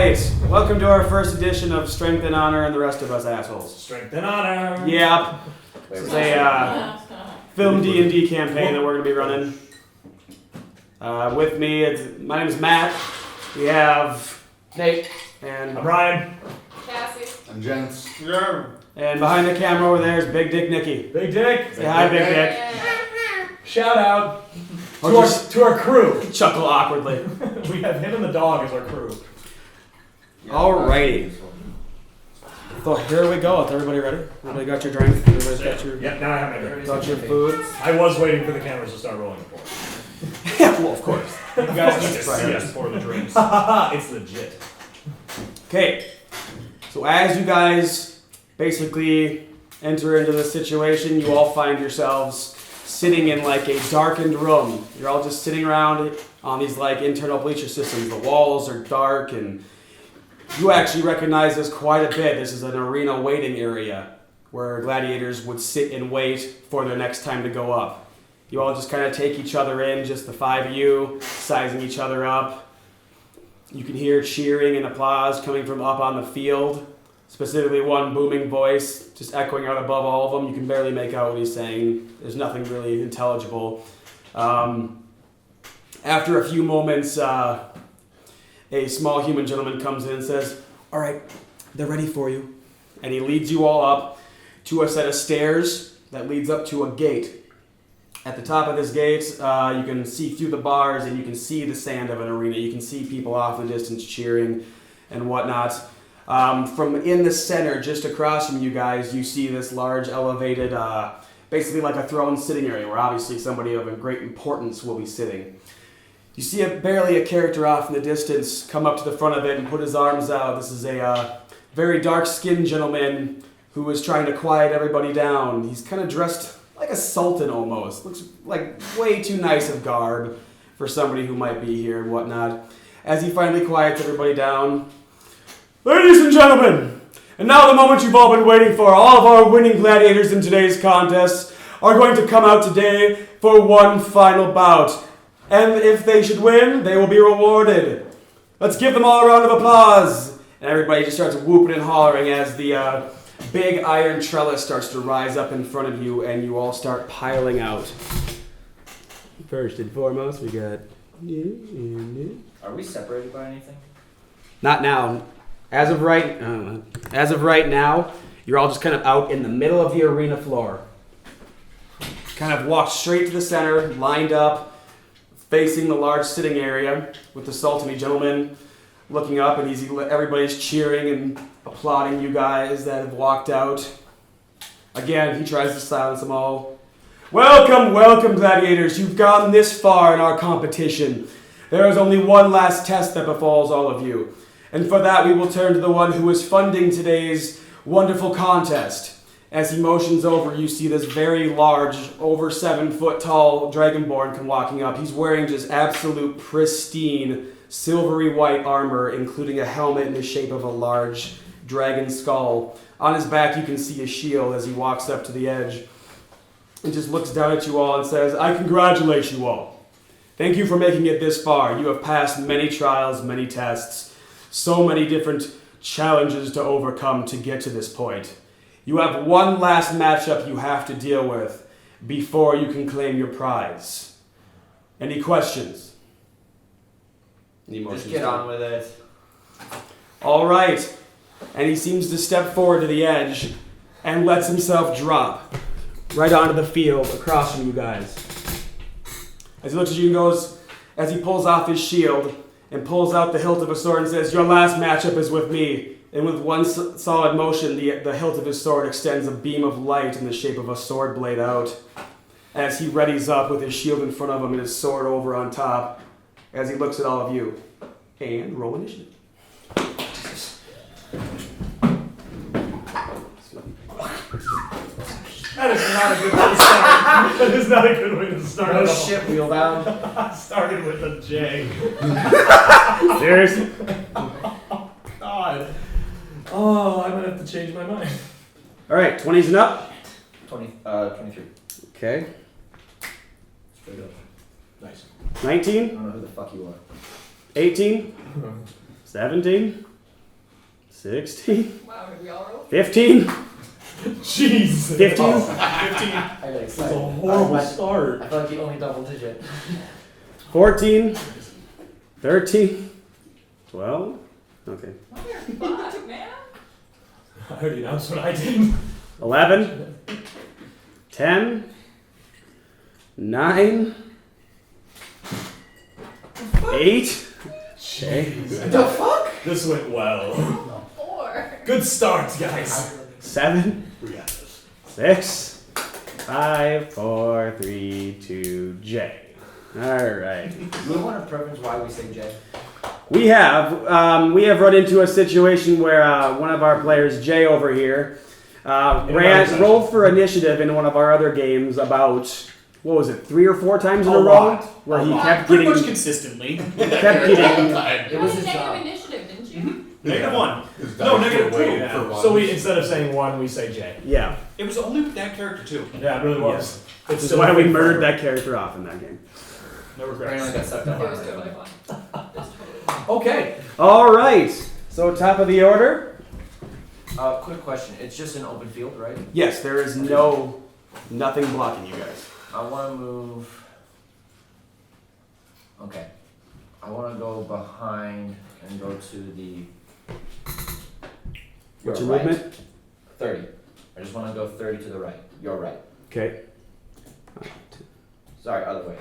right, welcome to our first edition of Strength and Honor and the Rest of Us Assholes. Strength and Honor! Yep. This is a film D&D campaign that we're going to be running. With me, my name is Matt. We have Nate. And I'm Ryan. Cassie. I'm Jens. Yeah. And behind the camera over there is Big Dick Nicky. Big Dick. Say hi, Big Dick. Shout out to our crew. Chuckle awkwardly. We have him and the dog as our crew. Alrighty. So here we go. Is everybody ready? Everybody got your drink? Everybody's got your... Yep, now I have my drink. Got your food? I was waiting for the cameras to start rolling before. Yeah, well, of course. You guys need to see us pour the drinks. It's legit. Okay. So as you guys basically enter into this situation, you all find yourselves sitting in like a darkened room. You're all just sitting around on these like internal bleacher systems. The walls are dark and you actually recognize this quite a bit. This is an arena waiting area where gladiators would sit and wait for their next time to go up. You all just kind of take each other in, just the five of you, sizing each other up. You can hear cheering and applause coming from up on the field. Specifically one booming voice just echoing out above all of them. You can barely make out what he's saying. There's nothing really intelligible. After a few moments, a small human gentleman comes in and says, "All right, they're ready for you." And he leads you all up to a set of stairs that leads up to a gate. At the top of this gate, you can see through the bars and you can see the sand of an arena. You can see people off in the distance cheering and whatnot. From in the center, just across from you guys, you see this large elevated, basically like a throne sitting area where obviously somebody of a great importance will be sitting. You see barely a character off in the distance come up to the front of it and put his arms out. This is a very dark-skinned gentleman who is trying to quiet everybody down. He's kind of dressed like a sultan almost. Looks like way too nice of garb for somebody who might be here and whatnot. As he finally quiets everybody down, "Ladies and gentlemen, and now the moment you've all been waiting for, all of our winning gladiators in today's contest are going to come out today for one final bout. And if they should win, they will be rewarded. Let's give them all a round of applause." And everybody just starts whooping and hollering as the big iron trellis starts to rise up in front of you and you all start piling out. First and foremost, we got... Are we separated by anything? Not now. As of right now, you're all just kind of out in the middle of the arena floor. Kind of walk straight to the center, lined up, facing the large sitting area with the sultany gentleman looking up, and everybody's cheering and applauding you guys that have walked out. Again, he tries to silence them all. "Welcome, welcome, gladiators. You've gone this far in our competition. There is only one last test that befalls all of you. And for that, we will turn to the one who is funding today's wonderful contest." As he motions over, you see this very large, over 7 foot tall dragonborn come walking up. He's wearing just absolute pristine, silvery white armor, including a helmet in the shape of a large dragon skull. On his back, you can see a shield as he walks up to the edge. He just looks down at you all and says, "I congratulate you all. Thank you for making it this far. You have passed many trials, many tests, so many different challenges to overcome to get to this point. You have one last matchup you have to deal with before you can claim your prize. Any questions?" Just get on with it. All right. And he seems to step forward to the edge and lets himself drop right onto the field across from you guys. As he looks at you and goes, as he pulls off his shield and pulls out the hilt of a sword and says, "Your last matchup is with me." And with one solid motion, the hilt of his sword extends a beam of light in the shape of a sword blade out. As he readies up with his shield in front of him and his sword over on top, as he looks at all of you. And roll initiative. That is not a good way to start. That is not a good way to start. No shit, Wheelbound. I started with a J. Seriously? God. Oh, I'm gonna have to change my mind. All right, 20s and up. 23. Okay. Straight up. Nice. 19. I don't know who the fuck you are. 18. 17. 16. Wow, did we all roll? 15. Jeez. 15. 15. I got That's excited. a horrible I start. feel like the only double digit. 14. 13. 12. Okay. Fuck, man. I already announced what I did. 11. 10. 9. 8. Okay. The fuck? This went well. 4. Good start, guys. 7. We got this. 6. 5. 4. 3. 2. J. Alright. Do we want to preference why we say J? We have run into a situation where one of our players, Jay over here, rolled for initiative in one of our other games about, what was it, 3 or 4 times in a row? Where he kept Pretty getting... much consistently. kept getting... You It was had his negative job. initiative, didn't you? -1. No, -2. So we instead of saying 1, we say J. Yeah. It was only with that character too. Yeah, it really was. This is why we murdered that character off in that game. No I only regrets. got sucked It up was on totally it. fun. It was totally fun. Okay. Alright. So top of the order. Quick question. It's just an open field, right? Yes, there is nothing blocking you guys. I want to move. Okay. I want to go behind and go to the. What's your right. movement? 30. I just want to go 30 to the right. Your right. Okay. Sorry, other way.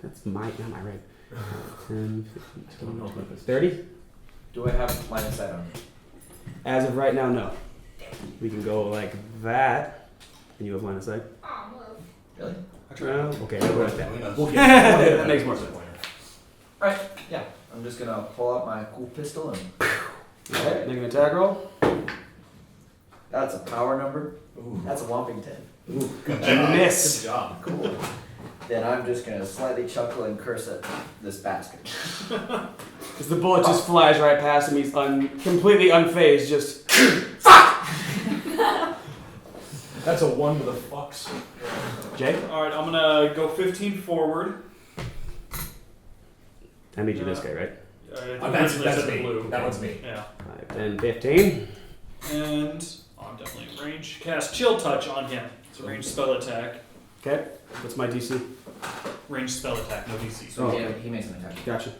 That's not my right. 10, 15, 20, 30? Do I have line of sight on it? As of right now, no. We can go like that. And you have line of sight? Oh, well. Really? Okay, we'll go like that. We'll That makes more sense. Alright, yeah. I'm just gonna pull out my cool pistol and. Okay, make an attack roll. That's a power number. Ooh. That's a whopping 10. Miss. Good job. Cool. Then I'm just gonna slightly chuckle and curse at this bastard. Because the bullet just flies right past him. He's completely unfazed, just... That's a 1 to the fucks. Jay? Alright, I'm gonna go 15 forward. I made you this guy, right? That's the me. blue. That one's me. Yeah. 5, 10, 15. And I'm definitely in range. Cast Chill Touch on him. It's a ranged spell attack. Okay. What's my DC? Ranged spell attack, no DC. So Oh. he makes an attack. Gotcha.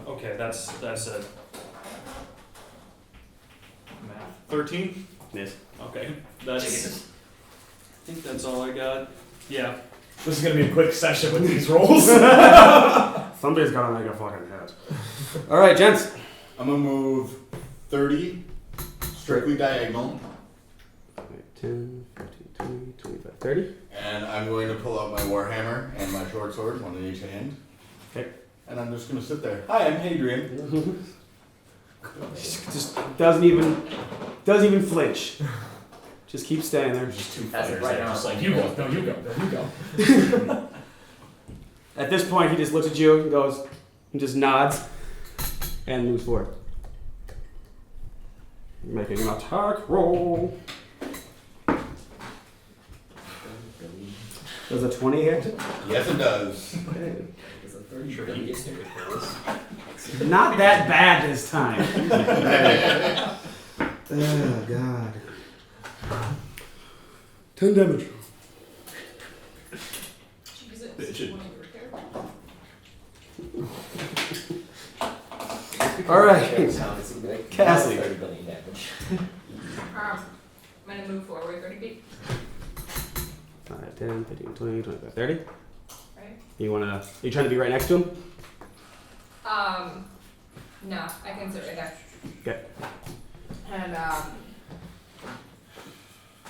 Okay, that's a math. 13? Miss. Okay. That's I think that's all I got. Yeah. This is gonna be a quick session with these rolls. Somebody's gotta make a fucking head. Alright, gents. I'm gonna move 30, strictly diagonal, 10, 15, 20, 25, 30. and I'm going to pull out my warhammer and my short sword, one in each hand. Okay. And I'm just gonna sit there. Hi, I'm Hadrian. Just doesn't even flinch. Just keep standing there. Just 2 As of fighters right there, now. just like, you go, no, you go, no, you go. At this point, he just looks at you and goes, and just nods, and moves forward. Making an attack roll. Does a 20 hit? Yes, it does. Okay. It's a 30 tricky. Not that bad this time. Oh, God. 10 damage. Use it Bitchin'. when you were here. Alright. Cassie. 30 billion damage. I'm gonna move forward 30 feet. 5, 10, 15, 20, 25, 30. Right? Are you trying to be right next to him? No, I can sit right there. Okay. And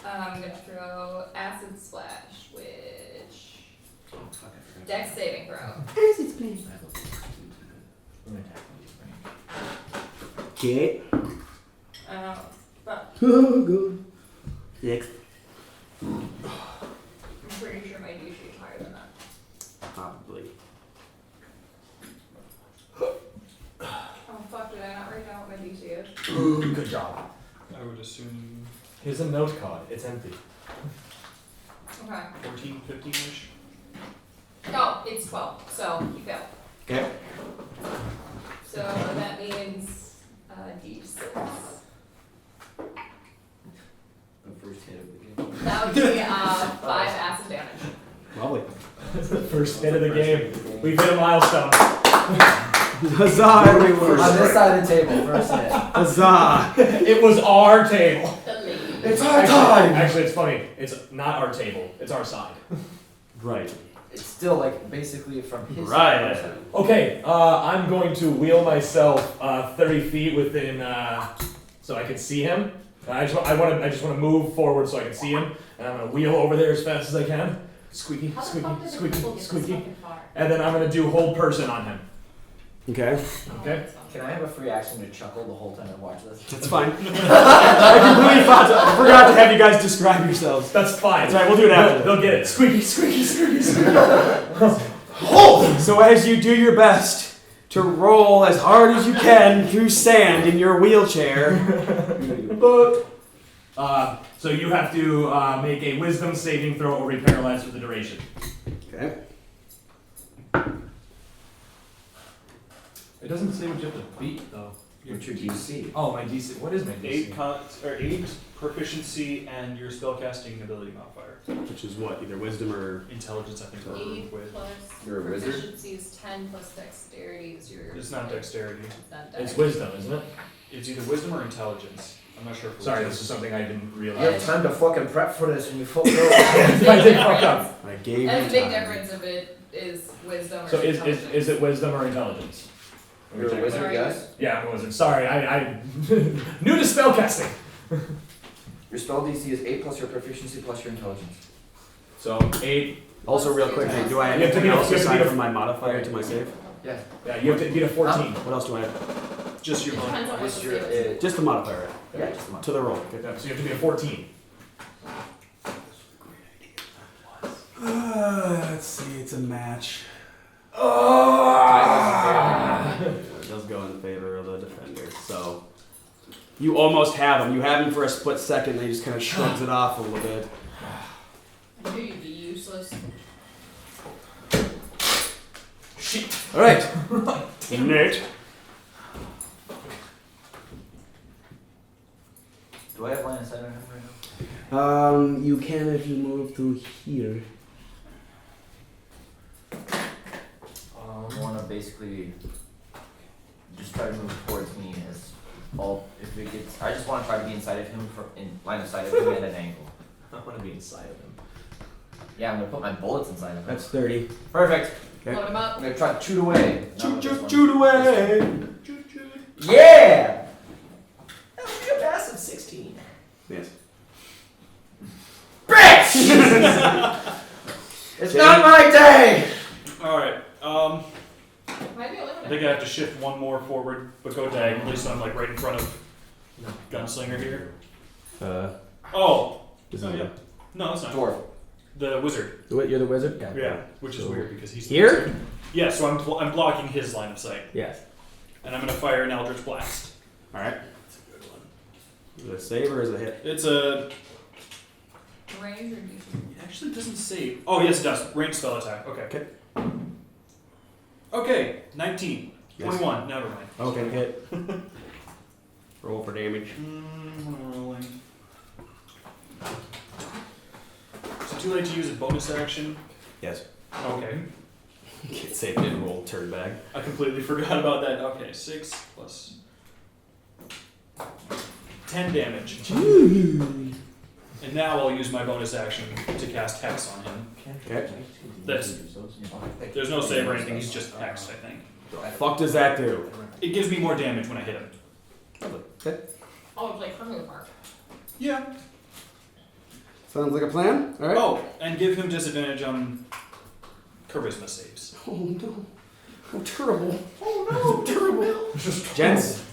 I'm gonna throw acid splash, which dex saving throw. Acid splash. Okay. But Oh, good. 6. I'm pretty sure my DC is higher than that. Probably. Oh fuck, did I not write down what my DC is? Good job. I would assume Here's a note card. It's empty. Okay. 14, 15-ish. Oh, it's 12, so you fail. Okay. So that means DC First hit of the game. We've hit a milestone. Huzzah, everyone! On this side of the table, first hit. Huzzah! It was our table. The lead. It's our time! Actually, it's funny. It's not our table. It's our side. Right. It's still like basically from his Right. side. Okay, I'm going to wheel myself 30 feet within, so I can see him. I just want to move forward so I can see him, and I'm gonna wheel over there as fast as I can. Squeaky, How the squeaky, fuck did the squeaky, people get this squeaky, fucking far? and then I'm gonna do hold person on him. Okay. Okay. Can I have a free action to chuckle the whole time I watch this? That's fine. I completely forgot to have you guys describe yourselves. That's fine. That's right, we'll do it after. They'll get it. Squeaky, squeaky, squeaky, squeaky. So as you do your best to roll as hard as you can through sand in your wheelchair. So you have to make a wisdom saving throw or be paralyzed for the duration. Okay. It doesn't say what you have to beat though. What's your DC? Oh, my DC. What is my DC? 8 proficiency and your spellcasting ability modifier. Which is what? Either wisdom or... Intelligence, I think, or 8 with. plus You're a wizard? proficiency is 10 plus dexterity is your. It's not dexterity. It's not It's dex. wisdom, isn't it? It's either wisdom or intelligence. I'm not sure if Sorry, this is something I didn't You have realize. time to fucking prep for this and you full I did fuck up. I gave you That's a big time. difference if it is wisdom or So intelligence. is it wisdom or intelligence? You're a wizard, Sorry. yes? Yeah, I'm a wizard. Sorry, I new to spellcasting. Your spell DC is 8 plus your proficiency plus your intelligence. So 8. Also, real quick, hey, do I have You have to anything be- else you have to be aside a- from my modifier to my save? Yeah. Yeah, you have to beat a 14. What else do I have? Just your It depends on what What's the your, save is. Just the modifier, right? yeah, just a month. To the roll. Okay. Yeah, so you have to be a 14. Let's see, it's a match. It does go in favor of the defender. So you almost have him. You have him for a split second, and he just kind of shrugs it off a little bit. I knew you'd be useless. Shit. All right, Nate. Do I have line of sight on him right now? You can if you move through here. I want to basically just try to move towards me as all, if it gets, I just want to try to be inside of him, in line of sight of him at an angle. I want to be inside of him. Yeah, I'm going to put my bullets inside of him. That's 30. Perfect. Okay. Load him up. I'm going to try to shoot away. No, this one. Shoot away. Yeah! That would be a massive 16. Yes. Bitch! It's not my day! Alright, Might be a I limit. think I have to shift one more forward, but go diagonally, so I'm like right in front of Gunslinger here. Oh! Is Oh, it yeah. No, that's not. Dwarf. The wizard. You're the wizard? Yeah, which is So- weird because he's the Here? wizard. Yeah, so I'm blocking his line of sight. Yes. And I'm gonna fire an Eldritch Blast. Alright. That's a good one. Is it a save or is it a hit? It's a. Range or DC? It actually doesn't save. Oh, yes, it does. Range spell attack. Okay. Okay, 19. Yes. 21. Never mind. Okay, hit. Roll for damage. I'm rolling. Is it too late to use a bonus action? Yes. Okay. Can't save it and roll turn back. I completely forgot about that. Okay, 6 plus 10 damage. And now I'll use my bonus action to cast Hex on him. Okay. There's no save or anything, he's just hexed, I think. The fuck does that do? It gives me more damage when I hit him. Okay. Oh, it's like Hermit Mark. Yeah. Sounds like a plan. Alright. Oh, and give him disadvantage on charisma saves. Oh no. Oh, terrible. Oh no. Terrible. Gents.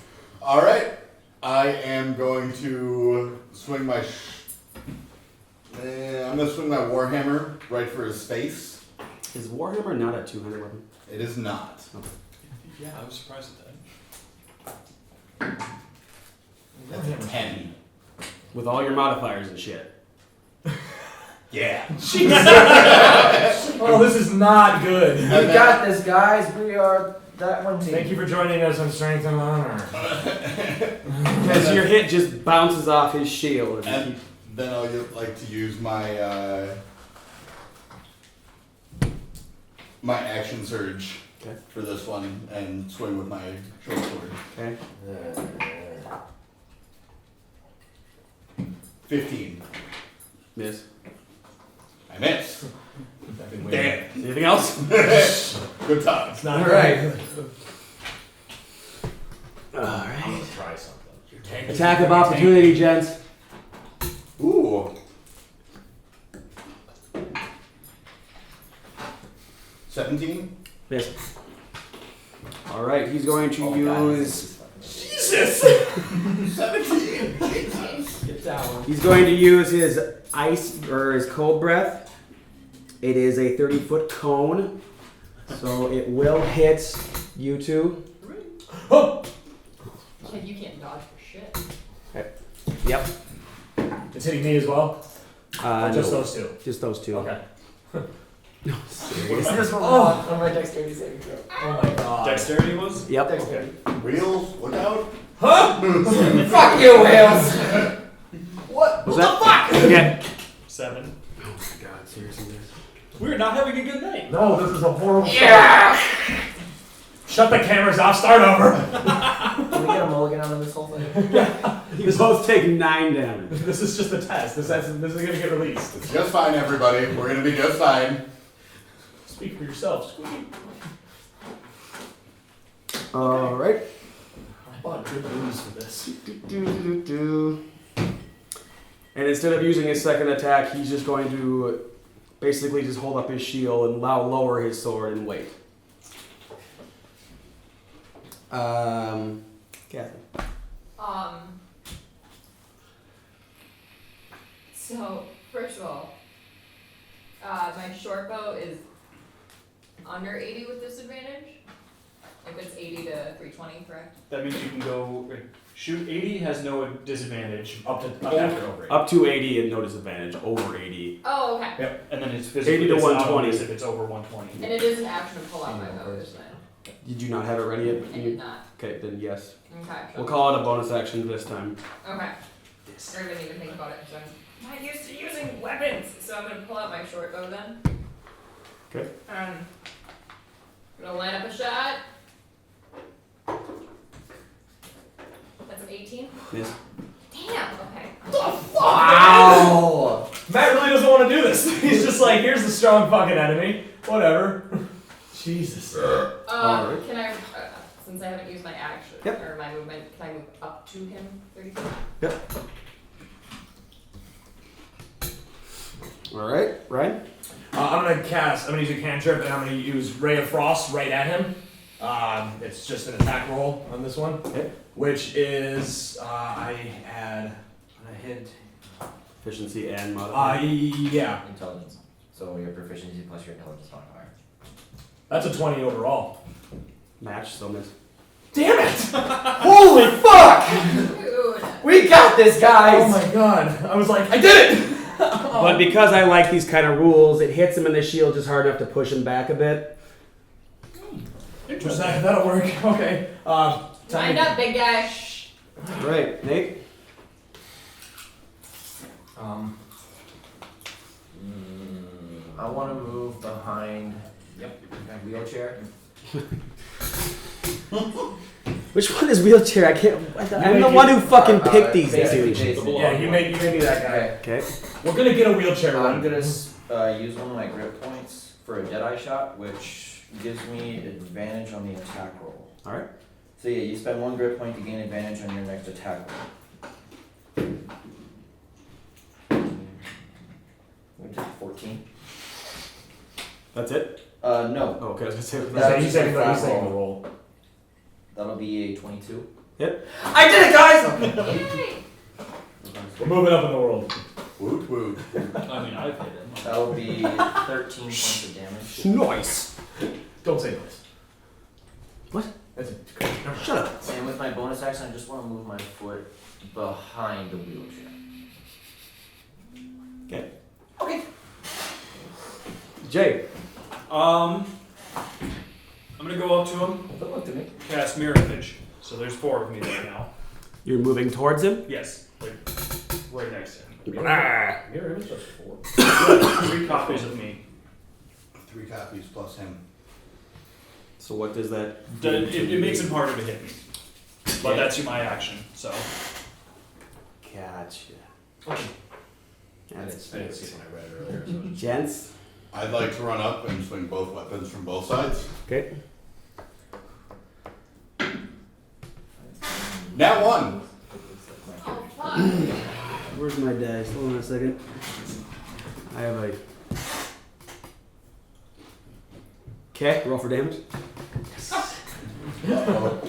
All right, I am going to swing my. I'm gonna swing my warhammer right for his face. Is Warhammer not a 200 weapon? It is not. Yeah, I was surprised at that. That's a 10. With all your modifiers and shit. Yeah. Oh, this is not good. We got this, guys. We are that one team. Thank you for joining us on Strength and Honor. Because your hit just bounces off his shield. And then I'll like to use my my action surge Okay. for this one and swing with my short sword. Okay. 15. Miss. I miss. Damn. Anything else? Good times. It's not All great. right. All I'm right. gonna try something. Attack of opportunity, gents. Ooh. 17? Miss. All right. He's going to use. Jesus! 17! Jesus. Get down. He's going to use his ice or his cold breath. It is a 30-foot cone, so it will hit you two. Oh! Yeah, you can't dodge for shit. Yep. It's hitting me as well? Just No, those two? just those two. Okay. Serious. On my dexterity saving throw. Oh my god. Dexterity was? Yep. Dexterity. Wheels, look out. Huh? Fuck you, Wales! What? Was that? Yeah. 7. Oh my god, seriously. We're not having a good night. No, this is a horrible Yeah! Shut the cameras off, start over! Can we get a mulligan out of this whole thing? You both take 9 damage. This is just a test. This is gonna get released. It's just fine, everybody. We're gonna be just fine. Speak for yourself, Squeaky. All right. I bought good booze for this. And instead of using his second attack, he's just going to basically just hold up his shield and lower his sword and wait. Kathy. So first of all, my short bow is under 80 with disadvantage. If it's 80 to 320, correct? That means you can go shoot 80 has no disadvantage. Up after over. Up to 80 and no disadvantage. Over 80. Oh, okay. And then it's physically 80 to disadvantage 120. if it's over 120. And it is an action to pull out my bow, isn't it? Did you not have it ready yet? I did not. Okay, then yes. Okay. We'll call it a bonus action this time. Okay. I didn't even think about it because I'm not used to using weapons. So I'm gonna pull out my short bow then. Okay. I'm gonna line up a shot. That's an 18. Miss. Damn. Okay. Wow! Matt really doesn't want to do this. He's just like, here's the strong fucking enemy. Whatever. Jesus. Alright. Can I, since I haven't used my action or my movement, can I move up to him 30 feet? Yep. All right, Ryan. I'm gonna use a cantrip and I'm gonna use Ray of Frost right at him. It's just an attack roll on this one. Okay. Which is, I hit, Efficiency and modifier. yeah. Intelligence. So your proficiency plus your intelligence modifier. That's a 20 overall. Match, so miss. Damn it! Holy fuck! Dude. We got this, guys! Oh my god. I was like, I did it! But because I like these kind of rules, it hits him in the shield just hard enough to push him back a bit. Interesting. That'll work. Okay. Wind up, big guy. Shh. All right, Nate. I want to move behind. Yep. Wheelchair. Which one is wheelchair? I can't. I'm the one who fucking picked these Basically dudes. Jason. Yeah, you may be that guy. Okay. Okay. We're gonna get a wheelchair I'm run. gonna use one of my grip points for a Deadeye shot, which gives me advantage on the attack roll. All right. So yeah, you spend 1 grip point to gain advantage on your next attack roll. We took 14. That's it. No. Oh, okay, I was gonna say. That- He's saying That's the flat roll. That'll be a 22. I did it, guys! Yay. We're moving up in the world. Woot woot. I mean, I've hit him. That'll be 13 points of damage. Nice. Don't say this. What? That's it. Shut up. And with my bonus action, I just want to move my foot behind the wheelchair. Okay. Okay. Jay. I'm gonna go up to him, Don't look to me. cast Mirror Image. So there's 4 of me right now. You're moving towards him. Yes, like right next to him. Mirror image does 4. 3 copies of me. 3 copies plus him. So what does that? It makes it harder to hit me. But Yeah. that's my action, so. Gotcha. I That's didn't see it when I read it earlier. So. Gents. I'd like to run up and swing both weapons from both sides. Okay. Nat 1. Oh, fuck. Where's my dice? Hold on a second. I have a. Okay, roll for damage. Uh-oh.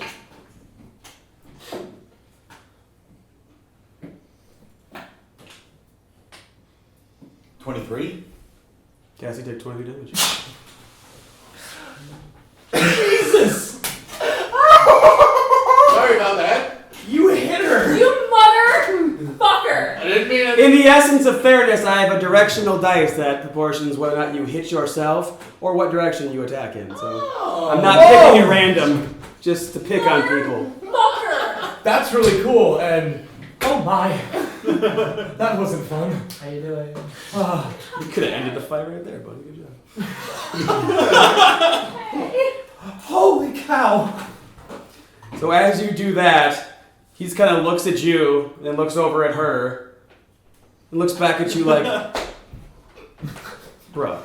$23. Cassie took 23 damage. Jesus! Sorry about that. You hit her! You motherfucker! I didn't mean it. In the essence of fairness, I have a directional dice that proportions whether or not you hit yourself or what direction you attack in. So I'm not picking at random just to pick on people. Fucker! That's really cool, and oh my, that wasn't fun. How you doing? Ah, You could have ended the fight right there, buddy. Good job. holy cow! So as you do that, he's kind of looks at you, then looks over at her, and looks back at you like, bruh.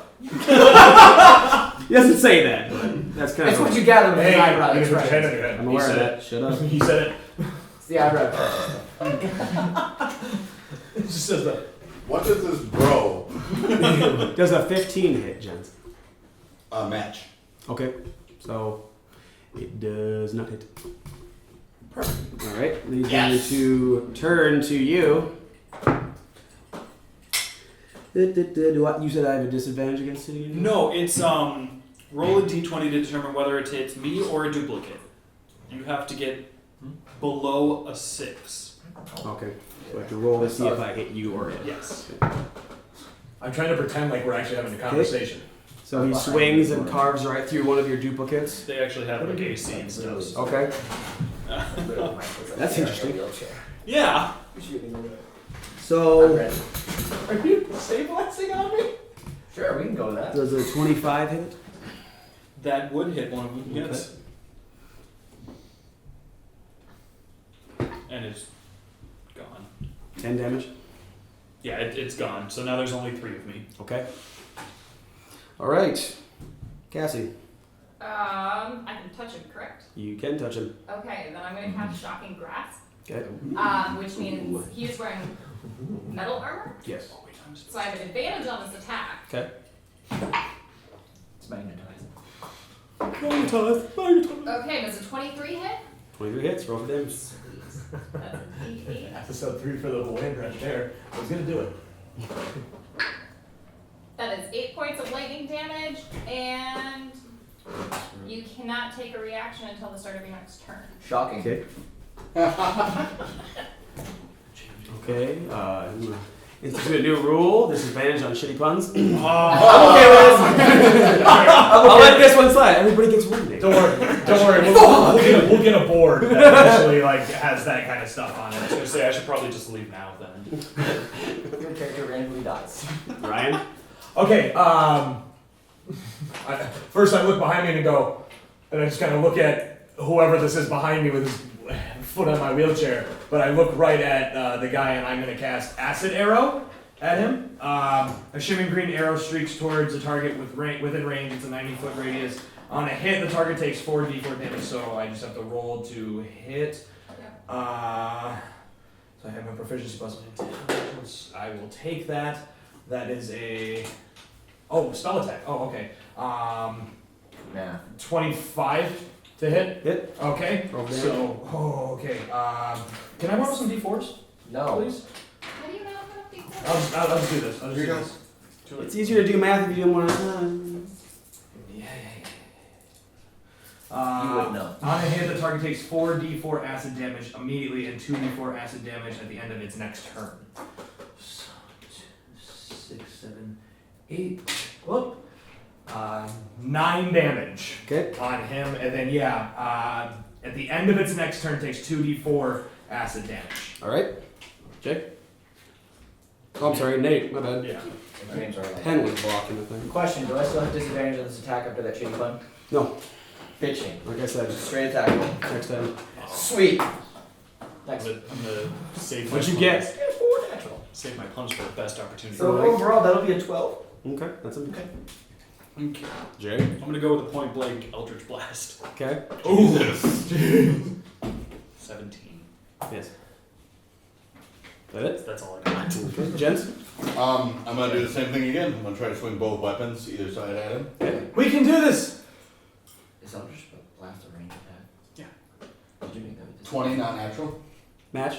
He doesn't say that, but that's kind It's of what you gather with Hey, the eyebrow. you That's didn't pretend right. anything. I'm He aware of said that. Shut up. it. He said it. It's the eyebrow. It just says that. What does this bro Does a 15 hit, gents? match? Okay, so it does not hit. Perfect. All right, he's Yes. going to turn to you. You said I have a disadvantage against sitting in here? No, it's roll a d20 to determine whether it hits me or a duplicate. You have to get below a 6. Okay, so I have to roll to see if I hit you or it. Yes. I'm trying to pretend like we're actually having a conversation. So he swings and carves right through one of your duplicates. They actually have like AC and stuff. So. Okay. That's interesting. Yeah. So Are you stabilizing on me? Sure, we can go with that. does a 25 hit? That would hit one of them, yes. And it's gone. 10 damage. Yeah, it's gone. So now there's only 3 of me. Okay. All right, Cassie, I can touch him, correct? you can touch him. Okay, then I'm gonna cast Shocking Grasp, Okay. which means he's wearing metal armor, Yes. so I have an advantage on this attack. Okay. It's magnetizing. Okay, does a 23 hit? 23 hits. Roll for damage. That's an 8. Episode 3 for the win right there. I was gonna do it. That is 8 points of lightning damage, and you cannot take a reaction until the start of your next turn. Shocking. Okay. Okay. I'm gonna institute a new rule. Disadvantage on shitty puns. I'm okay with this. I'll let this one slide. Everybody gets one day. Don't worry. We'll get a board that actually like has that kind of stuff on I was it. gonna say I should probably just leave now then. Your character randomly dies. Ryan. Okay. First I look behind me and go, and I just kind of look at whoever this is behind me with his foot on my wheelchair. But I look right at the guy and I'm gonna cast Acid Arrow at him. A shimmering green arrow streaks towards the target within range. It's a 90-foot radius. On a hit, the target takes 4d4 damage, so I just have to roll to hit. Yep. So I have my proficiency plus my intelligence. I will take that. That is a spell attack. Oh, okay. Nah. 25 to hit. Hit. Okay. Roll damage. So okay. Can I borrow some d4s, No. please? How do you know how to I'll just do this. I'll just do Here you go. this. It's easier to do math if you don't want to. Yeah. You would know. On a hit, the target takes 4d4 acid damage immediately and 2d4 acid damage at the end of its next turn. So, 6, 7, 8. Whoop. 9 damage Okay. on him, and then at the end of its next turn, takes 2d4 acid damage. All right. Jake. Oh, I'm sorry, Nate. My bad. Yeah. My name's are like. Pen was blocking the thing. Question: do I still have disadvantage on this attack after that shitty pun? No. Bitching. Like I said, Straight attack roll. next time. Sweet. I'm Next. gonna save my What'd you punch- get? Save my punch for the best opportunity. So overall, that'll be a 12. Okay, that's a Okay. Jay. I'm gonna go with a point blank Eldritch Blast. Okay. Ooh. 17. Yes. That it? That's all I got. Okay. Gents? I'm gonna do the same thing again. I'm gonna try to swing both weapons either side at him. We can do this. Is Eldritch Blast a range attack? Yeah. Did you make that? 20, not natural. Match?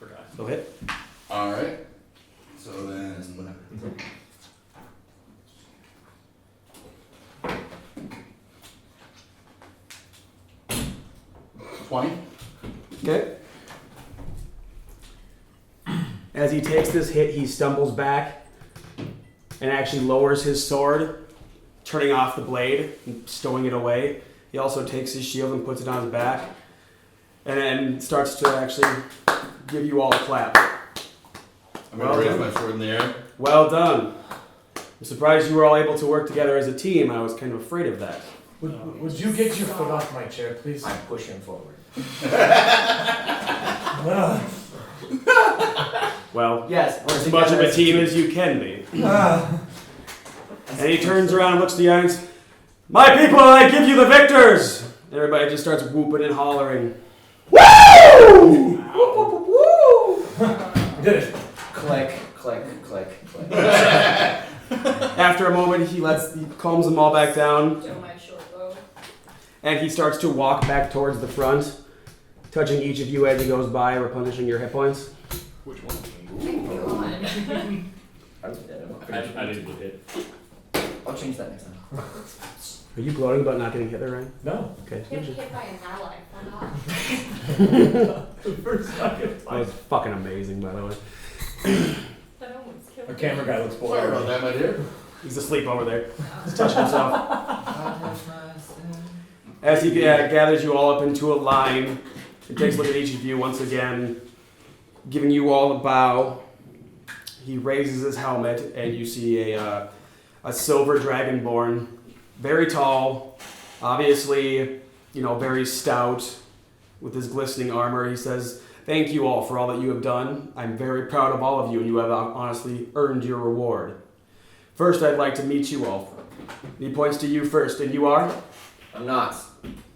Forgot. So hit. Alright. So then. Whatever. 20. Okay. As he takes this hit, he stumbles back and actually lowers his sword, turning off the blade and stowing it away. He also takes his shield and puts it on his back, and then starts to actually give you all a clap. I'm gonna Well raise done. my sword in the air. Well done. I'm surprised you were all able to work together as a team. I was kind of afraid of that. Would you get your foot off my chair, please? I'm pushing forward. Ah. Well, Yes, we're as much of together a as team as you can be. Ah. And he turns around and looks to the audience. My people, I give you the victors! Everybody just starts whooping and hollering. Woo! We did it. Click, click, click, click. After a moment, he calms them all back down, Show my short bow. and he starts to walk back towards the front, touching each of you as he goes by, replenishing your hit points. Which one? Go on. I didn't get hit. I'll change that next time. Are you gloating about not getting hit there, Ryan? No. Okay. Get hit by an ally. Fuck off. The first time. That was fucking amazing, by the way. That almost killed Our me. camera guy looks Sorry about bored. that, my dear. He's asleep over there. Oh. He's touching himself. As he gathers you all up into a line, he takes a look at each of you once again, giving you all a bow. He raises his helmet, and you see a silver dragonborn, very tall, obviously, very stout, with his glistening armor. He says, "Thank you all for all that you have done. I'm very proud of all of you, and you have honestly earned your reward. First, I'd like to meet you all." And he points to you first, and you are? I'm not.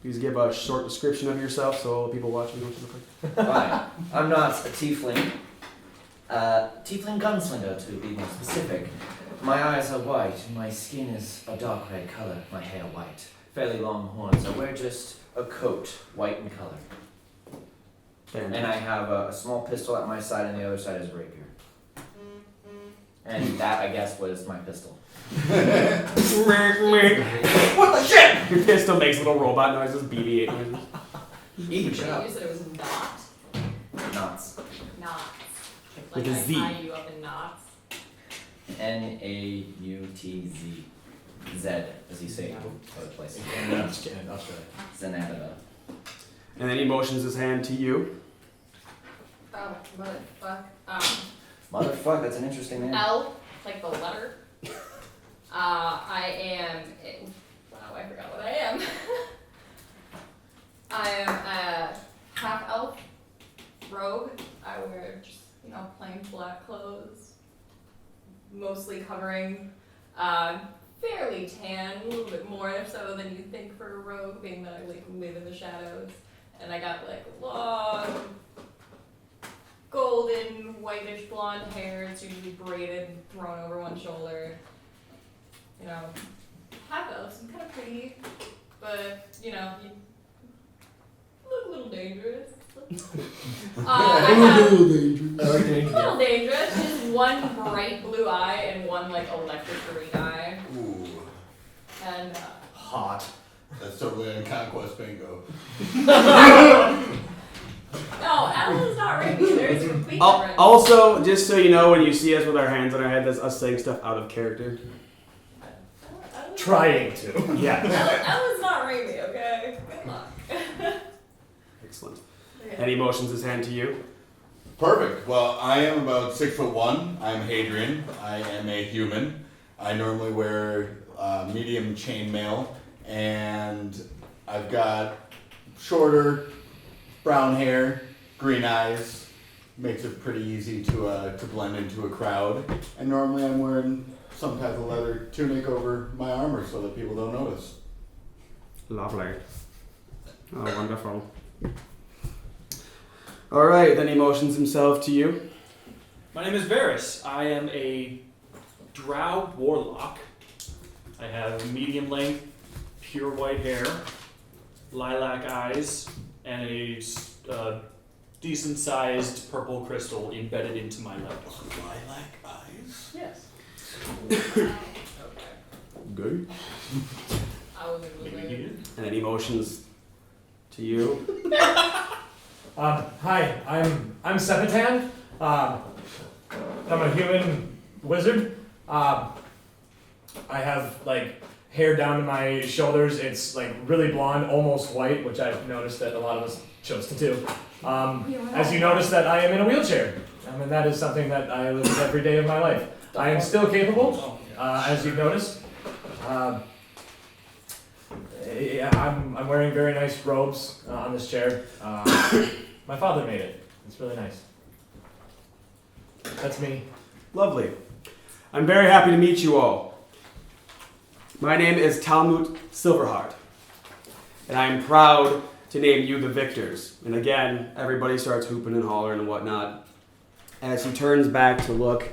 Please give a short description of yourself so all the people watching know what you look like. Fine. I'm not a tiefling. Tiefling gunslinger, to be more specific. My eyes are white, and my skin is a dark red color, my hair white. Fairly long horns. I wear just a coat, white in color. And I have a small pistol at my side, and the other side is a rapier. And that, I guess, was my pistol. What the shit? Your pistol makes little robot noises, BB-8 noises. Shut You up. said it was not. Knots. Knots. With Like a I Z. tie you up in knots. Nautz. Z, as you say in other places. Zenadada. And then he motions his hand to you. Oh, motherfuck. Motherfuck, that's an interesting name. L, like the letter. I am. Wow, I forgot what I am. I am a half elf rogue. I wear just, plain black clothes, mostly covering, fairly tan, a little bit more so than you'd think for a rogue, being that I live in the shadows. And I got long, golden, whitish blonde hair. It's usually braided, thrown over one shoulder. Half elves. I'm kind of pretty, but you look a little dangerous. I have a little dangerous. Just one bright blue eye and one electric green eye. Ooh. And Hot. That's totally on Conquest Bingo. no, Alan's not right either. It's completely different. Also, just so you know, when you see us with our hands on our head, that's us saying stuff out of character. Alan's Trying to. Yeah. Alan's not Raimi, okay? Good luck. Excellent. Okay. And he motions his hand to you. Perfect. Well, I am about 6'1". I'm Hadrian. I am a human. I normally wear medium chainmail, and I've got shorter, brown hair, green eyes. Makes it pretty easy to blend into a crowd. And normally I'm wearing some type of leather tunic over my armor so that people don't notice. Lovely. Oh, wonderful. All right, then he motions himself to you. My name is Varys. I am a drow warlock. I have medium length, pure white hair, lilac eyes, and a decent sized purple crystal embedded into my left arm. Lilac eyes? Yes. Good. I was able And then he motions to you. Hi, I'm Sepitan. I'm a human wizard. I have like hair down to my shoulders. It's like really blonde, almost white, which I've noticed that a lot of us chose to do. As you notice that I am in a wheelchair. And that is something that I live with every day of my life. I am still capable, as you've noticed. I'm wearing very nice robes on this chair. My father made it. It's really nice. That's me. Lovely. I'm very happy to meet you all. My name is Talmud Silverheart, and I am proud to name you the victors. And again, everybody starts hooping and hollering and whatnot. As he turns back to look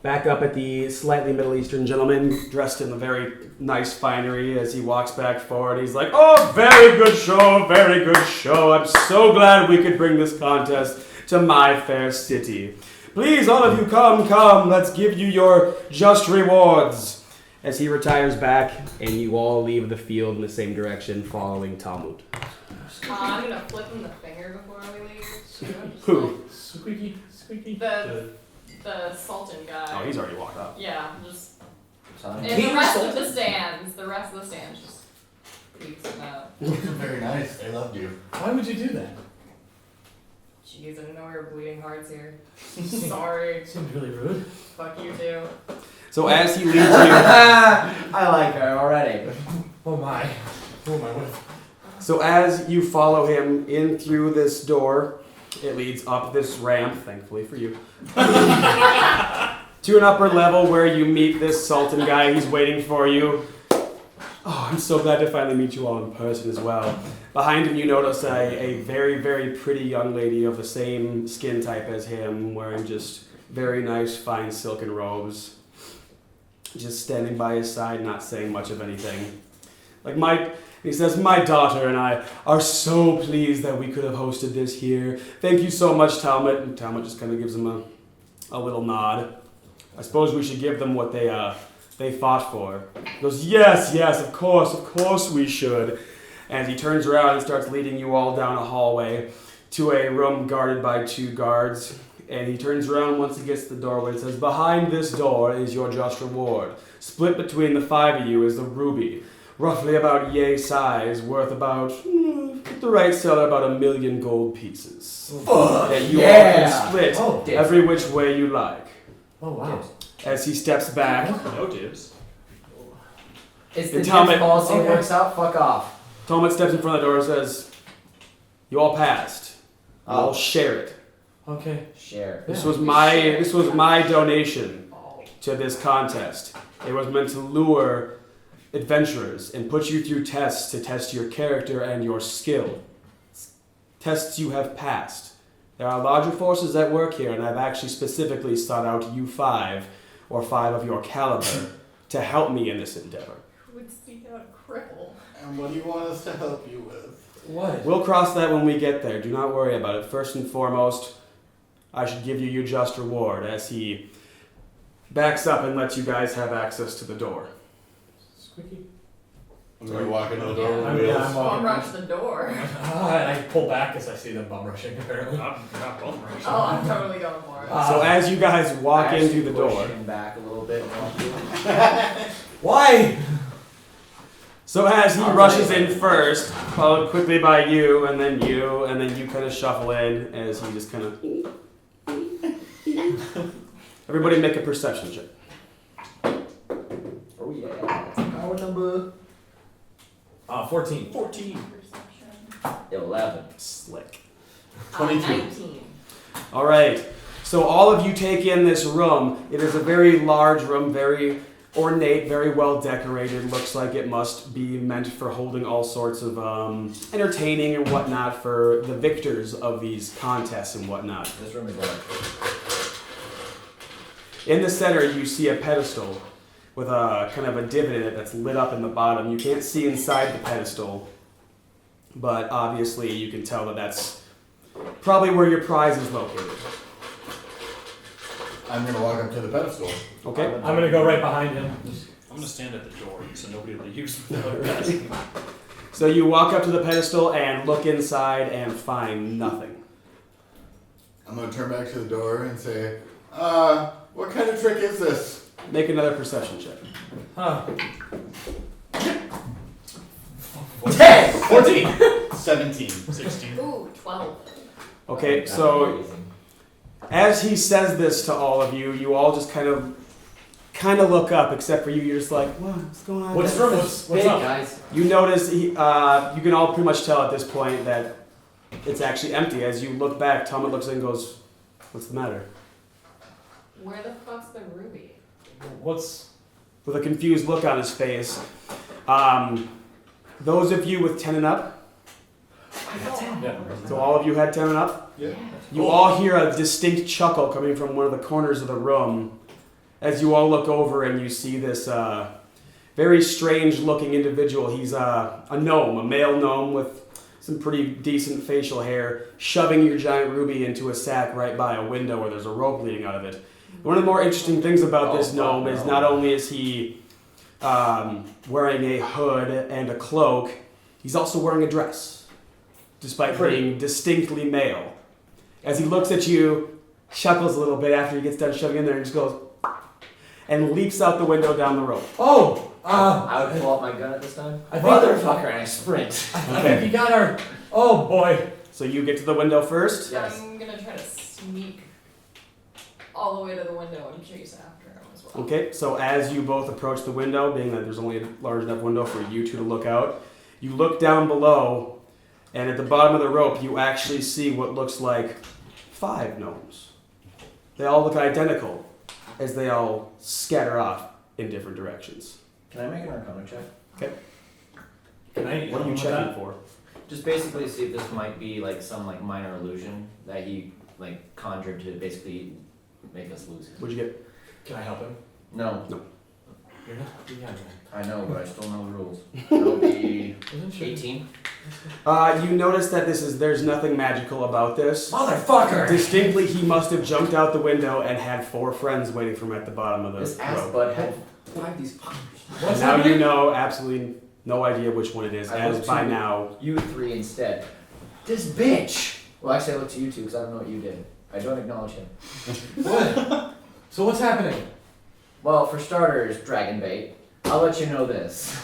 back up at the slightly Middle Eastern gentleman dressed in the very nice finery as he walks back forward. He's like, oh, very good show, very good show. I'm so glad we could bring this contest to my fair city. Please, all of you, come, let's give you your just rewards. As he retires back and you all leave the field in the same direction following Talmud. I'm gonna flip him the finger before we leave. Who? Squeaky. The Sultan guy. Oh, he's already walked up. Yeah, just. Son. And the rest of the stands. The rest of the stands just peeps him out. Very nice. They loved you. Why would you do that? Jeez, I didn't know we were bleeding hearts here. Sorry. Seems really rude. Fuck you too. So as he leads you, I like her already. Oh my. Who am I with? so as you follow him in through this door, it leads up this ramp, thankfully for you, to an upper level where you meet this Sultan guy. He's waiting for you. Oh, I'm so glad to finally meet you all in person as well. Behind him, you notice a very, very pretty young lady of the same skin type as him, wearing just very nice, fine silken robes. Just standing by his side, not saying much of anything. He says, my daughter and I are so pleased that we could have hosted this here. Thank you so much, Talmud. And Talmud just kind of gives him a little nod. I suppose we should give them what they fought for. He goes, yes, of course we should. And he turns around and starts leading you all down a hallway to a room guarded by 2 guards. And he turns around once he gets to the doorway and says, behind this door is your just reward. Split between the 5 of you is the ruby. Roughly about yay size, worth about, with the right seller, about 1 million gold pieces. That you all can split every which way you like. Oh wow. As he steps back, No dibs. It's And the Talmud- Jim's policy okay. works out, fuck off. Talmud steps in front of the door and says, you all passed. You all share it. Okay. Share. This was my donation to this contest. It was meant to lure adventurers and put you through tests to test your character and your skill. Tests you have passed. There are larger forces at work here, and I've actually specifically sought out you 5 or 5 of your caliber to help me in this endeavor. Who would seek out a cripple? And what do you want us to help you with? What? We'll cross that when we get there. Do not worry about it. First and foremost, I should give you your just reward, as he backs up and lets you guys have access to the door. Squeaky. I'm going to walk into the door with I'm- wheels. yeah, I'm Bum walking. rush the door. I pull back as I see them bum rushing, apparently. I'm not bum rushing. Oh, I'm totally going for it. So as you guys walk I in actually through the push door, him back a little bit. Why? so as he I'll rushes tell you. in first, followed quickly by you, and then you kind of shuffle in as he just kind of. Everybody make a perception check. Oh yeah, that's our number. 14. 14. Perception. 11. Slick. 22. 19. All right. So all of you take in this room. It is a very large room, very ornate, very well decorated. Looks like it must be meant for holding all sorts of entertaining and whatnot for the victors of these contests and whatnot. This room is large. In the center, you see a pedestal with a kind of a divot in it that's lit up in the bottom. You can't see inside the pedestal, but obviously you can tell that that's probably where your prize is located. I'm gonna walk up to the pedestal. Okay? I'm gonna go right behind him. I'm gonna stand at the door so nobody leaves without asking. So you walk up to the pedestal and look inside and find nothing. I'm gonna turn back to the door and say, what kind of trick is this? Make another perception check. Huh. 10! 14! 17. 16. Ooh, 12. Okay, so as he says this to all of you, you all just kind of look up, except for you. You're just like, what? What's going on? What's What's What's up? guys? You notice you can all pretty much tell at this point that it's actually empty. As you look back, Tom looks in and goes, "What's the matter?" Where the fuck's the ruby? What's... With a confused look on his face. Those of you with 10 and up, Yeah. so all of you had 10 and up, Yeah. you all hear a distinct chuckle coming from one of the corners of the room as you all look over and you see this very strange looking individual. He's a gnome, a male gnome with some pretty decent facial hair, shoving your giant ruby into a sack right by a window where there's a rope leading out of it. One of the more interesting things about this gnome is not only is he wearing a hood and a cloak, he's also wearing a dress, despite being distinctly male. As he looks at you, chuckles a little bit after he gets done shoving in there and just goes, and leaps out the window down the road. Oh! I would pull out my gun at this time. I think- Motherfucker, and I sprint. I think you got our... Oh, boy. So you get to the window first? Yes. I'm gonna try to sneak all the way to the window and chase after him as well. Okay, so as you both approach the window, being that there's only a large enough window for you two to look out, you look down below, and at the bottom of the rope, you actually see what looks like 5 gnomes. They all look identical as they all scatter off in different directions. Can I make an Arcana check? Can I... What are you checking for? Just basically see if this might be like some like minor illusion that he like conjured to basically make us lose him. What'd you get? Can I help him? No, You're not... Yeah, I know, but I still know the rules. That'll be Isn't she? 18. You notice that there's nothing magical about this. Motherfucker! Distinctly, he must have jumped out the window and had 4 friends waiting for him at the bottom of This the ass rope. butt had 5 these fuckers. What's Now happening? you know absolutely no idea which one it is, I as looked by to now. You 3 instead. This bitch! Well, actually, I looked to you 2 because I don't know what you did. I don't acknowledge him. What? So what's happening? Well, for starters, dragon bait. I'll let you know this.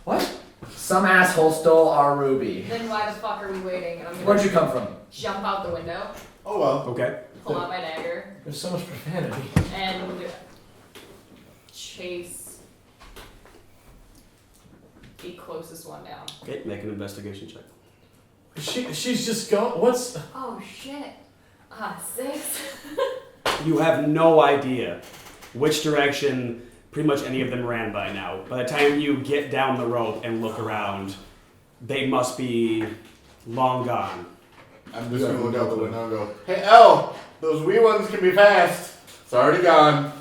What? Some asshole stole our ruby. Then why the fuck are we waiting? And I'm Where'd gonna you come from? jump out the window, Oh well. Okay. pull out my dagger, There's so much profanity. and chase the closest one down. Okay, make an investigation check. She's just going... What's... Oh shit. 6. You have no idea which direction pretty much any of them ran by now. By the time you get down the rope and look around, they must be long gone. I'm just gonna look out the window and go, hey Elle, those wee ones can be fast. It's already gone.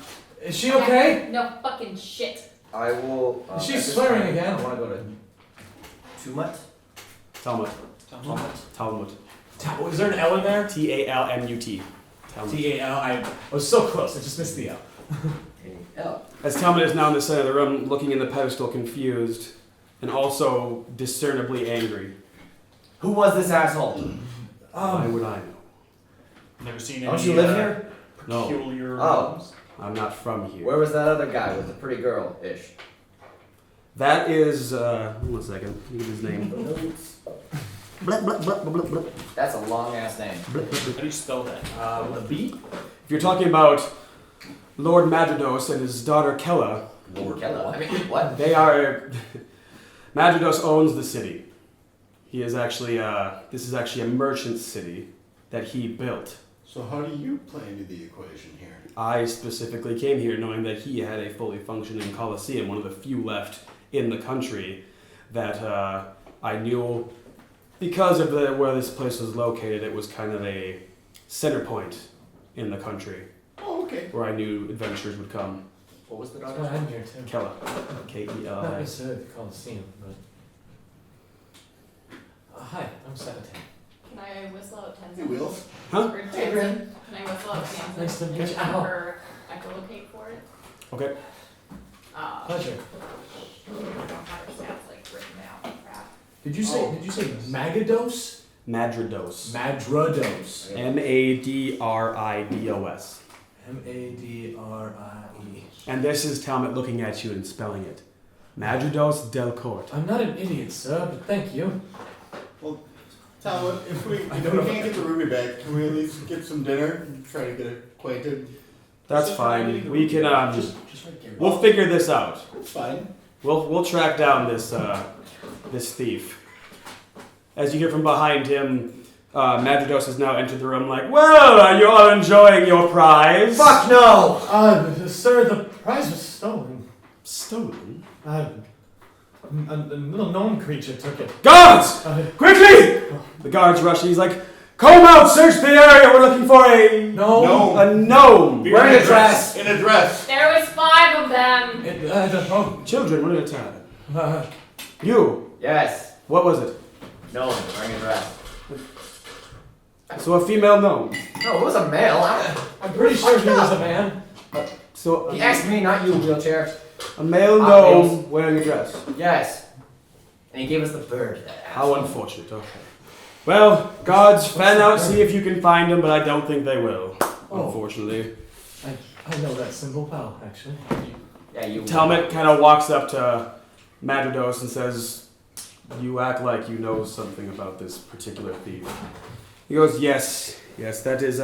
Is she okay? No fucking shit. I will. She's at this swearing time, again. I want to go to Tumut. Talmud. Oh, is there an L in there? Talmut. Talmud. T-A-L. I was so close. I just missed the L. L. As Talmud is now in the center of the room, looking in the pedestal, confused, and also discernibly angry. Who was this asshole? Why would I know? Never seen any Don't you live here? No, peculiar Oh. rooms? I'm not from here. Where was that other guy with the pretty girl ish? That is, 1 second, let me get his name. Blah, blah, blah, blah, blah, blah. That's a long ass name. Blah, blah, blah. How do you spell that? With a B? If you're talking about Lord Mados and his daughter Kella, Lord Kella. I mean, what? they are... Madridos owns the city. He is actually, this is actually a merchant city that he built. So how do you play into the equation here? I specifically came here knowing that he had a fully functioning Colosseum, one of the few left in the country that I knew because of where this place was located. It was kind of a center point in the country Oh, okay. where I knew adventurers would come. What was the That's dog? why I'm here too. Kella. Not K-E-L-I. necessarily the Coliseum, but. Hi, I'm 17. Can I whistle out Hey, Tenzin? Wheels. Huh? Or Tenzin? Can I whistle out Tenzin? Nice to meet and you. have her echolocate for it? Okay. Pleasure. I don't have her stats like written down. Crap. Did you say Magados? Madridos. Madrados. M-A-D-R-I-D-O-S. M-A-D-R-I-E. And this is Talmud looking at you and spelling it. Madridos del Court. I'm not an idiot, sir, but thank you. Talmud, if we I don't know. can't get the ruby back, can we at least get some dinner and try to get acquainted? That's fine. We can Just right here. we'll figure this out. It's fine. We'll track down this this thief. As you hear from behind him, Madridos has now entered the room like, well, are you all enjoying your prize? Fuck no! Sir, the prize was stolen. Stolen? A little gnome creature took it. Guards! Uh, Quickly! The guards rush and he's like, comb out, search the area, we're looking for a no. a gnome. Wearing a dress. In a dress. There was 5 of them. Children, one at a time. Uh, You, Yes. what was it? No, wearing a dress. So a female gnome. No, it was a male. I'm pretty sure he was a man. So He asked me, not you, wheelchair. a male Ah, gnome wearing a dress. Yes. And he gave us the bird. How unfortunate. Okay. Well, guards, fan out, see if you can find them, but I don't think they will. Oh. Unfortunately. I know that symbol well, actually. Yeah, you. Talmud kind of walks up to Madridos and says, you act like you know something about this particular thief. He goes, yes, that is,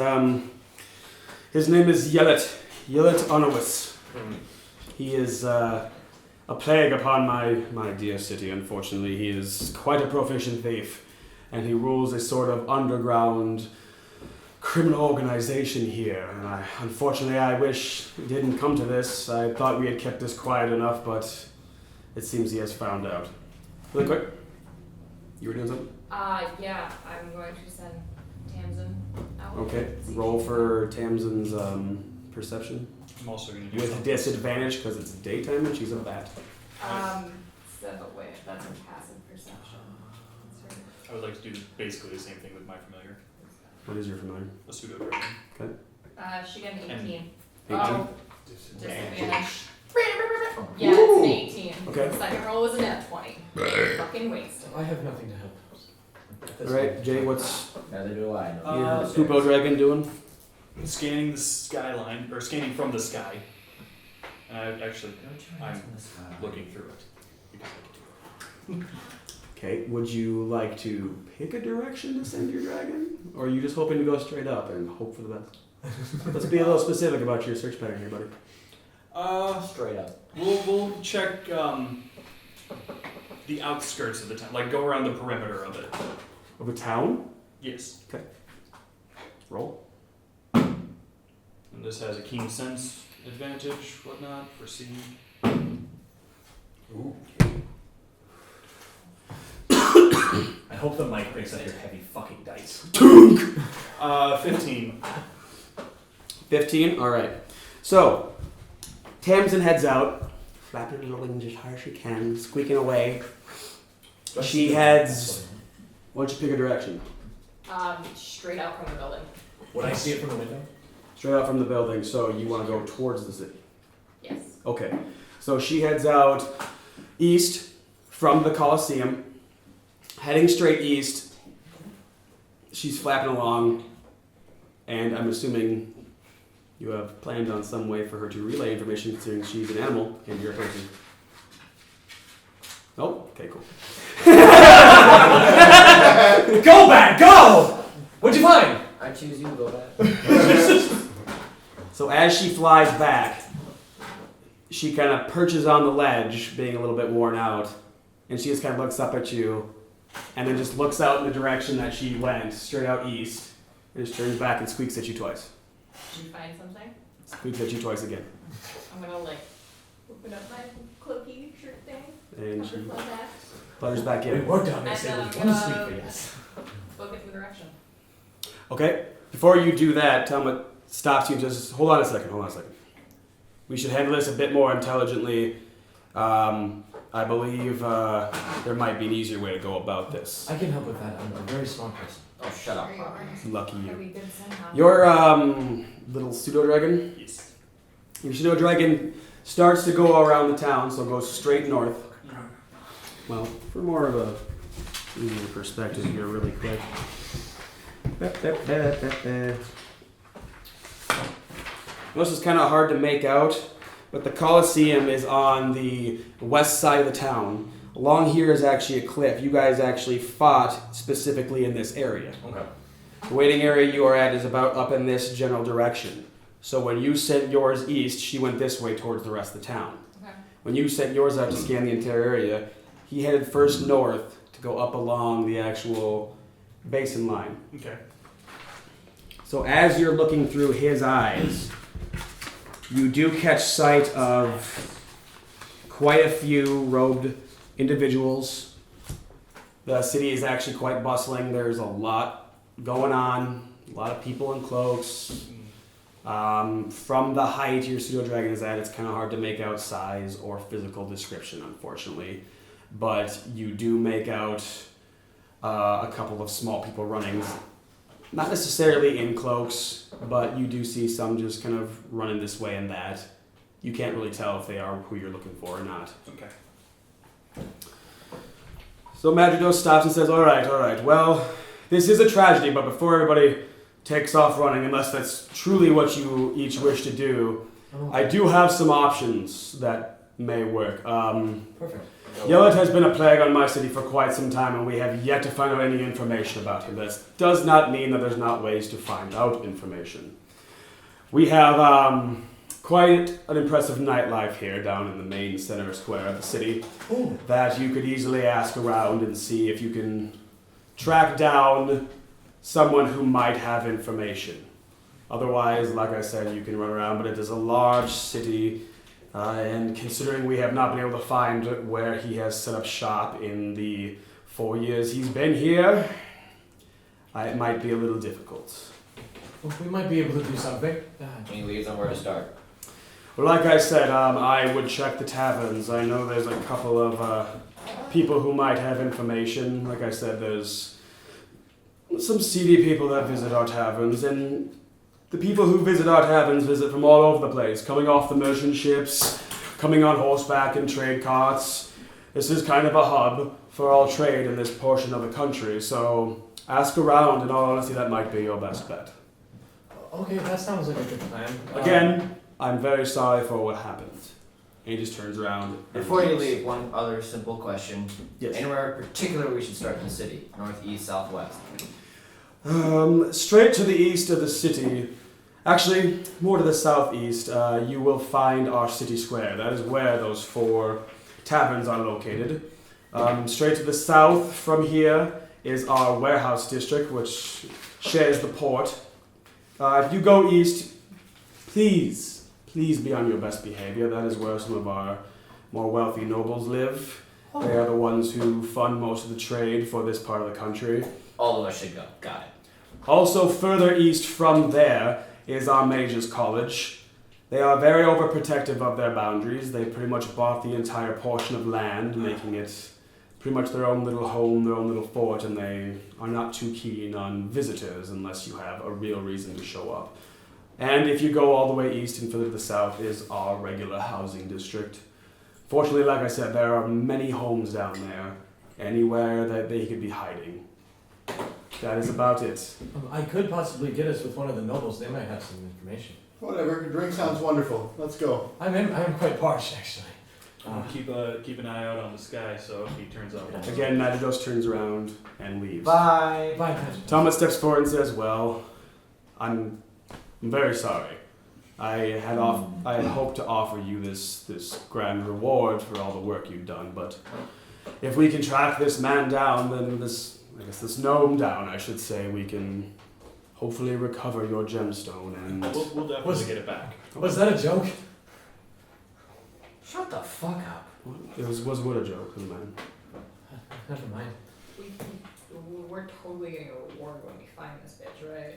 his name is Yelet Onowis. He is a plague upon my dear city, unfortunately. He is quite a proficient thief, and he rules a sort of underground criminal organization here. And unfortunately, I wish it didn't come to this. I thought we had kept this quiet enough, but it seems he has found out. Really quick, you were doing something? Yeah, I'm going to send Tamsin out. Okay, roll for Tamsin's perception. I'm also going to do With something. disadvantage because it's daytime and she's a bat. So wait, that's a passive perception. That's right. I would like to do basically the same thing with my familiar, What is your familiar? a pseudo dragon. She got an 18. 18? Oh, disadvantage. Yeah, it's an 18. Okay. The second roll was a net 20. Fucking wasted. I have nothing to help. Alright, Jay, what's Neither do I. No. your Scupo Dragon doing? Scanning the skyline, or scanning from the sky. And I'm looking through it. Because I can do it. Okay, would you like to pick a direction to send your dragon? Or are you just hoping to go straight up and hope for the best? Let's be a little specific about your search pattern here, buddy. Straight up. We'll check the outskirts of the town, like go around the perimeter of it. Of a town? Yes. Roll. And this has a keen sense advantage, whatnot, for seeing. Ooh. I hope the mic breaks out your heavy fucking dice. 15. 15? Alright. So, Tamsin heads out, flapping her little wings as hard as she can, squeaking away. She heads. Why don't you pick a direction? Straight out from the building. Would I see it from the window? Straight out from the building, so you want to go towards the city. Yes. Okay. So she heads out east from the Colosseum, heading straight east. She's flapping along, and I'm assuming you have planned on some way for her to relay information considering she's an animal and you're a person. Nope? Okay, cool. Go back, go! What'd you find? I choose you to go back. So as she flies back, she kind of perches on the ledge, being a little bit worn out, and she just kind of looks up at you, and then just looks out in the direction that she went, straight out east, and just turns back and squeaks at you twice. Did you find something? Squeaks at you twice again. I'm gonna like open up my cloaky shirt thing. And she Cover my back. flutters back We in. worked on And this. It then was I'm one sleep gonna for yes. book it in the direction. Okay, before you do that, Talmud stops you and just, hold on a second. We should handle this a bit more intelligently. I believe there might be an easier way to go about this. I can help with that. I'm a very smart person. Oh, shut up. There you are. Lucky Are you. we good somehow? Your little pseudo-dragon, Yes. your pseudo-dragon starts to go around the town, so goes straight north. Well, for more of a easier perspective here really quick. This is kind of hard to make out, but the Colosseum is on the west side of the town. Along here is actually a cliff. You guys actually fought specifically in this area. Okay. The waiting area you are at is about up in this general direction. So when you sent yours east, she went this way towards the rest of the town. Okay. When you sent yours out to scan the entire area, he headed first north to go up along the actual basin line. Okay. So as you're looking through his eyes, you do catch sight of quite a few robed individuals. The city is actually quite bustling. There's a lot going on, a lot of people in cloaks. From the height your pseudo-dragon is at, it's kind of hard to make out size or physical description, unfortunately. But you do make out a couple of small people running. Not necessarily in cloaks, but you do see some just kind of running this way and that. You can't really tell if they are who you're looking for or not. Okay. So Madrigal stops and says, all right, well, this is a tragedy, but before everybody takes off running, unless that's truly what you each wish to do, I do have some options that may work. Perfect. Yellet has been a plague on my city for quite some time, and we have yet to find out any information about him. That does not mean that there's not ways to find out information. We have quite an impressive nightlife here down in the main center square of the city that you could easily ask around and see if you can track down someone who might have information. Otherwise, like I said, you can run around, but it is a large city. And considering we have not been able to find where he has set up shop in the 4 years he's been here, it might be a little difficult. Well, we might be able to do something. Any leads on where to start? Well, like I said, I would check the taverns. I know there's a couple of people who might have information. Like I said, there's some seedy people that visit our taverns, and the people who visit our taverns visit from all over the place, coming off the merchant ships, coming on horseback in trade carts. This is kind of a hub for all trade in this portion of the country, so ask around. In all honesty, that might be your best bet. Okay, that sounds like a good plan. Again, I'm very sorry for what happened. And he just turns around. and Before you leaves. leave, one other simple question. Yes. Anywhere particular we should start in the city? North, east, southwest? Straight to the east of the city, actually more to the southeast, you will find our city square. That is where those 4 taverns are located. Straight to the south from here is our warehouse district, which shares the port. If you go east, please be on your best behavior. That is where some of our more wealthy nobles live. They are the ones who fund most of the trade for this part of the country. All of us should go. Got it. Also, further east from there is our Mages College. They are very overprotective of their boundaries. They pretty much bought the entire portion of land, making it pretty much their own little home, their own little fort, and they are not too keen on visitors unless you have a real reason to show up. And if you go all the way east and further to the south is our regular housing district. Fortunately, like I said, there are many homes down there, anywhere that they could be hiding. That is about it. I could possibly get us with one of the nobles. They might have some information. Whatever. Drink sounds wonderful. Let's go. I'm quite parched, actually. Keep an eye out on the sky so if he turns up. Again, Nadagos turns around and leaves. Bye. Bye, Patrick. Thomas steps forward and says, well, I'm very sorry. I had hoped to offer you this grand reward for all the work you've done, but if we can track this man down, then this gnome down, I should say, we can hopefully recover your gemstone and. We'll definitely get it back. Was that a joke? Shut the fuck up. It was what a joke, man. Never mind. We're totally getting a reward when we find this bitch, right?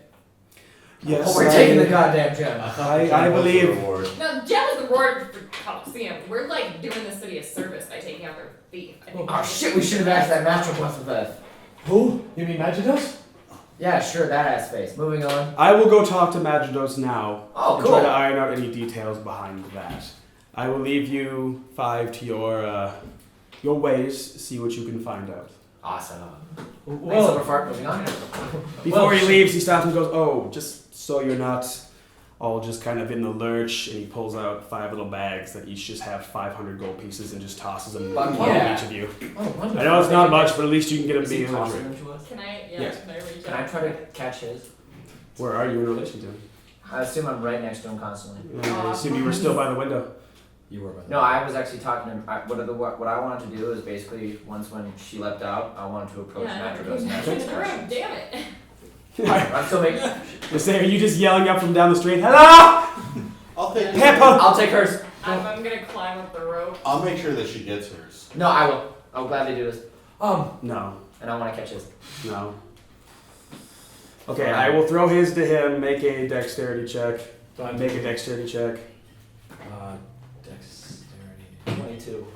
Yes, Oh, we're taking the goddamn gem. I believe. No, gem is the reward for Coliseum. We're like doing the city a service by taking out their thief. I think Oh shit, we should have asked that master once with us. Who? You mean Magidos? Yeah, sure, that ass face. Moving on. I will go talk to Magidos now Oh, and cool. try to iron out any details behind that. I will leave you 5 to your ways. See what you can find out. Awesome. Thanks, Well, Silverfart. Moving on. Before he leaves, he stops and goes, "Oh, just so you're not all just kind of in the lurch," and he pulls out 5 little bags that each just have 500 gold pieces and just tosses them Fuck on yeah. each of you. oh, wonderful. I know it's not much, but at least you can get a Is he meal and a tossing drink. them to us? Can I? Yeah. Yes. Can I reach Can out? I try to catch his? Where are you in relation to him? I assume I'm right next to him constantly. I assume you were still by the window. You were by the No, I was actually talking to him. What I wanted to do is basically once when she leapt out, I wanted to approach Matrodos and ask in him the questions. room. Damn it. I'm still making. You're saying, are you just yelling up from down the street? Hello! I'll take. Pepper! I'll take hers. I'm gonna climb up the rope. I'll make sure that she gets hers. No, I will. I'll gladly do this, No. and I want to catch his. No. Okay, I will throw his to him. Make a dexterity check. Do I Make a dexterity check. Dexterity. 22.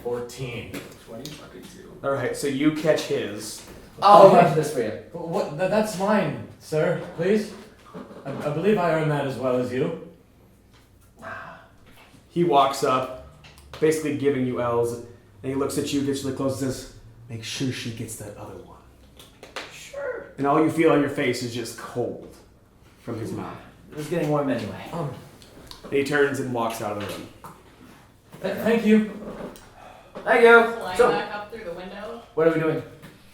14. 22. Alright, so you catch his. I'll run for this for you. What? That's mine, sir. Please. I believe I earned that as well as you. He walks up, basically giving you L's, and he looks at you, gets really close, and says, "Make sure she gets that other one." Sure. And all you feel on your face is just cold from his mouth. It was getting warm anyway. And he turns and walks out of the room. Thank you. Thank you. Climb So, back up through the window. what are we doing?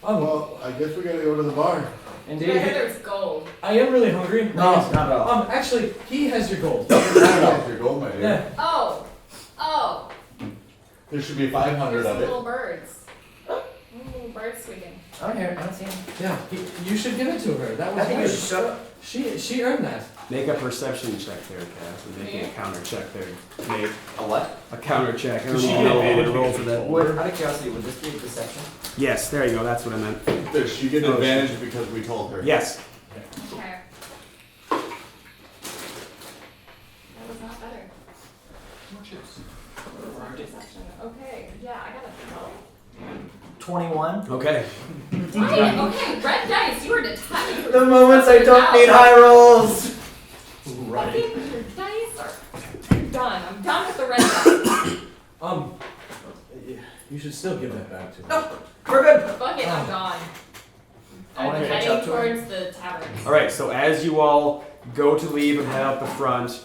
Well, I guess we gotta go to the bar. I hear Indeed. there's gold. I am really hungry. No, not at all. Actually, he has your gold. That's your gold, my dear. Yeah. Oh. Oh. There should be There's 500 some of it. little birds. Ooh, birds squeaking. I don't hear. I don't see him. Yeah. You should give it to her. That I was think you good. should shut up. She earned that. Make a perception check there, Cass. We're making a counter check there. Make A what? a counter check. I don't She even get know what advantage to roll because for she's that. older. Would, out of curiosity, would this be a deception? Yes, there you go. That's what I meant. Does she get Oh, advantage because we told her? Yes. Okay. That was not better. Perception. Okay. Yeah, I got a 21. Okay. 12. Right. Okay. Red dice. You were detached. The moments I don't need high rolls. Right. Fucking your dice are. You're done. I'm done with the red dice. You should still give that back to me. No, we're good. Fuck it. I'm gone. I wanna I'm catch heading up to her. towards the tavern. All right. So as you all go to leave and head out the front,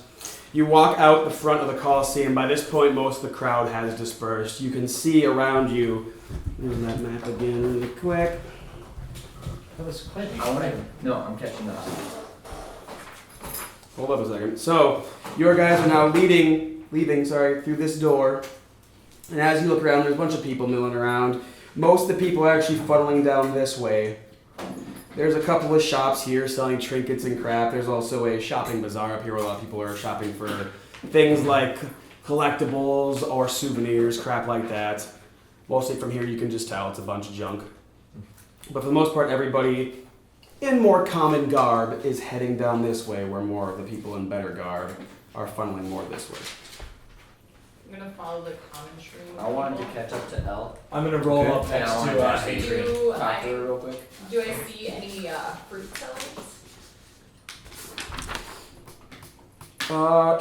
you walk out the front of the Coliseum. By this point, most of the crowd has dispersed. You can see around you. There's that map again, really quick. That was quite I want to. No, I'm catching up. Hold up a second. So your guys are now leaving through this door. And as you look around, there's a bunch of people milling around. Most of the people are actually funneling down this way. There's a couple of shops here selling trinkets and crap. There's also a shopping bazaar up here where a lot of people are shopping for things like collectibles or souvenirs, crap like that. Mostly from here you can just tell it's a bunch of junk. But for the most part, everybody in more common garb is heading down this way, where more of the people in better garb are funneling more this way. I'm gonna follow the common tree. I wanted to catch up to Elle. I'm gonna roll Okay. up And next I wanted to to actually Adrian. talk to her real quick. Do I see any fruit sellers?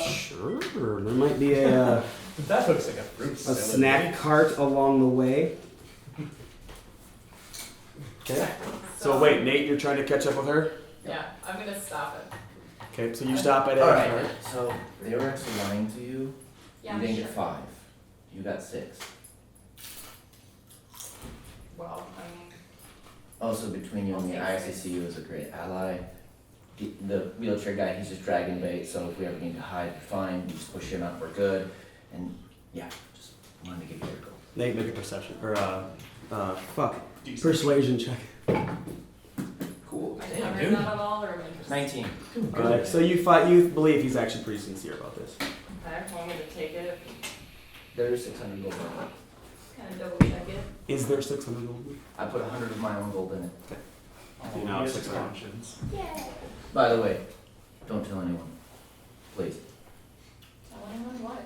Sure. There might be a That looks like a fruit salad. snack cart along the way. Okay. So wait, Nate, you're trying to catch up with her? Yeah, I'm gonna stop it. Okay, so you stop at a Alright, cart. so they were actually lying to you. Yeah, You didn't sure. get 5. You got 6. Well, I mean, Also, between you and me, I actually see you as a great ally. The wheelchair guy, he's just dragging bait, so if we ever need to hide, you're fine. You just push him up, we're good. And yeah, just wanted to give you your gold. Make a perception or persuasion check. Cool. Am I Damn, covering dude. that at all, or am I just... 19. Alright, so you believe he's actually pretty sincere about this. Okay, want me to take it, There's 600 gold. kind of double check it. Is there 600 gold? I put 100 of my own gold in it. Oh, You know, he has 600. conscience. Yay! By the way, don't tell anyone. Please. Tell anyone what?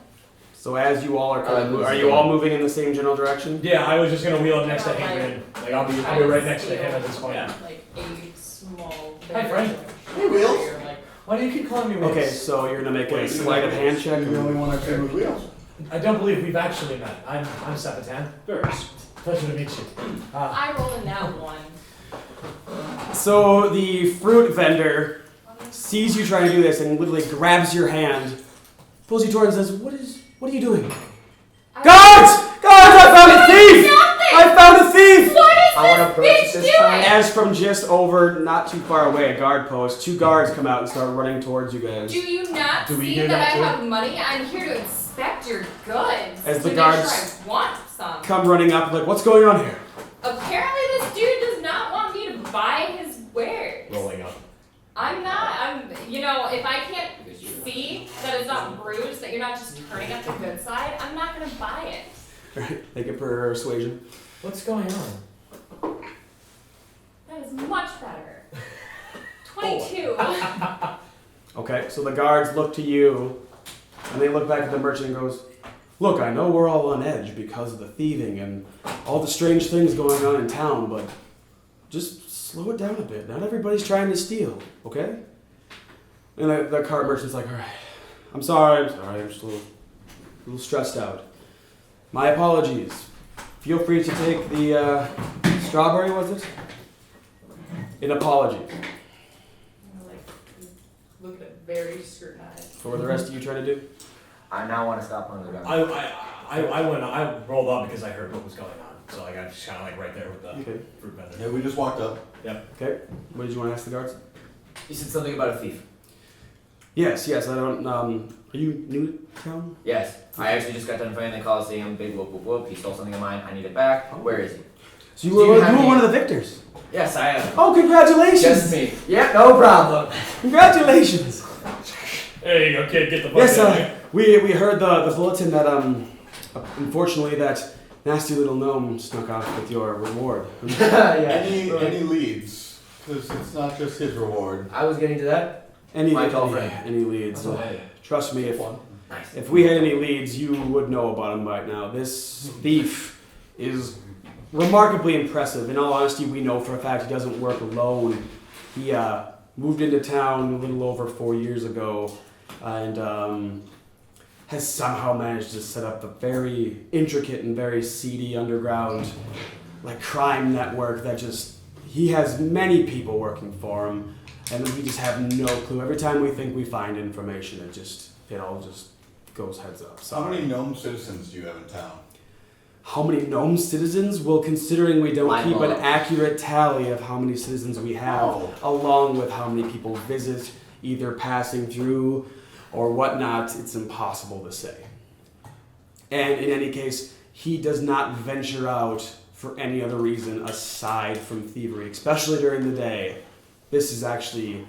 So as you all Uh, are you all moving in the same general direction? Yeah, I was just gonna wheel up next to Ingrid. Like I'll be right next to him at this point. Like a small... Hi, friend. Hey, Wheels. You're like, Why do you keep calling me Wheels? Okay, so you're gonna make a sleight of hand check. You're the only one I've seen with wheels. I don't believe we've actually met. I'm Sepatan. First. Pleasure to meet you. I rolled a nat 1. So the fruit vendor sees you trying to do this and literally grabs your hand, pulls you towards and says, What are you doing? Guards! Guards! I found a thief! I found a thief! What is I wanna this approach bitch it this doing? time. As from just over, not too far away, a guard post, 2 guards come out and start running towards you guys. Do you not Do we see hear that that I too? have money? I'm here to inspect your goods. As to the make guards sure I want some. Come running up like, what's going on here? Apparently this dude does not want me to buy his wares. Rolling up. If I can't see that it's not bruised, that you're not just turning up the good side, I'm not gonna buy it. Alright, make it persuasion. What's going on? That is much better. 22. Okay, so the guards look to you, and they look back at the merchant and goes, Look, I know we're all on edge because of the thieving and all the strange things going on in town, but just slow it down a bit. Not everybody's trying to steal, okay? And the cart merchant's like, Alright, I'm sorry, I'm just a little stressed out. My apologies. Feel free to take the strawberry, was it? An apology. Look at it very scrutinized. For the rest of you trying to do? I now want to stop under the gun. I rolled up because I heard what was going on. So like I'm just kinda like right there with the Okay. fruit vendor. Yeah, we just walked up. Okay. What did you want to ask the guards? You said something about a thief. Yes, I don't, are you new to town? Yes. I actually just got done fighting the Coliseum. Big whoop whoop whoop. He stole something of mine. I need it back. Where is he? So you Do were you have any- one of the victors. Yes, I am. Oh, congratulations! Just me. Yeah, no problem. Congratulations! There you go, kid. Get the fuck Yes, out of here. we heard the bulletin that unfortunately that nasty little gnome snuck off with your reward. Yeah. Any leads? Because it's not just his reward. I was getting to that. Any My tall friend. any leads? Okay. Trust me, Nice. if we had any leads, you would know about him by now. This thief is remarkably impressive. In all honesty, we know for a fact he doesn't work alone. He moved into town a little over 4 years ago and has somehow managed to set up a very intricate and very seedy underground crime network that he has many people working for him, and we just have no clue. Every time we think we find information, it all just goes heads up. How many gnome citizens do you have in town? How many gnome citizens? Well, considering we don't Line keep an below. accurate tally of how many citizens we have, Oh. along with how many people visit, either passing through or whatnot, it's impossible to say. And in any case, he does not venture out for any other reason aside from thievery, especially during the day. This is actually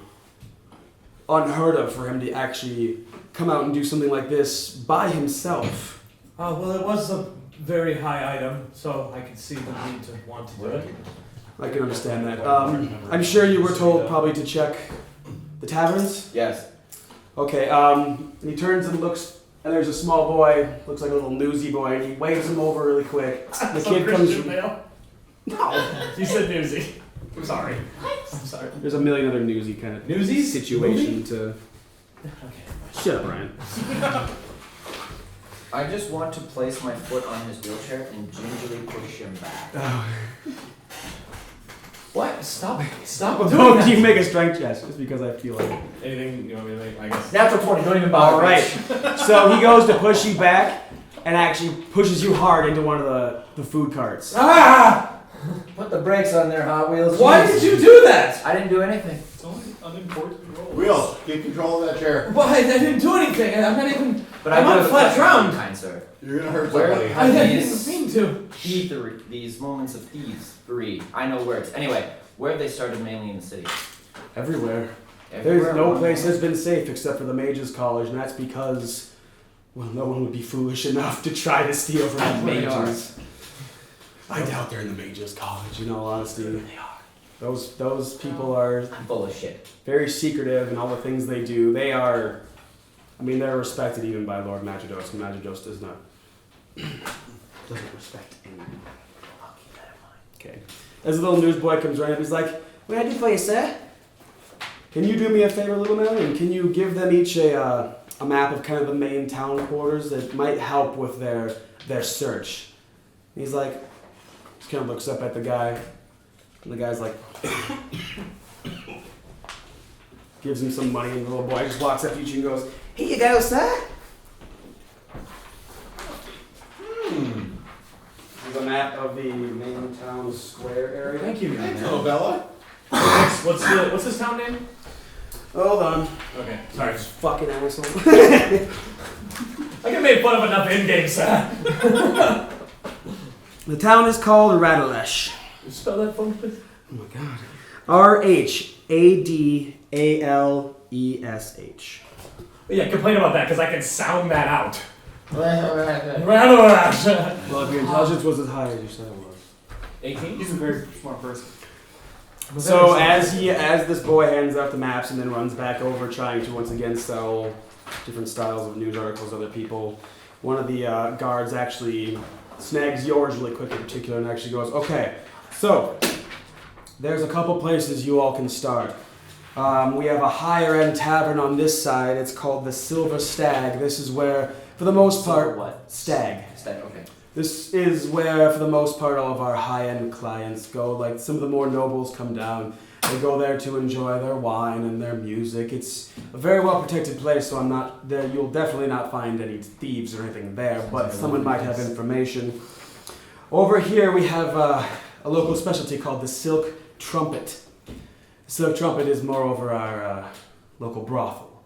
unheard of for him to actually come out and do something like this by himself. Well, it was a very high item, so I could see the need to want to do it. I can understand that. I'm sure you were told probably to check the taverns. Yes. Okay, and he turns and looks, and there's a small boy, looks like a little newsy boy, and he waves him over really quick. The kid comes from... No! You said newsy. I'm sorry. I'm sorry. There's a million other newsy kind of Newsies? situation to... Okay. Shut up, Ryan. I just want to place my foot on his wheelchair and gingerly push him back. What? Stop doing Don't that. you make a strength check, just because I feel like it. Anything you want me to make? I guess. Natural 20, don't even bother. Alright, so he goes to push you back, and actually pushes you hard into one of the food carts. Ah! Put the brakes on there, Hot Wheels. Why Jeez. did you do that? I didn't do anything. It's only unimportant roles. Wheels, get control of that chair. Why? I didn't do anything. I'm not even. But I'm I on do have a flat question for you, ground. kind sir. You're gonna hurt Where somebody. have I these didn't mean to. these moments of thievery? I know words. Anyway, where have they started mainly in the city? Everywhere. Everywhere There's no around place the has been safe except for the Mages College, and that's because, well, no one would be foolish enough to try to steal from the They are. Mages. I doubt they're in the Mages College, in all honesty. They are. Those people are I'm full of shit. very secretive in all the things they do. They are, I mean, they're respected even by Lord Magidos, and Magidos does not, doesn't respect anyone. I'll keep that in mind. Okay. As a little newsboy comes running up, he's like, "What can I do for you, sir? Can you do me a favor, little man? And can you give them each a map of kind of the main town quarters that might help with their search?" And he's like, just kind of looks up at the guy, and the guy's like, gives him some money, and the little boy just walks up to you and goes, "Here you go, sir." Here's a map of the main town square area. Thank you, young Hello, man. Bella. What's his town name? Hold on. Okay, sorry. This fucking asshole. I get made fun of enough in-game, sir. The town is called Radalesh. Spell that for me, please. Oh my god. Radalesh. Yeah, complain about that, because I can sound that out. Well, if your intelligence was as high as you said it was. 18? He's a very smart person. So as this boy hands out the maps and then runs back over trying to once again sell different styles of news articles to other people, one of the guards actually snags yours really quick in particular and actually goes, "Okay, so there's a couple places you all can start. We have a higher end tavern on this side. It's called the Silver Stag. This is where, for the most part, What? Stag. Stag, okay. This is where, for the most part, all of our high-end clients go. Like, some of the more nobles come down. They go there to enjoy their wine and their music. It's a very well-protected place, so I'm not there. You'll definitely not find any thieves or anything there, but someone might have information. Over here, we have a local specialty called the Silk Trumpet. The Silk Trumpet is, moreover, our local brothel.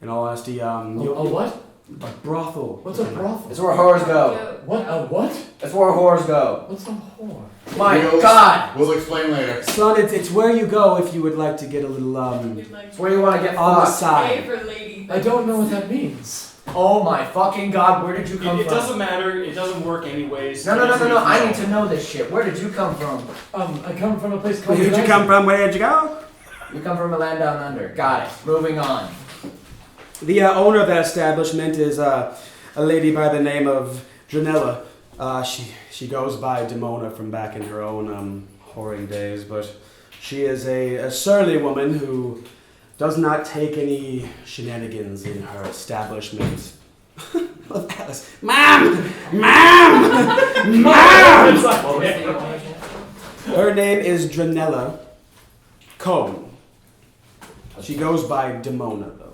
In all honesty, A what? a brothel. What's a brothel? It's where whores go. What? A what? It's where whores go. What's a whore? My We'll- God! We'll explain later. Son, it's where you go if you would like to get a little, You'd like It's where you want to get on the fucked. pay side. for lady. I don't know what that means. Oh my fucking God! Where did you come It from? doesn't matter. It doesn't work anyways. No! I need to know this shit. Where did you come from? I come from a place called. Where did you come from? Where did you go? You come from a land down under. Got it. Moving on. The owner of that establishment is a lady by the name of Dranella. She goes by Demona from back in her own whoring days, but she is a surly woman who does not take any shenanigans in her establishment. Alice. Mom! Mom! Mom! What was the Her name is Dranella Cone. She goes by Demona, though.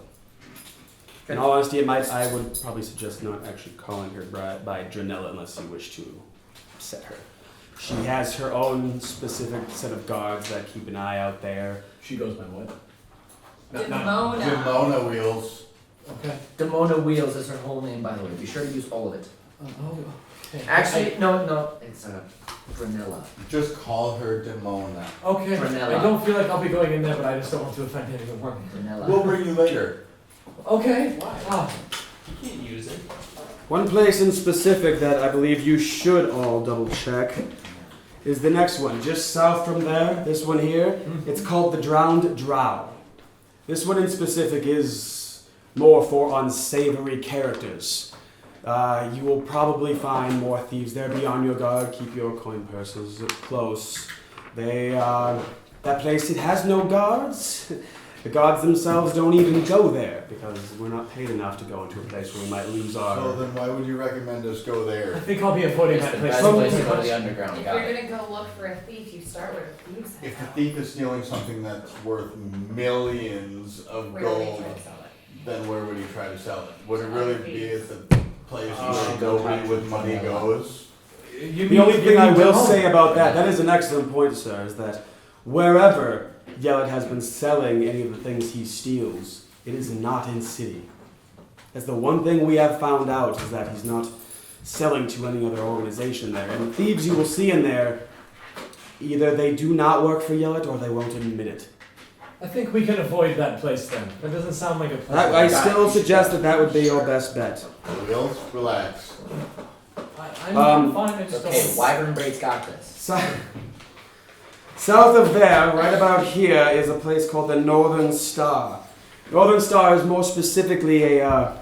In all honesty, I would probably suggest not actually calling her by Dranella unless you wish to upset her. She has her own specific set of guards that keep an eye out there. She goes by what? Demona. Demona wheels. Okay. Demona Wheels is her whole name, by the way. Be sure to use all of it. Okay. Actually, no. It's Vanilla. Just call her Demona. Okay. Vanilla. I don't feel like I'll be going in there, but I just don't want to offend anyone. Vanilla. We'll bring you later. Okay. Why? Ah, You can't use it. One place in specific that I believe you should all double check is the next one, just south from there. This one here. It's called the Drowned Drow. This one in specific is more for unsavory characters. You will probably find more thieves there. Be on your guard. Keep your coin purses close. That place, it has no guards. The guards themselves don't even go there because we're not paid enough to go into a place where we might lose So our... then why would you recommend us go I there? think I'll be avoiding It's that the place. best place to go to the underground. If Got you're it. gonna go look for a thief, you start with a thief's If the house. thief is stealing something that's worth millions of Where would they gold, try to sell it? then where would he try to sell it? Would it really be at the place Oh, where nobody with money goes? The only thing I will say about that is an excellent point, sir, is that wherever Yellet has been selling any of the things he steals, it is not in city. That's the one thing we have found out, is that he's not selling to any other organization there. And thieves you will see in there, either they do not work for Yellet or they won't admit it. I think we can avoid that place then. That doesn't sound like a place. I still suggest that would be your best bet. Wheels, relax. I'm fine. I just Okay, don't. Wyvern Braid's got this. South of there, right about here, is a place called the Northern Star. Northern Star is more specifically a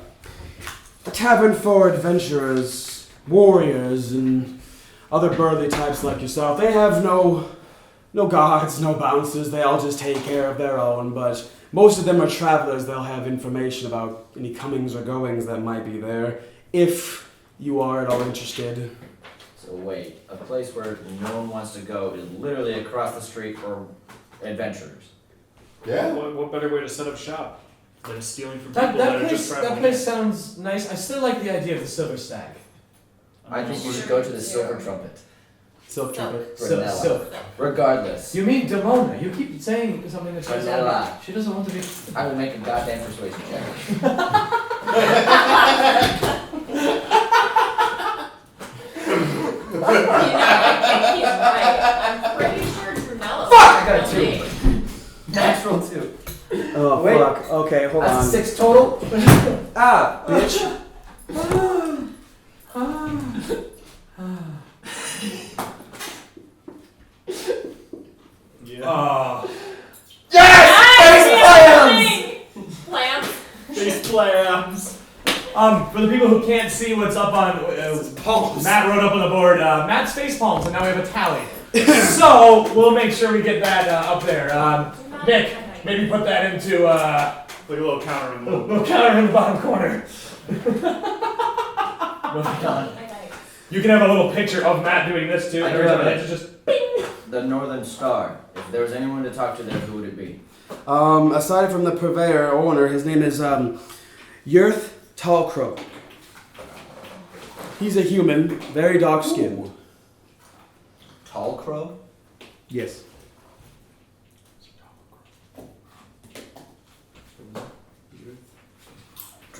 tavern for adventurers, warriors, and other burly types like yourself. They have no guards, no bouncers. They all just take care of their own. But most of them are travelers. They'll have information about any comings or goings that might be there, if you are at all interested. So wait, a place where no one wants to go is literally across the street for adventurers. Yeah. What better way to set up shop than stealing from people That are just place. traveling? That place sounds nice. I still like the idea of the Silver Stag. I think you should go to the Silver Trumpet. Silk trumpet. Brunella. Silk. Regardless, You mean Demona? You keep saying something that she doesn't Brunella. want. She doesn't want to be. I will make a goddamn persuasion check. You know, I think he's right. I'm pretty sure Trunella. Fuck! I got a 2. Natural 2. Oh, Wait. fuck. Okay, hold That's on. a 6 total. Ah, bitch. Yeah. Plants. Face clams. For the people who can't see what's up on Palms. Matt wrote up on the board, Matt's face palms, and now we have a tally. So we'll make sure we get that up there. Nick, maybe put that into Like a little counter in the we'll counter in the bottom corner. You can have a little picture of Matt doing this too. I Every do time have it it. hits, just The Northern Star. If there was anyone to talk to there, who would it be? Aside from the purveyor owner, his name is Yurth Tallcrow. He's a human, very dark-skinned. Tall Crow? Yes.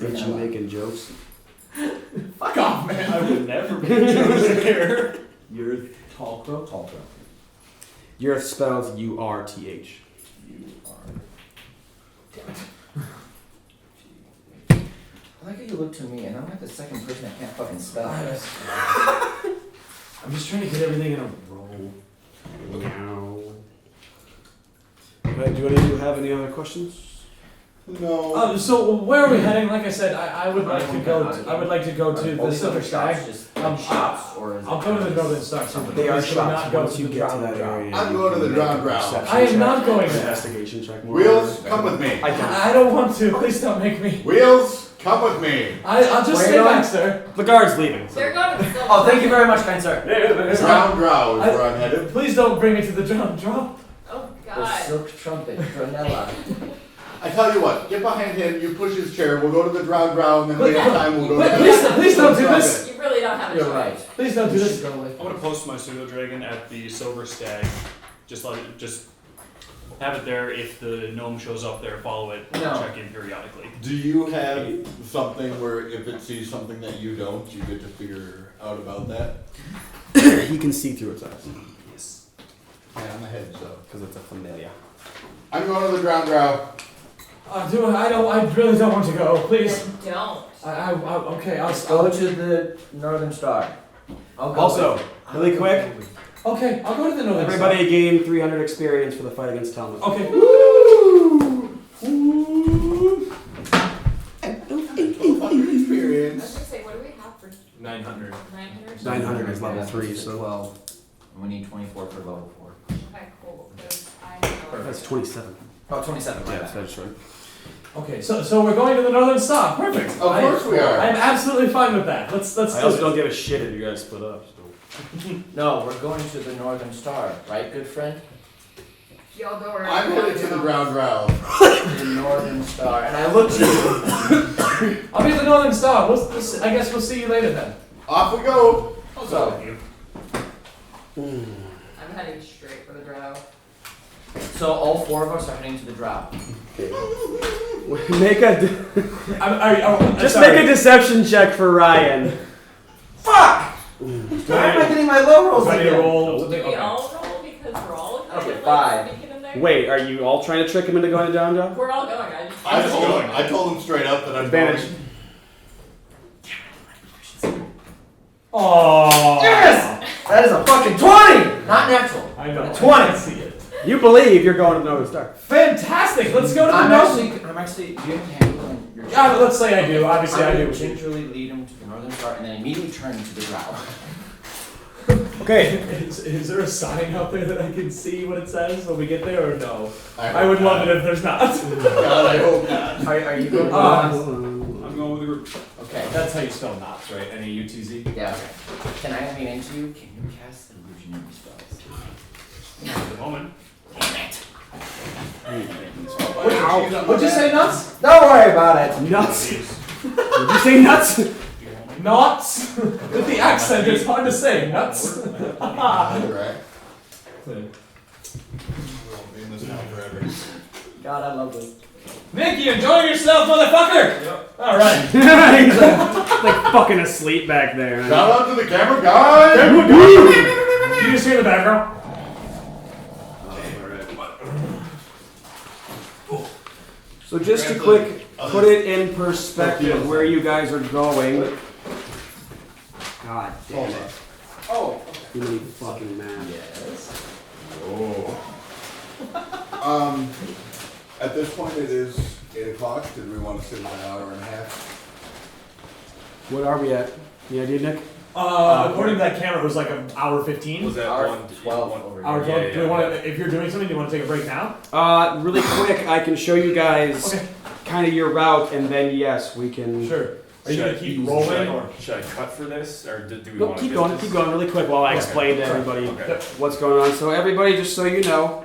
Ain't you making jokes? fuck off, man. I would never be chosen here. You're tall crow. Tall Crow. Yurth spells U-R-T-H. I like how you look to me, and I'm like the second person that can't fucking spell. I'm just trying to get everything in a row. Meow. Right, do any of you have any other questions? No. So where are we heading? Like I said, I would like to go. I would like to go to the Silver Stag. Just shops, or is I'll go to the Northern Star. So They are please do not shops go once to you the get to Drown that Drown. area. I'm going to the Drown Drown. I am not going there. Investigation check more. Wheels, come with me. I don't want to. Please don't make me. Wheels, come with me. I'll just Where stay you back, going? sir. The guard's leaving. They're going to the Silver. Oh, thank you very much, kind sir. Drown Drow is where I'm headed. Please don't bring me to the Drown Drown. Oh The God. Silk Trumpet, Brunella. I tell you what, get behind him, you push his chair, we'll go to the Drown Drow, and then later time we'll go to the... Please don't do this. You really don't have a You're choice. right. Please don't do You this. should go with I want to post my pseudo dragon at the Silver Stag. Just have it there. If the gnome shows up there, follow it. No. Check in periodically. Do you have something where if it sees something that you don't, you get to figure out about that? He can see through its eyes. Yes. Yeah, on the head, so. Because it's a familiar. I'm going to the Drown Drow. I really don't want to go. Please. Then don't. Okay. I'll Go to the Northern Star. I'll go Also, with you. really quick, Okay, I'll go to the Northern everybody gain 300 experience for the fight against Talmud. Star. Okay. Experience. I was gonna say, what do we have for 900. 900? 900 is level Yeah, 3, it's a so 12. And we need 24 for level 4. Okay, cool. Because I know. that's 27. Oh, 27, my Yeah, bad. that's right. Okay, so we're going to the Northern Star. Perfect. Of course we are. I'm absolutely fine with that. Let's I do also it. don't give a shit if you guys split up. So. No, we're going to the Northern Star, right, good friend? Y'all go where I'm headed to the Drown Drow. The Northern Star. And I looked to you. I'll be at the Northern Star. I guess we'll see you later then. Off we go. So, I'm heading straight for the drow. so all 4 of us are heading to the Drow. Make a I'm just sorry. make a deception check for Ryan. Fuck! Why am I getting my low rolls Do I need to again? roll Do something? we Okay. all roll because we're all kind Okay, of 5. like sneaking in there? Wait, are you all trying to trick him into going down, Joe? We're all going. I just I told him straight up that I'm Advantage. going. Oh. Yes! That is a fucking 20! Not natural. I know. A 20. I can see it. You believe you're going to the Northern Star. Fantastic. Let's go to the I'm north. actually, do you have handle on your Yeah, let's say I do. Obviously, I I do. will gingerly lead him to the northern star and then immediately turn to the drow. Okay. Is there a sign out there that I can see what it says when we get there, or no? I I would love it if there's not. God, I hope not. Are you going to I'm going with the group. Okay. That's how you spell knots, right? N-A-U-T-Z. Yeah, okay. Can I lean into you? Can you cast illusionary spells? At the moment. What'd you say, nuts? Don't worry about it. Nuts. Did you say nuts? Knots? With the accent, it's hard to say. Nuts? Right. We'll be in this town forever. God, I love this. Nick, you enjoying yourself, motherfucker? Yep. Alright. He's like fucking asleep back there. Shout out to the camera guy! Did you just hear the background? So just to quick put it in perspective where you guys are going. God damn it. Oh. You need fucking map. Yes. At this point it is 8 o'clock. Did we want to sit an hour and a half? What are we at? Any idea, Nick? According to that camera, it was like an hour 15. Was that Hour one? 12 one- over Hour here. 12. Do we want to, if you're doing something, do you want to take a break now? Really quick, I can show you guys Okay. kind of your route, and then yes, we can. Sure. Are you Should going I to keep rolling, or? Should I cut for this, or do we No, want to keep going really quick while I Okay. explain to everybody Okay. what's going on. So everybody, just so you know,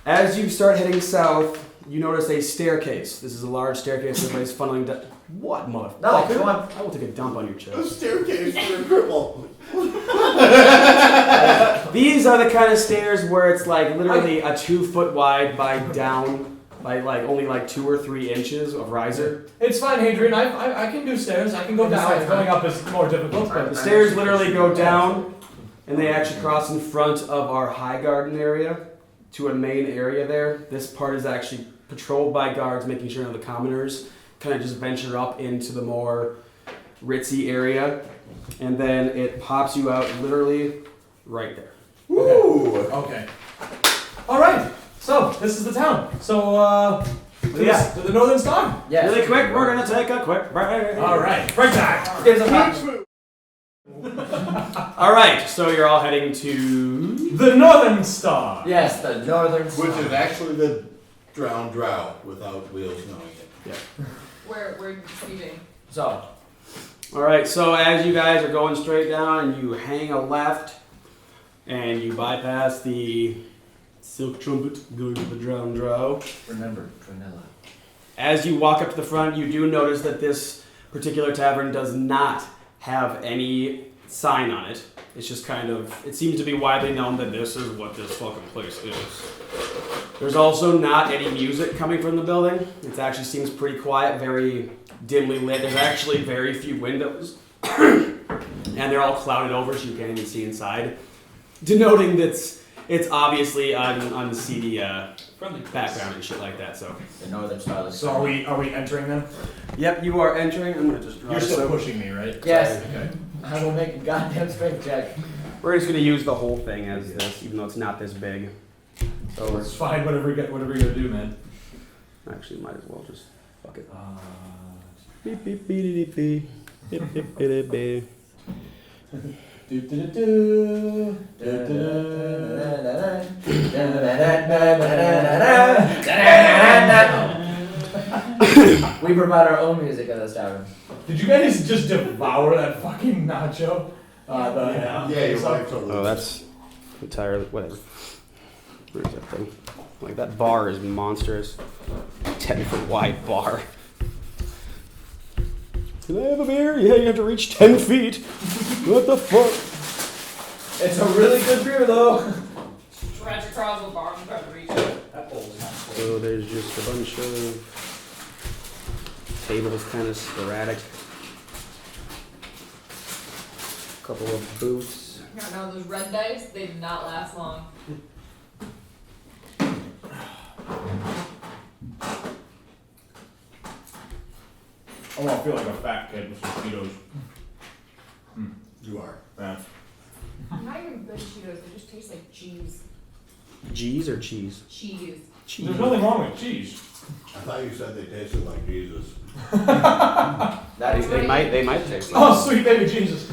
as you start heading south, you notice a staircase. This is a large staircase. Everybody's funneling down. What, motherfucker? No, come on. I will take a dump on your A chest. staircase for a cripple. These are the kind of stairs where it's like literally a 2 foot wide by down by like only like 2 or 3 inches of riser. It's fine, Hadrian. I can do stairs. I can go down. Going up is more difficult, but The stairs literally go down, and they actually cross in front of our high garden area to a main area there. This part is actually patrolled by guards, making sure none of the commoners kind of just venture up into the more ritzy area, and then it pops you out literally right there. Woo! okay. All right. So this is the town. So Yeah. to the Northern Star. Yes. Really quick, we're gonna take a quick break. All right. Break time. There's a match. All right, so you're all heading to. The Northern Star. Yes, the northern Which star. is actually the drowned drow without wheels knowing it. we're deceiving. So, All right, so as you guys are going straight down, and you hang a left, and you bypass the silk trumpet, going to the drowned drow. remember, Trinella. As you walk up to the front, you do notice that this particular tavern does not have any sign on it. It's just kind of, it seems to be widely known that this is what this fucking place is. There's also not any music coming from the building. It actually seems pretty quiet, very dimly lit. There's actually very few windows. And they're all clouded over so you can't even see inside. Denoting that it's obviously on the seedy Friendly background and shit like that, so. The northern star. Looks So are we entering them? Yep, you are entering. I'm gonna just draw You're this still out. pushing me, right? Yes. Okay. I will make a goddamn strength check. We're just gonna use the whole thing as this, even though it's not this big. So It's fine. Whatever you're gonna do, man. actually might as well just fuck it. Do, Beep beep beep beep beep beep beep beep. do, do, do, do, do. We provide our own music at this tavern. Did you guys just devour that fucking nacho? Yeah, you're right, totally. Oh, that's entirely whatever. Where's that thing? Like that bar is monstrous. 10-foot wide bar. Can I have a beer? Yeah, you have to reach 10 feet. What the fuck? It's a really good beer, though. Stretch across the bar and try to reach it. So there's just a bunch of tables, kind of sporadic. couple of boots. Yeah, no, those red dice, they did not last long. I won't feel like a fat kid with some Cheetos. You are. Yeah. Not even good Cheetos, they just taste like cheese. G's or cheese? Cheese. Cheese. There's nothing wrong with cheese. I thought you said they tasted like Jesus. That is They might taste. Oh, sweet baby Jesus.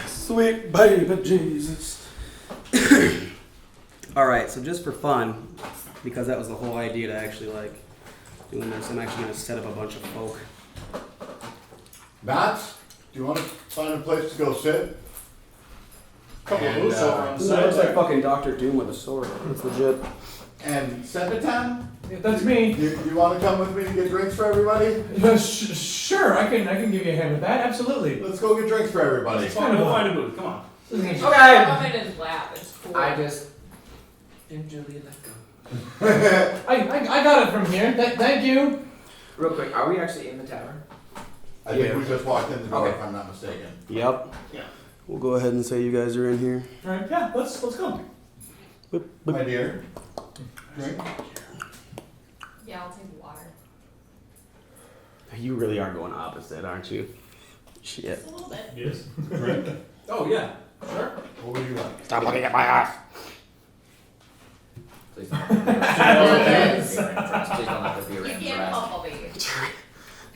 Sweet baby Jesus. All right, so just for fun, because that was the whole idea to actually like doing this, I'm actually gonna set up a bunch of folk. Matt, do you want to find a place to go sit? Couple of And, moose over on the That side. looks like fucking Doctor Doom with a sword. That's legit. And Sepatan, Yeah, that's me. you want to come with me to get drinks for everybody? Sure, I can give you a hand with that. Absolutely. Let's go get drinks for everybody. Fine, we'll find a booth. Come on. Okay. I'm in his lap, it's cool. I just gingerly let go. I got it from here. Thank you. Real quick, are we actually in the tavern? I think Yeah. we just walked in the door, Okay. if I'm not mistaken. Yep. Yeah. We'll go ahead and say you guys are in here. All right, yeah, let's go. My dear, drink. Yeah, I'll take water. You really are going opposite, aren't you? Shit. Just a little bit. Yes. Drink. Oh yeah. Sure. What would you like? Stop looking at my ass. Please don't. Yes. Please don't let there be a You random can't harassment. help me.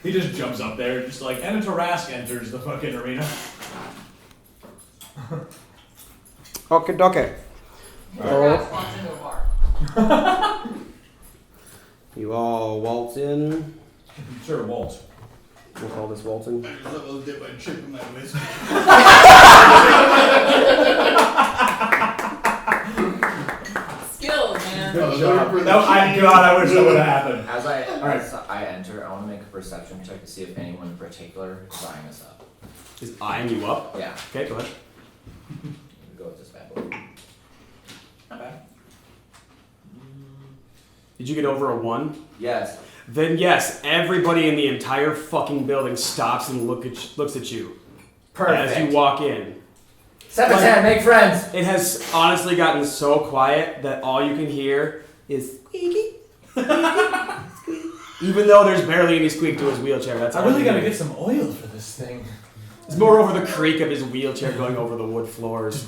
He just jumps up there, just like, and a Tarask enters the fucking arena. Okay, dokie. Tarask walks into a bar. You all waltz in. Sure, Walt. We'll call this waltzing. I just love to dip my chip in my whiskey. Skills, man. Good job. I wish that would have happened. As I Alright. as I enter, I want to make a perception check to see if anyone in particular is eyeing us up. Is eyeing you up? Yeah, Okay, go ahead. go with this bad boy. Not bad. Did you get over a 1? Yes. Then yes, everybody in the entire fucking building stops and looks at you Perfect. as you walk in. 7-10, make friends. It has honestly gotten so quiet that all you can hear is squeaky, squeaky. Even though there's barely any squeak to his wheelchair. That's I all really you gotta hear. get some oil for this thing. It's more over the creak of his wheelchair going over the wood floors.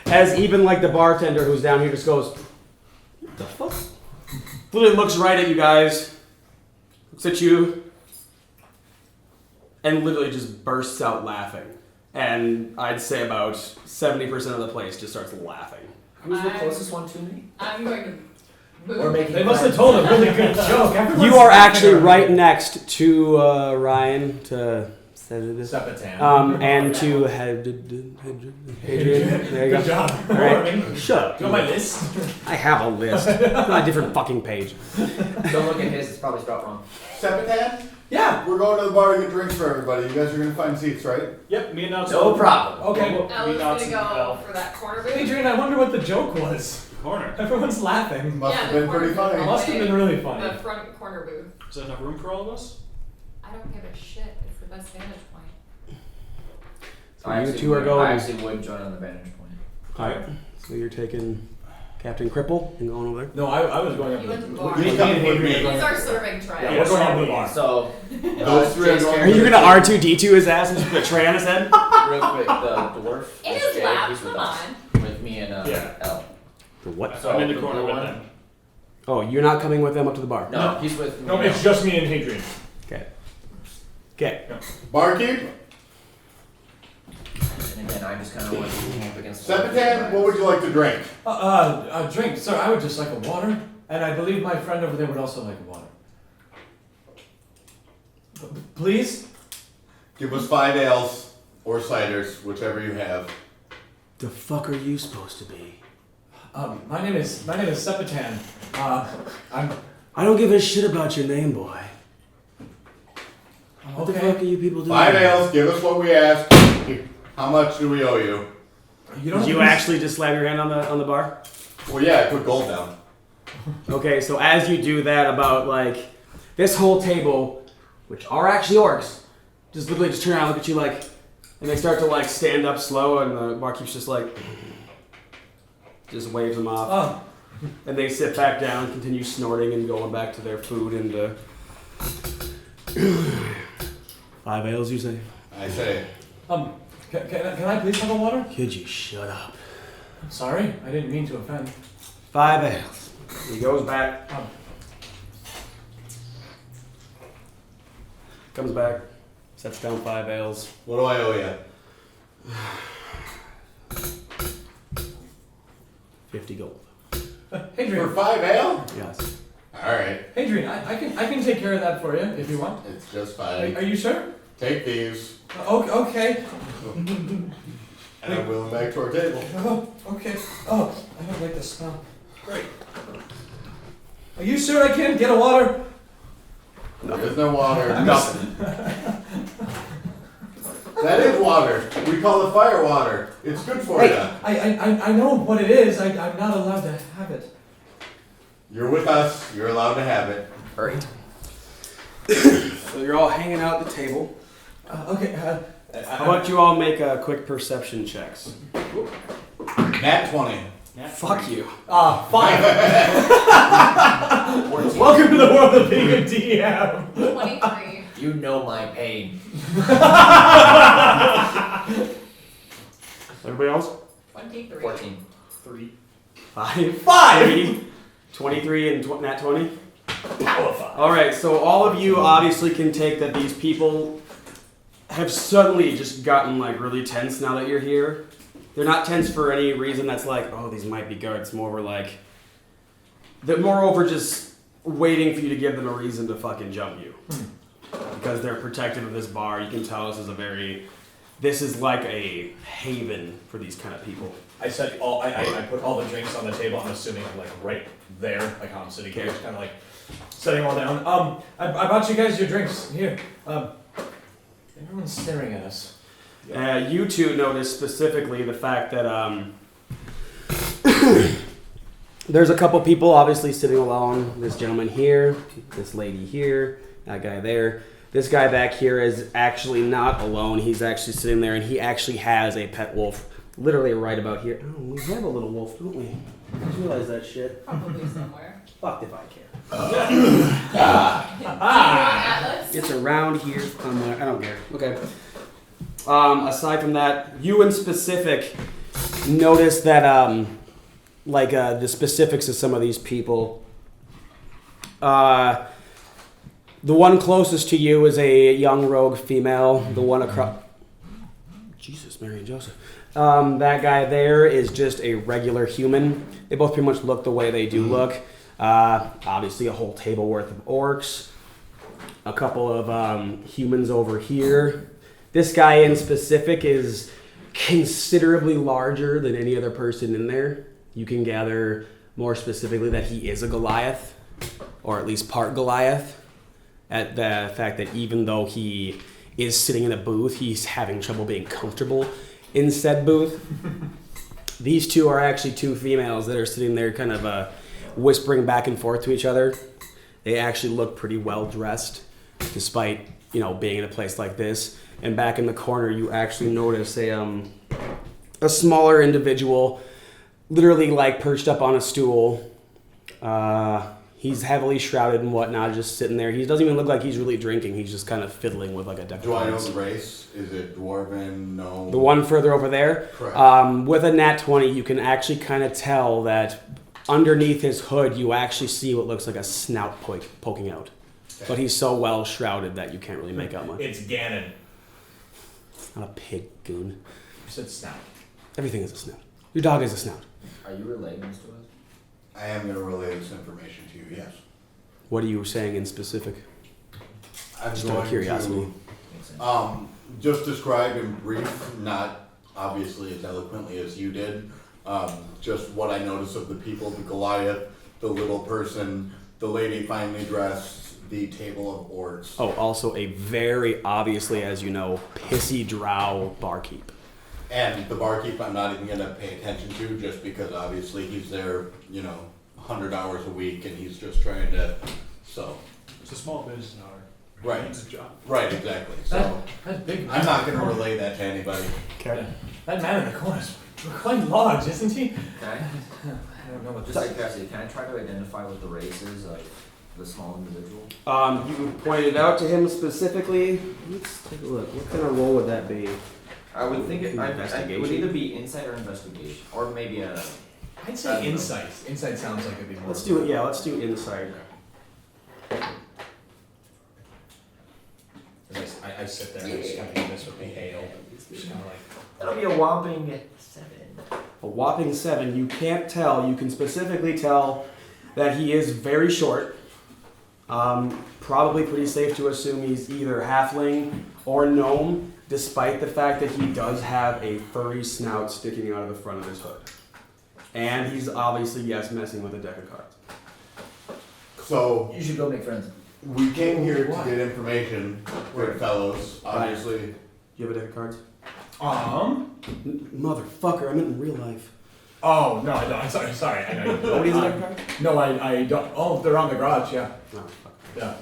As even like the bartender who's down here just goes, what the fuck? Literally looks right at you guys, looks at you, and literally just bursts out laughing. And I'd say about 70% of the place just starts laughing. Who's the closest one to me? I'm going to move. Or making They must have friends? told a really good joke. Everyone's You are laughing actually around. right next to Ryan, to Sepatan. and to Hadrian. There you Good go. job. All right, shut Do you want up. my list? I have a list. It's on a different fucking page. Don't look at his, it's probably spelled wrong. Sepatan, Yeah. we're going to the bar to get drinks for everybody. You guys are going to find seats, right? Yep, me and Nuts. No problem. Okay. I was gonna go for that corner booth. Adrian, I wonder what the joke was. Corner. Everyone's laughing. Must Yeah, have the been pretty corner funny. booth. Must have been really funny. The front corner booth. Is that enough room for all of us? I don't give a shit. It's the best vantage point. So you two are I going. actually would join on the vantage point. Alright, so you're taking Captain Cripple and going over there? No, I was going up He to went to the the bar. He's coming with me. He's our serving tray. Yeah, we're going up to the bar. So, Those three are Jake's going Are you character- gonna R2D2 his ass and just put a tray on his head? Real quick, the dwarf. In is his Jake, lap, he's with come us. on. With me and Yeah. L. The what? So, I'm in the the corner blue with one? them. Oh, you're not coming with them up to the bar? No, he's with me. No, it's just me and Hadrian. Okay. Okay. Barkeep, And again, I just kind of want to camp against. Sepatan, what would you like to drink? A drink. Sir, I would just like a water. And I believe my friend over there would also like a water. Please? Give us 5 ales or ciders, whichever you have. The fuck are you supposed to be? My name is Sepatan. I don't give a shit about your name, boy. What the fuck Okay. are you people doing? 5 ales, give us what we asked. How much do we owe you? You don't Did you have to- actually just slam your hand on the bar? Well, yeah, I put gold down. Okay, so as you do that, about like this whole table, which are actually orcs, just literally just turn around and look at you like And they start to like stand up slow, and the barkeep's just like, just waves them off. Oh, And they sit back down, continue snorting, and going back to their food. And 5 ales, you say? I say, can I please have a water? Could you shut up? I'm sorry, I didn't mean to offend. 5 ales. He goes back. Comes back. Sets down 5 ales. what do I owe you? 50 gold. For Hadrian, 5 ale? Yes. Alright, Hadrian, I can take care of that for you if you want. it's just Are fine. you sure? Take these, Okay. and I wheel them back to our table. Oh, okay. Oh, I don't like the smell. Great. Are you sure I can't get a water? There's no water. Nothing. That is water. We call it fire water. It's good for Hey. you. I know what it is. I'm not allowed to have it. You're with us. You're allowed to have it. Alright. So you're all hanging out at the table. Okay. How about you all make quick perception checks? Nat 20. Fuck you. Fine. Welcome to the world of being a DM. 23. You know my pain. Everybody else? 23. 14. 3. 5. 5. 23 and nat 20? Power 5. Alright, so all of you obviously can take that these people have suddenly just gotten like really tense now that you're here. They're not tense for any reason that's like, oh, these might be guards. Moreover, like, they're moreover just waiting for you to give them a reason to fucking jump you. Because they're protective of this bar. You can tell this is like a haven for these kind of people. I said I put all the drinks on the table. I'm assuming like right there, like how I'm sitting here, just kind of like setting all down. I bought you guys your drinks here. Everyone's staring at us. You two notice specifically the fact that there's a couple people obviously sitting alone. This gentleman here, this lady here, that guy there. This guy back here is actually not alone. He's actually sitting there, and he actually has a pet wolf literally right about here. Oh, we have a little wolf, don't we? I just realized that shit. Probably somewhere. Fucked if I care. Atlas? It's around here somewhere. I don't care. Okay. Aside from that, you in specific notice that the specifics of some of these people. The one closest to you is a young rogue female. The one across. Jesus, Mary and Joseph. That guy there is just a regular human. They both pretty much look the way they do look. Obviously, a whole table worth of orcs. A couple of humans over here. This guy in specific is considerably larger than any other person in there. You can gather more specifically that he is a Goliath, or at least part Goliath. At the fact that even though he is sitting in a booth, he's having trouble being comfortable in said booth. These two are actually two females that are sitting there kind of whispering back and forth to each other. They actually look pretty well dressed, despite, being in a place like this. And back in the corner, you actually notice a smaller individual, literally like perched up on a stool. He's heavily shrouded and whatnot, just sitting there. He doesn't even look like he's really drinking. He's just kind of fiddling with like a deck of Do I know cards. the race? Is it dwarven? No. The one further over there? Correct. With a nat 20, you can actually kind of tell that underneath his hood, you actually see what looks like a snout poking out. Okay. But he's so well shrouded that you can't really make out much. It's Ganon. Not a pig, goon. You said snout. Everything is a snout. Your dog is a snout. Are you relating this to us? I am going to relay this information to you, yes. What are you saying in specific? I'm Just out of going curiosity. to just describe in brief, not obviously as eloquently as you did, just what I noticed of the people, the Goliath, the little person, the lady finely dressed, the table of orcs. Oh, also a very obviously, as you know, pissy drow barkeep. And the barkeep I'm not even going to pay attention to just because obviously he's there, 100 hours a week and he's just trying to, so. It's a small business hour. Right. It's a job. Right, exactly. So That's big. I'm not going to relay that to anybody. Okay. That man in the corner is quite large, isn't he? Can I don't know what just out of curiosity, can I try to identify what the race is of the small individual? You pointed out to him specifically. Let's take a look. What kind of role would that be? I would think it would Investigation? either be insight or investigation, or maybe a. I'd say insight. Insight sounds like it'd be more. Let's do it. Yeah, let's do insight. I sit there and I just kind of do this with the ale. Just kind of like. That'll be a whopping 7. A whopping 7. You can't tell. You can specifically tell that he is very short. Probably pretty safe to assume he's either halfling or gnome, despite the fact that he does have a furry snout sticking out of the front of his hood. And he's obviously, yes, messing with a deck of cards. So You should go make friends. we came here to What? get information, good fellows. Obviously, Do you have a deck of cards? Motherfucker, I meant in real life. Oh no, I don't. I'm sorry. I know you. Nobody has a deck of cards? No, I don't. Oh, they're on the garage. Yeah. No, fuck. Yeah.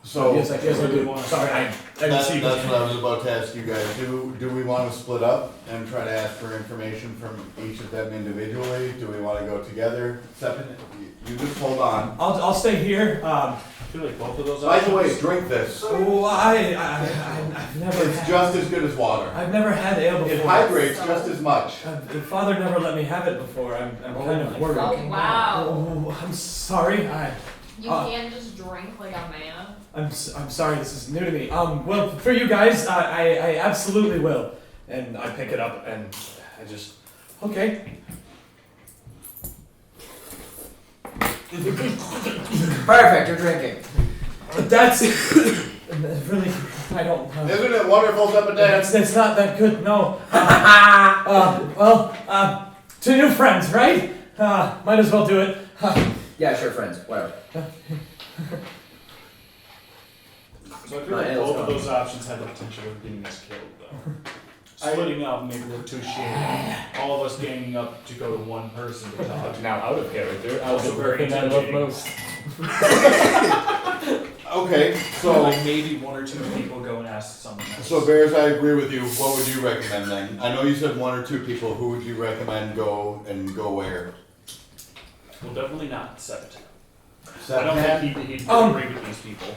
so yes, I do. Sorry, I didn't see. that's what I was about to ask you guys. Do we want to split up and try to ask for information from each of them individually? Do we want to go together? Separate? You just hold on. I'll stay here. I feel like both of those By the way, options- drink this. Oh, I've never. It's had, just as good as water. I've never had ale before. It hydrates just as much. The father never let me have it before. I'm kind of worried. Oh, wow. Oh, I'm sorry. You can't just drink like a man. I'm sorry. This is new to me. Well, for you guys, I absolutely will. And I pick it up and I just okay. Perfect, you're drinking. That's really. I don't. Isn't it wonderful, Zebediah? That's not that good. No. To new friends, right? Might as well do it. Yeah, sure, friends, whatever. So I feel like both of those options have the potential of getting us killed, though. Splitting up maybe we're too shady. All of us ganging up to go to one person to talk. Now out of character. Also very I love intimidating. most. Okay, So so like maybe 1 or 2 people go and ask someone else. so Bears, I agree with you. What would you recommend then? I know you said 1 or 2 people. Who would you recommend go where? Well, definitely not Sept. I Sept don't Man? think he'd agree with these people.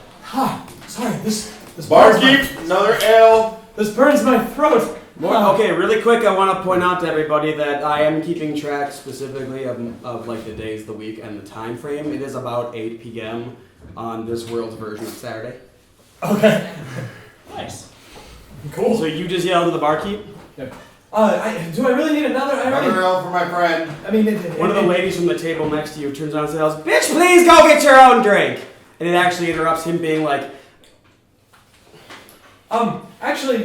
Sorry, this Barkeep, another ale. This burns my throat. Okay, really quick, I want to point out to everybody that I am keeping track specifically of like the days of the week and the time frame. It is about 8 p.m. on this world's version of Saturday. Okay. Nice. Cool. So you just yell to the barkeep? Do I really need another? Another ale for my friend. I mean, One of the ladies from the table next to you turns around and says, "Bitch, please go get your own drink!" And it actually interrupts him being like, actually,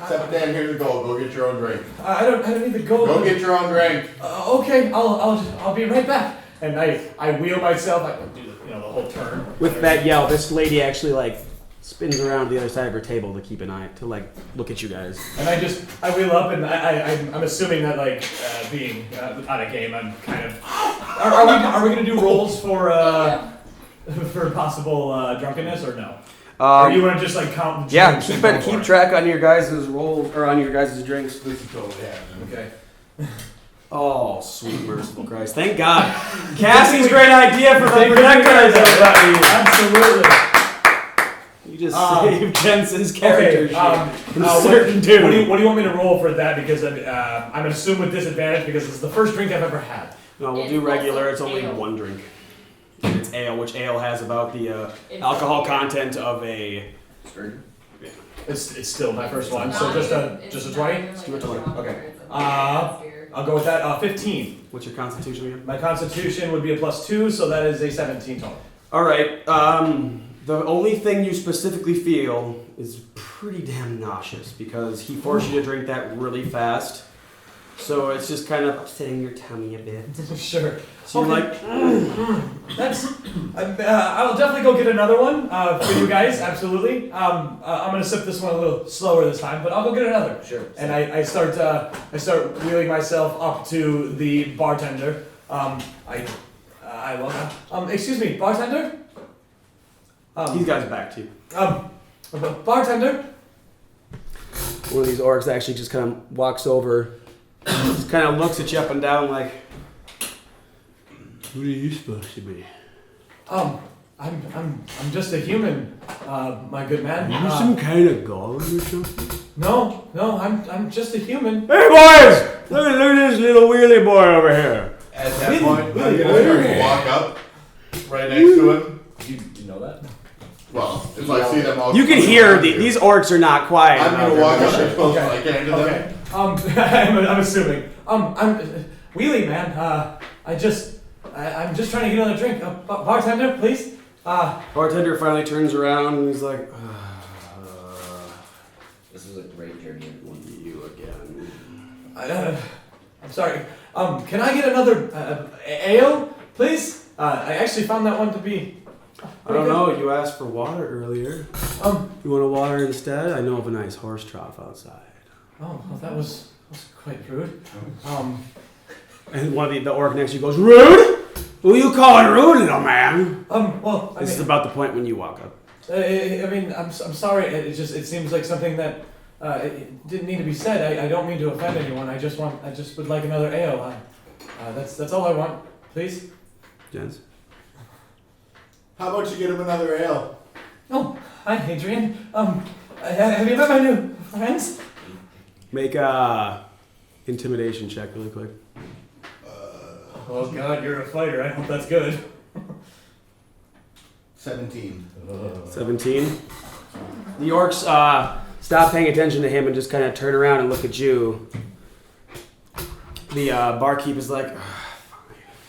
Zebediah, here's the gold. Go get your own drink. I don't need the gold. Go get your own drink. Okay, I'll be right back. And I wheel myself. I do the whole turn. with that yell, this lady actually like spins around to the other side of her table to keep an eye, to like look at you guys. And I wheel up, and I'm assuming that being out of game, I'm kind of. Are we gonna do rolls for possible drunkenness or no? Or you want to just count? Yeah, drinks and go for keep it? track on your guys' rolls or on your guys' drinks. This is totally happening. Okay. Oh, sweet merciful Christ! Thank God. Cassie's great idea for the projectors, everybody. Absolutely. You just saved Jensen's character from what certain do dude. you want me to roll for that? Because I'm gonna assume with disadvantage because it's the first drink I've ever had. No, we'll It's do regular. It's also only ale. 1 drink. And it's ale, which ale has about the It's alcohol beer. content of a. Sturgeon? It's still my first one, so Not just even- a it's just a not 20. even, like, do a a 20. strong Okay. beer, it's a beer. I'll go with that. 15. What's your constitution again? My constitution would be a +2, so that is a 17 total. All right. The only thing you specifically feel is pretty damn nauseous because he forced you to drink that really fast. So it's just kind of upsetting your tummy a bit. Sure. So you're like, That's. I'll definitely go get another one for you guys. Absolutely. I'm gonna sip this one a little slower this time, but I'll go get another. Sure. And I start wheeling myself up to the bartender. I will. Excuse me, bartender. He's got his back to you. Bartender. One of these orcs actually just kind of walks over, just kind of looks at you up and down like, "What are you supposed to be? I'm just a human, my good man. Are you some kind of god or something?" No, I'm just a human. Hey boys! Look at this little wheelie boy over here. At that point, I'm gonna start to walk up right next to him. Do you know that? Well, if I see them all, You can hear these orcs are not quiet. I'm gonna walk up as close as I can to them. Okay. I'm assuming. I'm Wheelie man. I'm just trying to get another drink. Bartender, please. Bartender finally turns around and he's like, This is a great journey, everyone. "You again." I'm sorry. Can I get another ale, please? I actually found that one to be. I don't know. You asked for water earlier. You want a water instead? I know of a nice horse trough outside. Oh, well, that was quite rude. And one of the orc next to you goes, "Rude? Who you calling rude, little man?" Well, This is about the point when you walk up. I mean, I'm sorry. It seems like something that it didn't need to be said. I don't mean to offend anyone. I just would like another ale. That's all I want, please. Gents. How about you get him another ale? Oh, hi, Adrian. Have you met my new friends? Make a intimidation check really quick. Oh God, you're a fighter. I hope that's good. 17. 17. The orcs stop paying attention to him and just kind of turn around and look at you. The barkeep is like,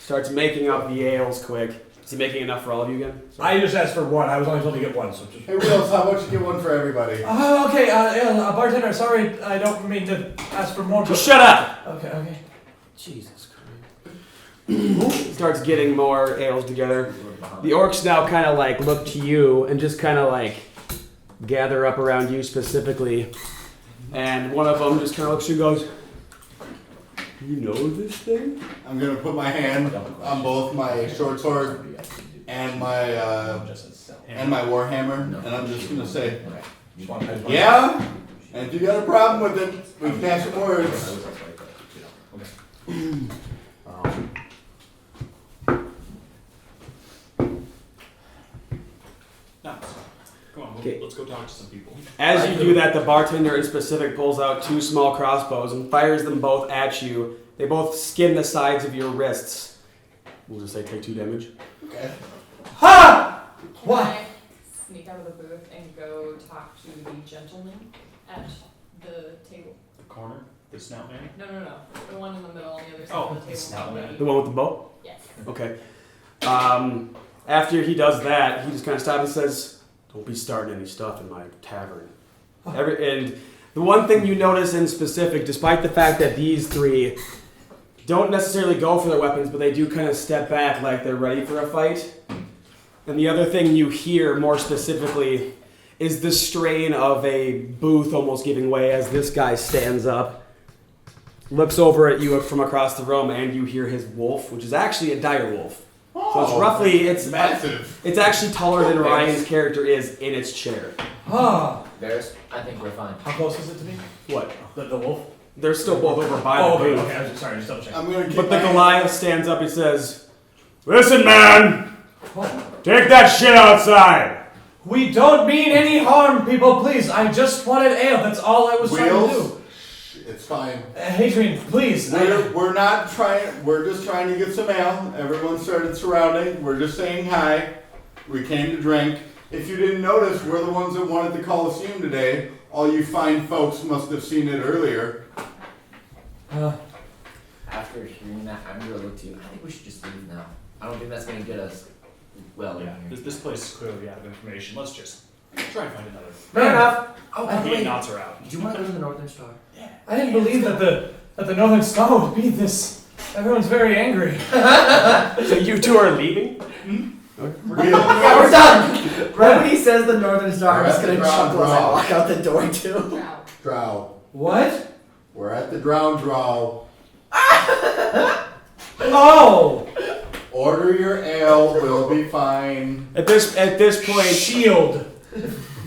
starts making up the ales quick. Is he making enough for all of you again? Sorry. I just asked for one. I was only told to get one, so just. Hey, Wheels, how about you get one for everybody? Oh, okay. Bartender, sorry. I don't mean to ask for more. Just shut up! Okay. Jesus Christ. Starts getting more ales together. The orcs now kind of like look to you and just kind of like gather up around you specifically. And one of them just kind of looks at you and goes, "You know this thing?" I'm gonna put my hand on both my short sword and my warhammer, and I'm just gonna say, "Yeah." And if you got a problem with it, we can have some words. No. Come on, Okay. let's go talk to some people. As you do that, the bartender in specific pulls out 2 small crossbows and fires them both at you. They both skin the sides of your wrists. We'll just say take 2 damage. Okay. Ha! Can I sneak out of the booth and go talk to the gentleman at the table? The corner? The snout man? No. The one in the middle on the other side Oh, of the the table. snout man. The one with the bow? Yes. Okay. After he does that, he just kind of stops and says, "Don't be starting any stuff in my tavern." And the one thing you notice in specific, despite the fact that these 3 don't necessarily go for their weapons, but they do kind of step back like they're ready for a fight. And the other thing you hear more specifically is the strain of a booth almost giving way as this guy stands up, looks over at you from across the room, and you hear his wolf, which is actually a dire wolf. So it's roughly, it's massive. It's actually taller than Ryan's character is in its chair. Ah. Varys, I think we're fine. How close is it to me? What? The wolf? They're still both over by Oh, the okay. booth. Okay. I was sorry. Just double check. I'm gonna keep But my the hand- Goliath stands up and says, "Listen, man! What? Take that shit outside!" We don't mean any harm, people. Please. I just wanted ale. That's all I was trying to Wheels? do. It's fine. Hadrian, please. We're not trying. We're just trying to get some ale. Everyone started surrounding. We're just saying hi. We came to drink. If you didn't notice, we're the ones that wanted the Coliseum today. All you fine folks must have seen it earlier. After hearing that, I'm gonna look to you. I think we should just leave now. I don't think that's gonna get us well in Yeah, here. this place is clearly out of information. Let's just try and find another. Fair enough. Oh, by the The way, knots are out. do you want to go to the Northern Star? I didn't believe that the Northern Star would be this. Everyone's very angry. So you 2 are leaving? Yeah, we're done. Right when he says the Northern Star, I'm We're just at gonna the ground chuckle as I draw. walk out the door too. Drow. Drow. What? We're at the drow. Oh! Order Order your ale. We'll be fine. At this point, Shield.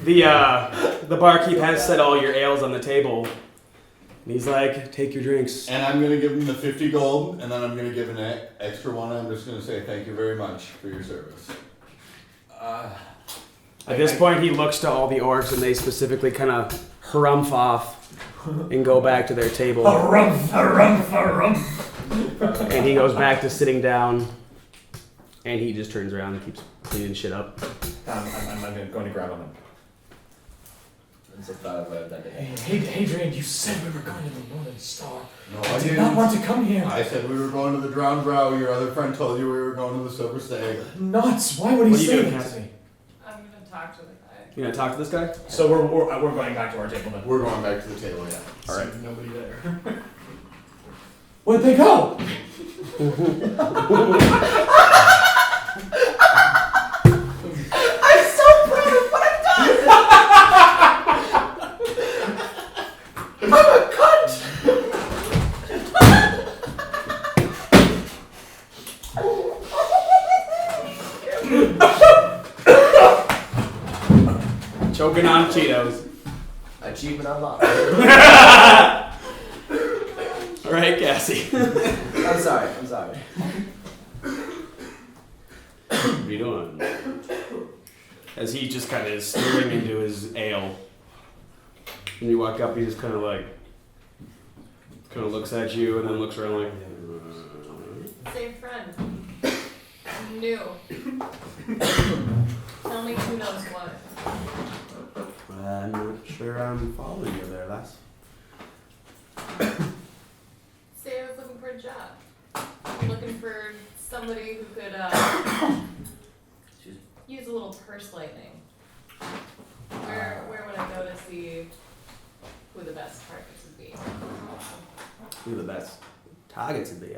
the barkeep has set all your ales on the table. And he's like, take your drinks. And I'm gonna give him the 50 gold, and then I'm gonna give an extra one. I'm just gonna say thank you very much for your service. At this point, he looks to all the orcs, and they specifically kind of harumph off and go back to their table. Harumph, harumph, harumph. And he goes back to sitting down, and he just turns around and keeps cleaning shit up. I'm going to grab him. It's a bad way of that day. Hey, Adrian, you said we were going to the Northern Star. No, I I did not didn't. want to come here. I said we were going to the Drowned Brow. Your other friend told you we were going to the Silver Stag. Nuts. Why would he What are you say doing, that Cassie? to me? I'm gonna talk to the guy. You gonna talk to this guy? So we're going back to our table then. We're going back to the table, yeah. All right. So nobody there. Where'd they go? I'm so proud of what I've done! I'm a cunt! Choking on Cheetos. Achievement unlocked. All right, Cassie. I'm sorry. What are you doing? As he just kind of is staring into his ale. And you walk up, he just kind of looks at you and then looks around like, Same friend. New. Tell me who knows what. I'm not sure I'm following you there, lass. Say I was looking for a job. I'm looking for somebody who could use a little purse lightning. Where would I go to see who the best targets would be? Who the best targets would be?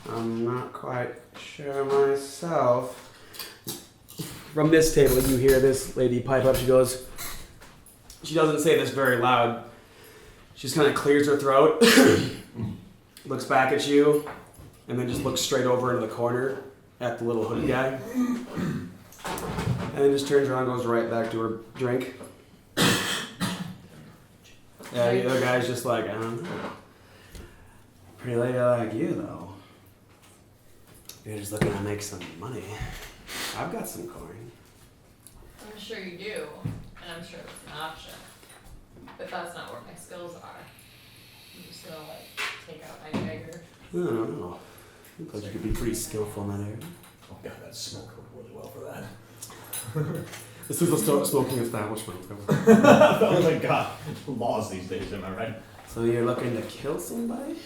I'm not quite sure myself. From this table, you hear this lady pipe up. She goes, she doesn't say this very loud. She just kind of clears her throat, looks back at you, and then just looks straight over into the corner at the little hooded guy. And then just turns around and goes right back to her drink. Yeah, the other guy's just like, I don't know. Pretty lady like you, though. You're just looking to make some money. I've got some coin. I'm sure you do, and I'm sure that's an option. But that's not where my skills are. I'm just gonna take out my dagger. I don't know. Looks like you could be pretty skillful in that area. Oh god, that smoke worked really well for that. This is a smoking establishment. Oh my god. Laws these days, am I right? So you're looking to kill somebody?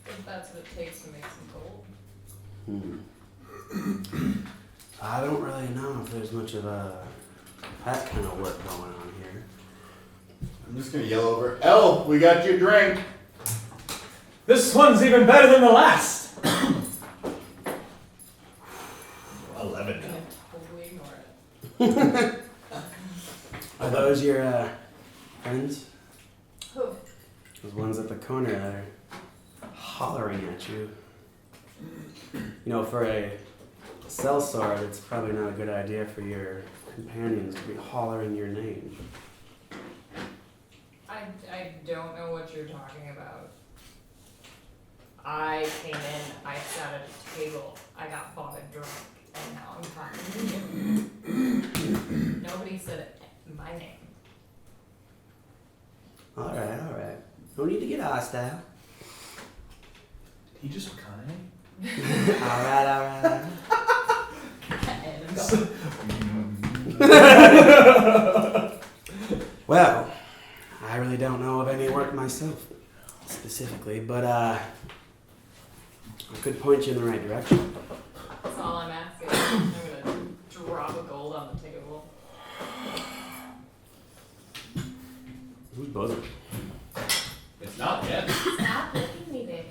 If that's what it takes to make some gold. I don't really know if there's much of that kind of work going on here. I'm just gonna yell over, Elle, we got your drink. This one's even better than the last. 11. I'm gonna totally ignore it. Are those your friends? Who? Those ones at the corner that are hollering at you. You know, for a sellsword, it's probably not a good idea for your companions to be hollering your name. I don't know what you're talking about. I came in, I sat at a table, I got bought a drink, and now I'm talking to you. Nobody said my name. Alright. No need to get hostile. He just kind. Alright. And I'm going. Well, I really don't know of any work myself, specifically, but I could point you in the right direction. That's all I'm asking. I'm gonna drop a gold on the table. Who's buzzing? It's not yet. Stop looking at me, babe.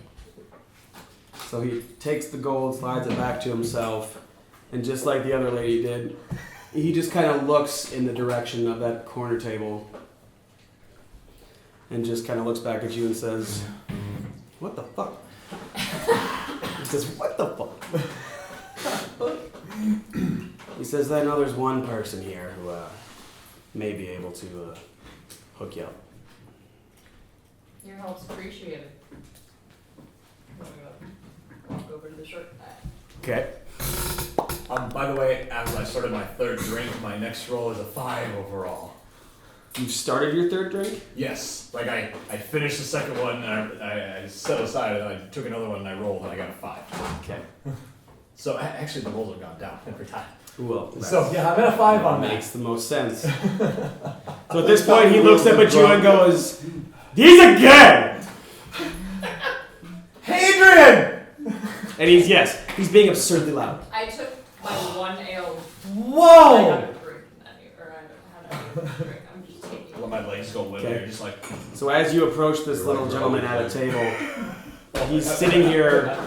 So he takes the gold, slides it back to himself, and just like the other lady did, he just kind of looks in the direction of that corner table and just kind of looks back at you and says, What the fuck? He says, what the fuck? He says, I know there's one person here who may be able to hook you up. Your help's appreciated. I'm gonna walk over to the short guy. Okay. By the way, as I started my third drink, my next roll is a 5 overall. You started your third drink? Yes. Like I finished the second one and I set aside and I took another one and I rolled and I got a 5. Okay. So actually the rolls have gone down every time. Well, So yeah, I'm at a 5 on that. makes the most sense. So at this point, he looks up at you and goes, "These again!" Hadrian! And he's being absurdly loud. I took my one ale. I Whoa! haven't drinking any, or I haven't had a drink. I'm just taking. Let my legs go limp. Okay. You're just like. So as you approach this little gentleman at a table, he's sitting here,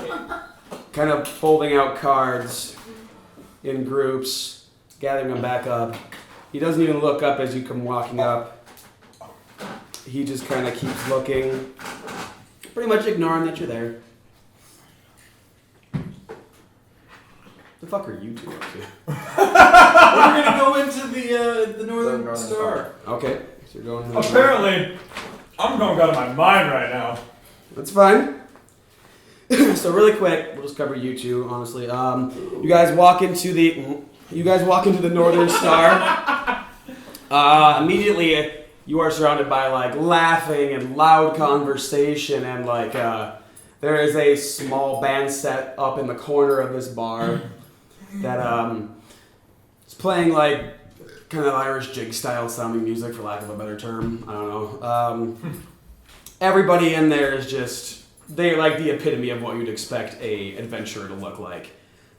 kind of folding out cards in groups, gathering them back up. He doesn't even look up as you come walking up. He just kind of keeps looking, pretty much ignoring that you're there. The fuck are you two up to? We're gonna go into the Northern Star. Okay, so you're going to the Apparently, I'm going out of my mind right now. That's fine. So really quick, we'll just cover you two, honestly. You guys walk into the Northern Star. Immediately, you are surrounded by like laughing and loud conversation, and like there is a small band set up in the corner of this bar that is playing like kind of Irish jig style sounding music, for lack of a better term. I don't know. Everybody in there is just. They're like the epitome of what you'd expect a adventurer to look like. I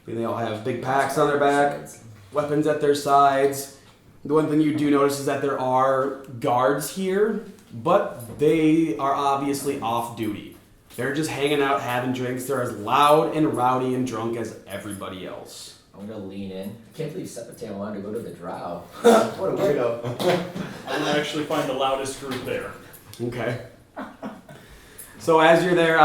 mean, they all have big packs on their back, weapons at their sides. The one thing you do notice is that there are guards here, but they are obviously off duty. They're just hanging out, having drinks. They're as loud and rowdy and drunk as everybody else. I'm gonna lean in. I can't believe Sepatan wanted to go to the drow. What a weirdo. I'm gonna actually find the loudest group there. Okay. So as you're there,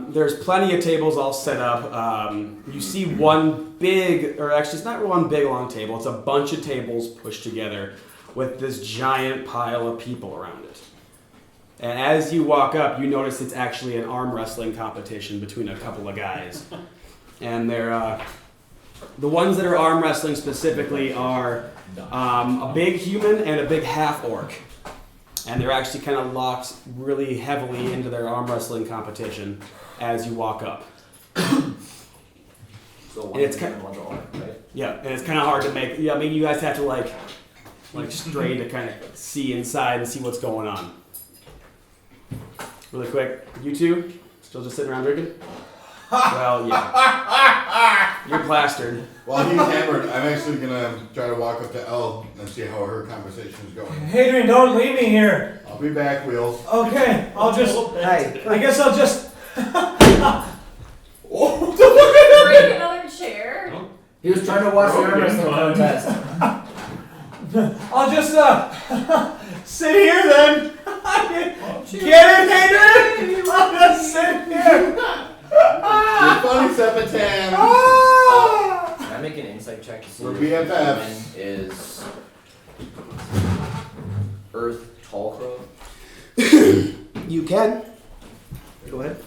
there's plenty of tables all set up. You see one big, or actually it's not one big long table, it's a bunch of tables pushed together with this giant pile of people around it. And as you walk up, you notice it's actually an arm wrestling competition between a couple of guys. And they're, the ones that are arm wrestling specifically are a big human and a big half-orc. And they're actually kind of locked really heavily into their arm wrestling competition as you walk up. So And it's one's one's all right? Yeah, and it's kind of hard to make. Yeah, I mean, you guys have to like strain to kind of see inside and see what's going on. Really quick, you two still just sitting around drinking? Well, yeah. You're plastered. While he's hammered, I'm actually gonna try to walk up to Elle and see how her conversation is going. Hadrian, don't leave me here. I'll be back, Wheels. Okay, I'll just. Hey. I guess I'll just. Break another chair. He was trying to watch the arm wrestling fun. contest. I'll just sit here then. Get it, Hadrian? I'll just sit here. You're funny, Sepatan. Can I make an insight check to see We're if BFFs. human is Earth Tall Crow? You can. Go ahead.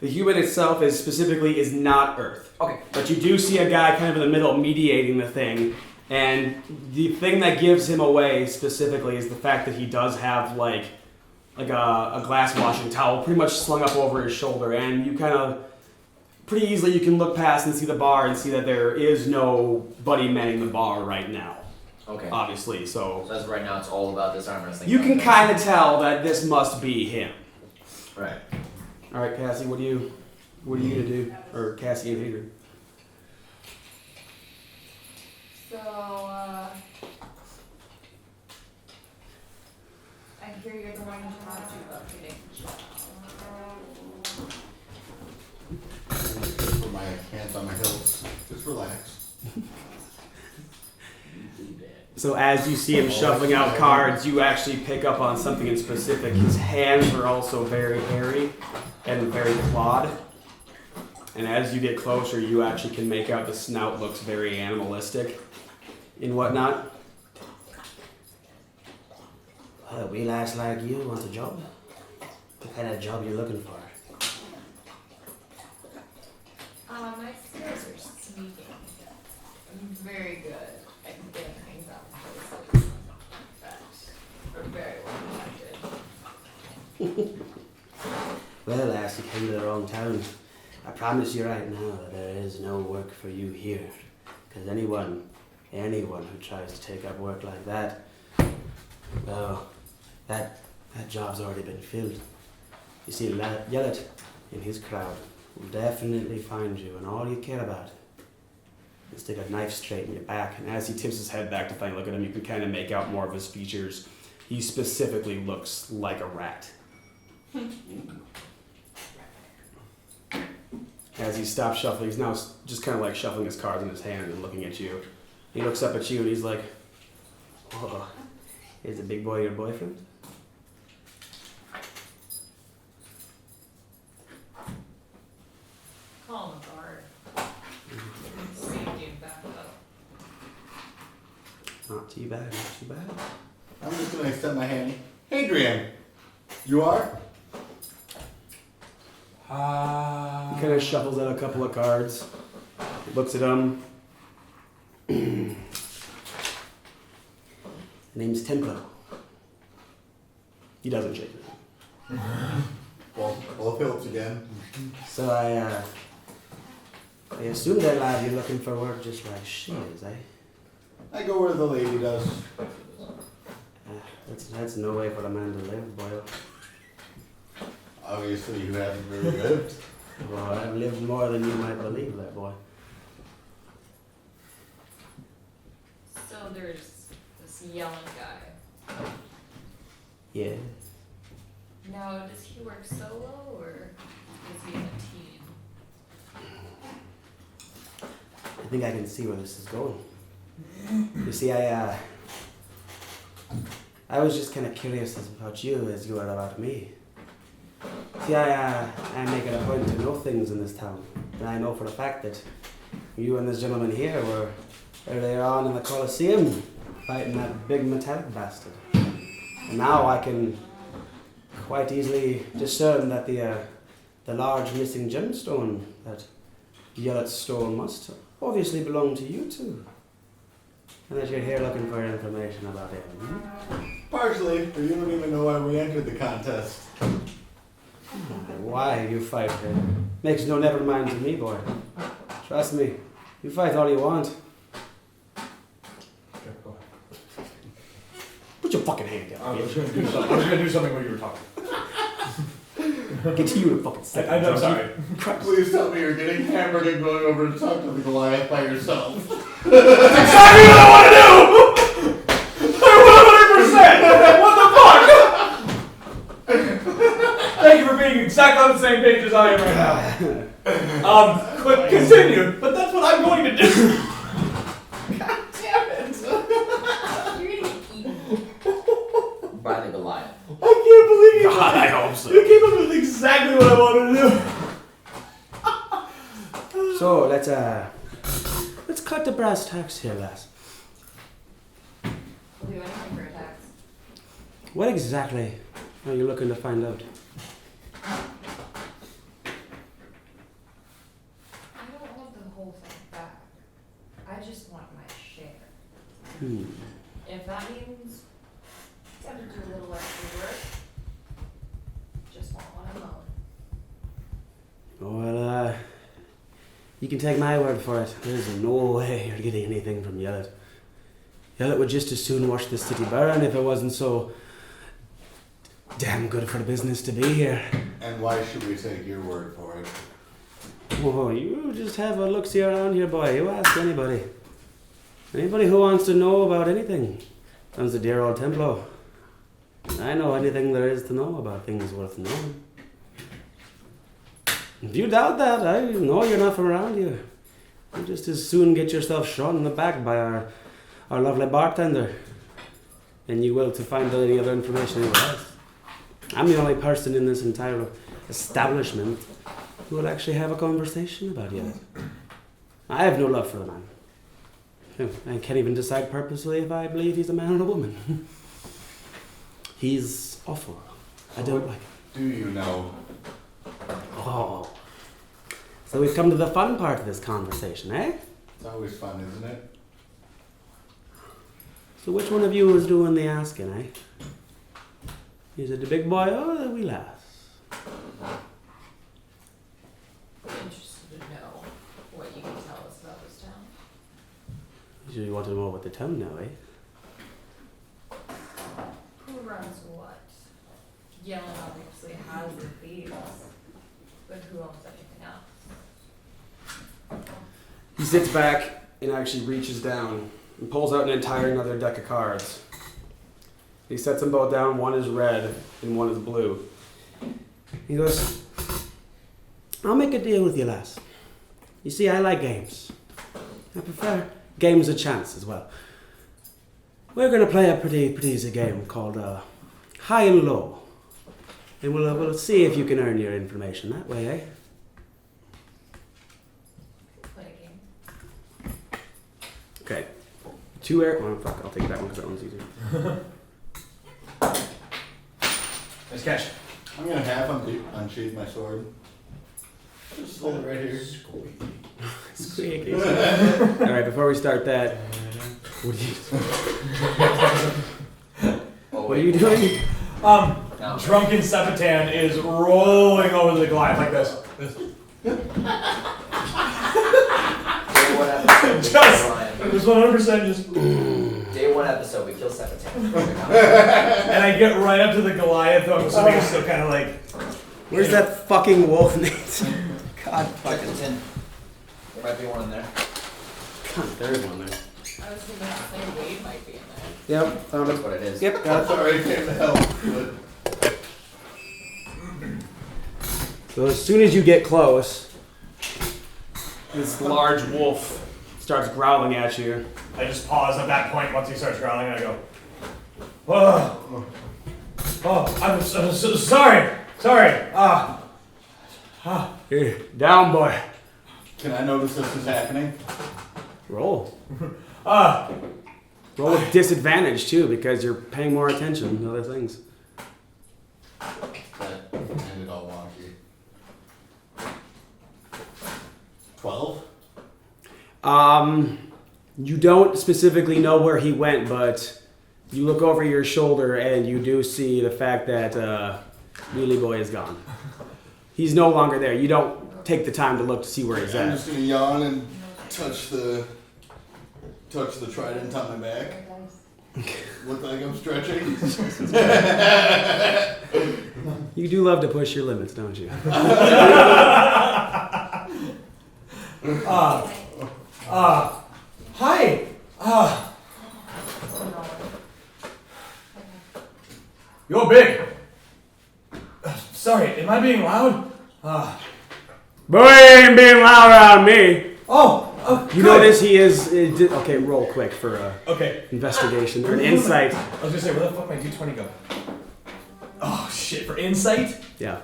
The human itself is not Earth. Okay. But you do see a guy kind of in the middle mediating the thing. And the thing that gives him away specifically is the fact that he does have like a glass washing towel pretty much slung up over his shoulder. And you kind of, pretty easily you can look past and see the bar and see that there is nobody manning the bar right now. Okay. Obviously, so So as of right now, it's all about this arm wrestling. you can contest. kind of tell that this must be him. Right. All right, Cassie, what are you gonna do? Or Cassie and Hadrian? So, I hear you're the one who has to do updating. Put my hands on my hips. Just relax. Really bad. So as you see him shuffling out cards, you actually pick up on something in specific. His hands are also very hairy and very clawed. And as you get closer, you actually can make out the snout looks very animalistic and whatnot. A wee lass like you want a job? What kind of job you looking for? My skills are sneaking. I'm very good at getting things out of places that are very well protected. Well, lass, you came to the wrong town. I promise you right now that there is no work for you here. Because anyone who tries to take up work like that, well, that job's already been filled. You see, Yellet and his crowd will definitely find you, and all you care about is stick a knife straight in your back. And as he tips his head back to finally look at him, you can kind of make out more of his features. He specifically looks like a rat. As he stops shuffling, he's now just kind of like shuffling his cards in his hand and looking at you. He looks up at you and he's like, Oh, is the big boy your boyfriend? Call him a guard. Safety and back up. Not too bad, not too bad. I'm just gonna extend my hand. Adrian, you are? he kind of shuffles out a couple of cards, looks at them. Name's Templo. He doesn't shake it. Both helps again. So I assume that lad you're looking for work just like she is, eh? I go where the lady does. That's no way for a man to live, boy. Obviously, you haven't really lived. Well, I've lived more than you might believe, that boy. So there's this young guy. Yeah. Now, does he work solo or is he in a team? I think I can see where this is going. You see, I was just kind of curious about you as you are about me. See, I make it a point to know things in this town. And I know for a fact that you and this gentleman here were earlier on in the Colosseum fighting that big metallic bastard. And now I can quite easily discern that the large missing gemstone that Yellet stole must obviously belong to you two. And that you're here looking for information about him. Partially, but you don't even know why we entered the contest. Why you fight him? Makes no never mind to me, boy. Trust me, you fight all you want. Put your fucking hand down. I was gonna do something. I was gonna do something while you were talking. Get to you in a fucking second. I'm sorry. Please tell me you're getting hammered and going over to talk to the Goliath by yourself. Exactly what I want to do! 100%! What the fuck? Thank you for being exactly on the same page as I am right now. But continue. But that's what I'm going to do. God damn it! You're gonna get eaten. By the Goliath. I can't believe you. God, I hope so. You came up with exactly what I wanted to do. So let's cut the brass tacks here, lass. We'll do anything for attacks. What exactly are you looking to find out? I don't want the whole thing back. I just want my share. If that means I have to do a little extra work, just want one alone. Well, you can take my word for it. There's no way you're getting anything from Yellet. Yellet would just as soon watch the city burn if it wasn't so damn good for the business to be here. And why should we take your word for it? Oh, you just have a look-see around here, boy. You ask anybody. Anybody who wants to know about anything. Comes to dear old Templo. I know anything there is to know about things worth knowing. If you doubt that, I know you're not from around here. You just as soon get yourself shot in the back by our lovely bartender, and you will to find out any other information he has. I'm the only person in this entire establishment who will actually have a conversation about you. I have no love for the man. I can't even decide purposely if I believe he's a man or a woman. He's awful. I don't like him. Do you know? Oh. So we've come to the fun part of this conversation, eh? It's always fun, isn't it? So which one of you is doing the asking, eh? Is it the big boy or the wee lass? I'm interested to know what you can tell us about this town. You want to know what the town know, eh? Who runs what? Yellen obviously has the thieves, but who owns anything else? He sits back and actually reaches down and pulls out an entire another deck of cards. He sets them both down. One is red and one is blue. He goes, I'll make a deal with you, lass. You see, I like games. I prefer games of chance as well. We're going to play a pretty easy game called High and Low. And we'll see if you can earn your information that way, eh? Play a game. Okay. 2 air. Oh, fuck. I'll take that one because that one's easier. Nice catch. I'm gonna half unsheath my sword. Just hold it right here. Squeaky. Alright, before we start that, what are you doing? No. Drunken Sepatan is rolling over the Goliath like this. Day one episode, we kill Ryan. Just 100% just. Day one episode, we kill Sepatan. And I get right up to the Goliath, though I'm assuming it's still kind of like. Where's that fucking wolf, Nate? God Check fucking. the tin. There might be one in there. God, there is one there. I was thinking the same Wade might be in there. Yep, found That's it. what it is. Yep, got it. Sorry, I came to help. But So as soon as you get close, this large wolf starts growling at you. I just pause at that point once he starts growling, and I go, "Oh, I'm so sorry. Here, down, boy. can I notice this is happening? Roll. Roll with disadvantage too, because you're paying more attention to other things. That ended all wonky. 12? You don't specifically know where he went, but you look over your shoulder and you do see the fact that Wheelie Boy is gone. He's no longer there. You don't take the time to look to see where he's I'm at. just gonna yawn and touch the trident on my back. Look like I'm stretching. You do love to push your limits, don't you? Hi. You're big. Sorry, am I being loud? Boy, ain't being loud around me. You good. notice he is. Okay, roll quick for Okay. investigation or an insight. I was gonna say, where the fuck my D20 go? Oh shit, for insight? Yeah.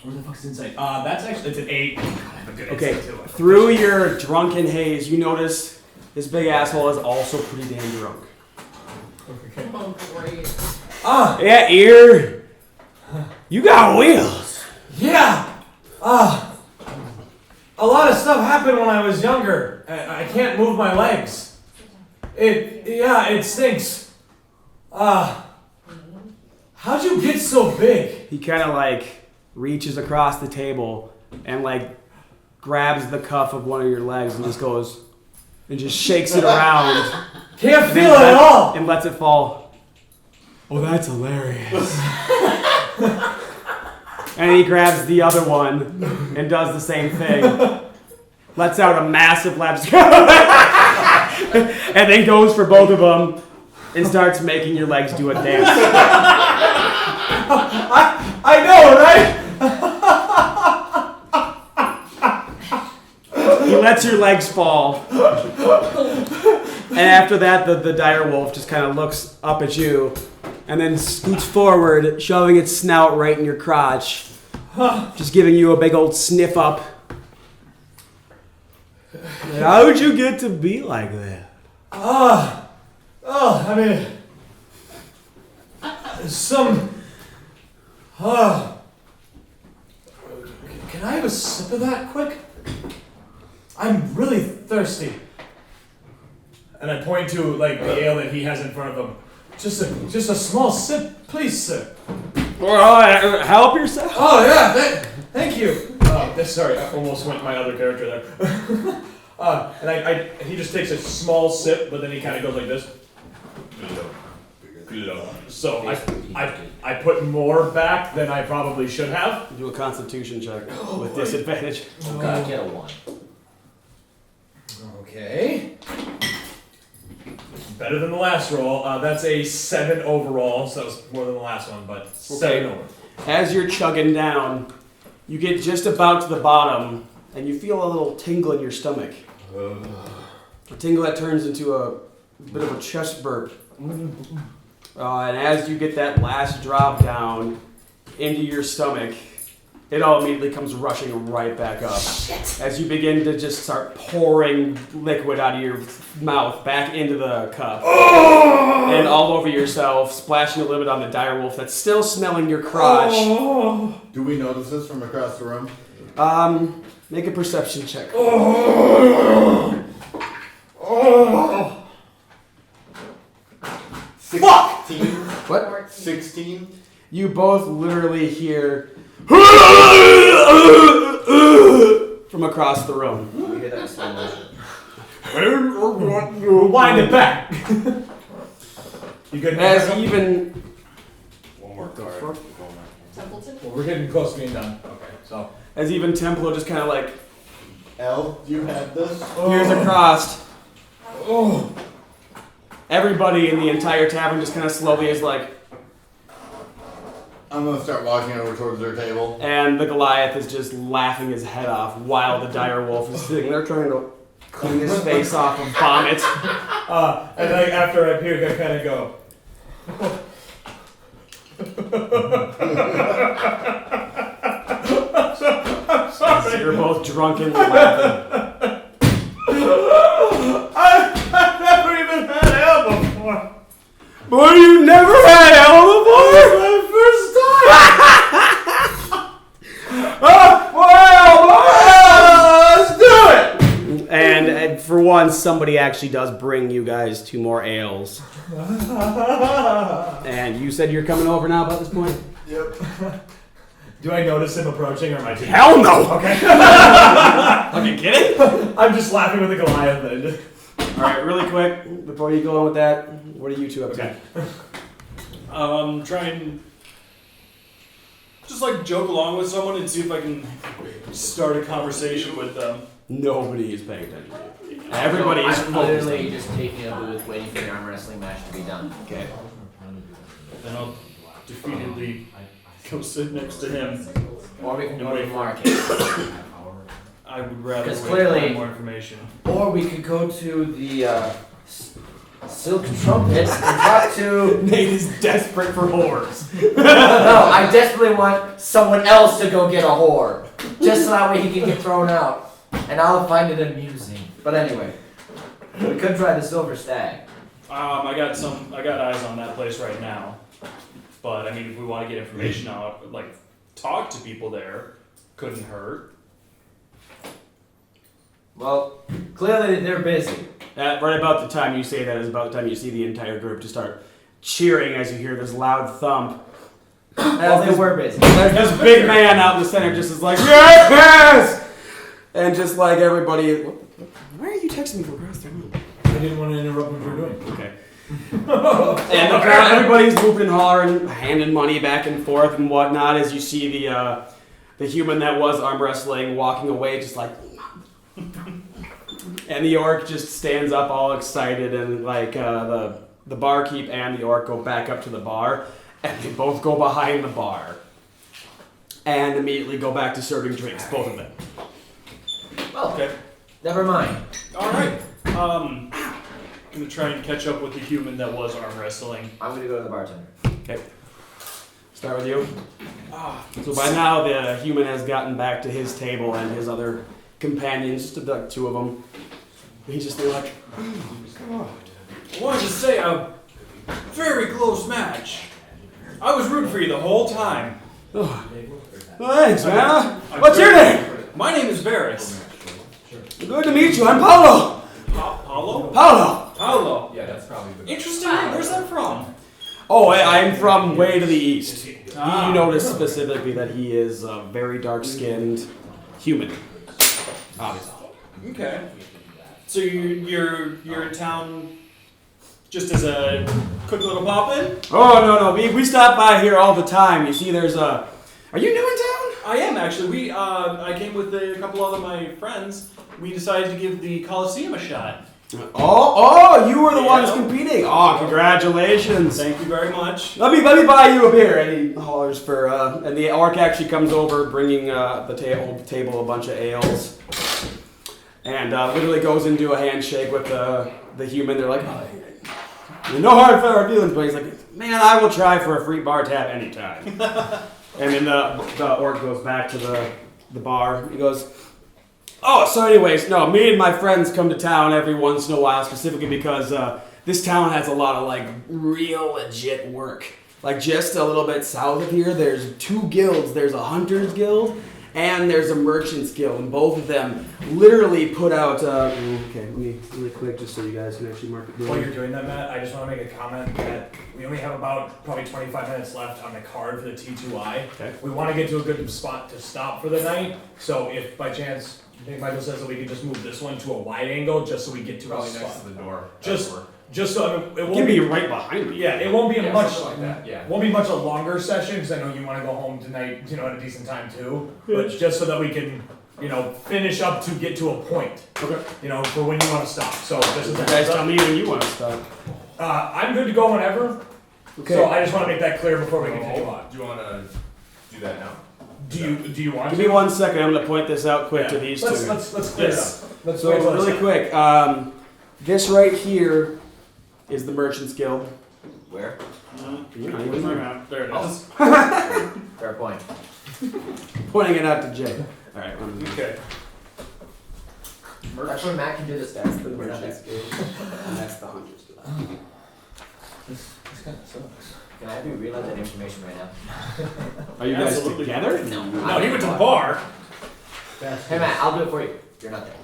Where the fuck's insight? That's actually, it's an 8. God, I have a good Okay. insight too. Through your drunken haze, you notice this big asshole is also pretty damn drunk. Oh, great. Yeah, ear. You got wheels. Yeah! A lot of stuff happened when I was younger. I can't move my legs. It stinks. How'd you get so big? He kind of like reaches across the table and like grabs the cuff of one of your legs and just goes and just shakes it around. Can't feel it at all! And lets it fall. Oh, that's hilarious. And he grabs the other one and does the same thing. Lets out a massive laugh. And then goes for both of them and starts making your legs do a dance. I know, right? He lets your legs fall. And after that, the dire wolf just kind of looks up at you and then scoots forward, shoving its snout right in your crotch, just giving you a big old sniff up. How'd you get to be like that? I mean, can I have a sip of that quick? I'm really thirsty. And I point to like the ale that he has in front of him. Just a small sip, please, sir. Help yourself. Oh yeah, thank you. Sorry, I almost went my other character there. And he just takes a small sip, but then he kind of goes like this. So I put more back than I probably should have. Do a Constitution check with disadvantage. Oh god, get a 1. Okay. Better than the last roll. That's a 7 overall, so it's more than the last one, but 7 over. As you're chugging down, you get just about to the bottom, and you feel a little tingle in your stomach. A tingle that turns into a bit of a chest burp. And as you get that last drop down into your stomach, it all immediately comes rushing right back up. Shit. As you begin to just start pouring liquid out of your mouth back into the cup. And all over yourself, splashing a little bit on the direwolf that's still smelling your crotch. Do we notice this from across the room? Make a perception check. 16. What? 16. You both literally hear from across the room. We hear that in slow motion. Rewind it back. You good? As even One more card. Templeton? Well, we're getting close to being done. Okay, so. as even Templo just kind of like L, you had this? hears across. Everybody in the entire tavern just kind of slowly is like, I'm gonna start walking over towards their table. and the Goliath is just laughing his head off while the dire wolf is sitting there trying to clean his face off of vomit. And then after I puke, I kind of go. I'm sorry. So you're both drunkenly laughing. I've never even had ale before. Boy, you never had ale before? My first time. Let's do it. And for once, somebody actually does bring you guys 2 more ales. And you said you're coming over now about this point? Yep. Do I notice him approaching, or am I too? Hell no! Okay. Are you kidding? I'm just laughing with the Goliath. Then. Alright, really quick, before you go on with that, what are you two up to? Okay. Try and just like joke along with someone and see if I can start a conversation with them. Nobody is paying attention to you. Everybody is I'm focused. literally just taking a booth, waiting for the arm wrestling match to be done. Okay. Then I'll defeatedly go sit next to him. Or we can go Wait to the for market. I would rather Because wait clearly- for more information. Or we could go to the Silk Trumpet and talk to. Nate is desperate for whores. No, I desperately want someone else to go get a whore. Just so that way he can get thrown out. And I'll find it amusing. But anyway, we could try the Silver Stag. I got eyes on that place right now. But I mean, if we want to get information out, like talk to people there, couldn't hurt. Well, clearly they're busy. Right about the time you say that is about the time you see the entire group to start cheering as you hear this loud thump. As they were busy. There's this big man out in the center just is like, yes! And just like everybody, why are you texting me from across the room? I didn't want to interrupt what you were doing. Okay. And the crowd, everybody's whooping and hollering, handing money back and forth and whatnot as you see the human that was arm wrestling walking away just like... And the orc just stands up all excited and like the barkeep and the orc go back up to the bar and they both go behind the bar and immediately go back to serving drinks, both of them. Well, Okay. Never mind. All right. I'm gonna try and catch up with the human that was arm wrestling. I'm gonna go to the bartender. Okay. Start with you. So by now the human has gotten back to his table and his other companions, just about 2 of them. He's just like, I wanted to say a very close match. I was rooting for you the whole time. oh, thanks, man. What's your name? My name is Varys. Good to meet you. I'm Paulo. Paulo? Paulo. Paulo. Yeah, that's probably the Interesting. Where's that from? Oh, I'm from way to the east. Ah. You notice specifically that he is a very dark-skinned human. Obviously. Okay. So you're in town just as a quick little pop-in? Oh, no. We stop by here all the time. You see, there's a... Are you new in town? I am actually. I came with a couple other my friends. We decided to give the Coliseum a shot. Oh, you were the ones Yeah. competing. Oh, congratulations. Thank you very much. Let me buy you a beer. And he hollers for, and the orc actually comes over bringing the table a bunch of ales. And literally goes into a handshake with the human. They're like, oh, no hard feelings, but he's like, man, I will try for a free bar tab anytime. And then the orc goes back to the bar. He goes, oh, so anyways, no, me and my friends come to town every once in a while, specifically because this town has a lot of, like, real legit work. Like, just a little bit south of here, there's 2 guilds. There's a Hunter's Guild, and there's a Merchant's Guild, and both of them literally put out, okay, let me, really quick, just so you guys can actually mark it down. While you're doing that, Matt, I just want to make a comment that we only have about probably 25 minutes left on the card for the T2I. Okay. We want to get to a good spot to stop for the night, so if by chance, I think Michael says that we can just move this one to a wide angle just so we get to probably a next spot. to the door. Just Door. Just so I mean, it Give won't me be right behind me. yeah, it won't be a Yeah, much something like that, yeah. won't be much a longer session because I know you want to go home tonight, you know, at a decent time too. But just so that we can, you know, finish up to get to a point. Okay. You know, for when you want to stop. So this is You a guys heads tell up. me when you want to stop. I'm good to go whenever. Okay. So I just want to make that clear before we continue on. Do you want to do that now? Do you want Give to? me 1 second. I'm gonna point this out quick to these let's, two. Let's clear Yes. it up. Let's So wait till really it's quick, this right here is the Merchant's Guild. Where? You're not even there. There it is. Fair point. Pointing it out to Jay. All right. Okay. That's where Matt can do the stats. The Merchant's Guild, and that's the Hunter's Guild. This kind of sucks. Can I have you realize that information right now? Are you guys Absolutely. together? No. No, he went to the bar. Hey Matt, I'll do it for you. You're not there.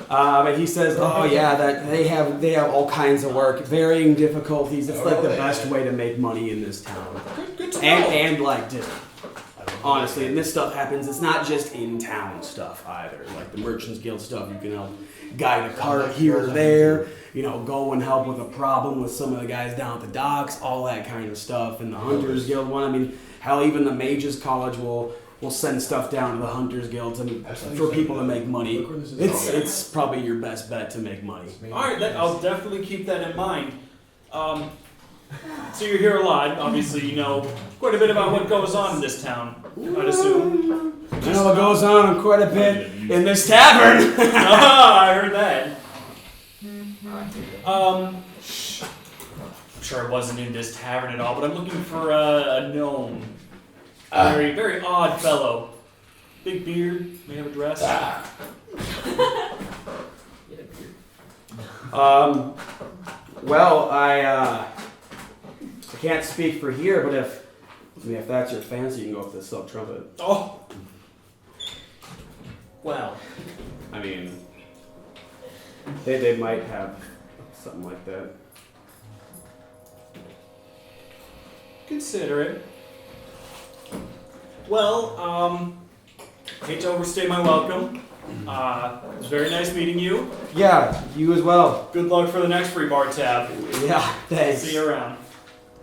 But he says, oh yeah, that they have all kinds of work, varying difficulties. It's like the best way to make money in this town. Good to know. And like just honestly, and this stuff happens. It's not just in town stuff either. Like the Merchants Guild stuff, you can help guide a cart here or there. You know, go and help with a problem with some of the guys down at the docks, all that kind of stuff. And the Hunters Guild one, I mean, hell, even the Mages College will send stuff down to the Hunters Guild for people to make money. It's probably your best bet to make money. All right, I'll definitely keep that in mind. So you're here a lot. Obviously, you know quite a bit about what goes on in this town. I'd assume. I know what goes on quite a bit in this tavern. I heard that. I'm sure I wasn't in this tavern at all, but I'm looking for a gnome. Very, very odd fellow. Big beard, may have a dress. Well, I can't speak for here, but if that's your fancy, you can go with the silk trumpet. Oh. Well, I mean, they might have something like that. consider it. Well, hate to overstay my welcome. It was very nice meeting you. Yeah, you as well. Good luck for the next free bar tab. Yeah, thanks. See you around.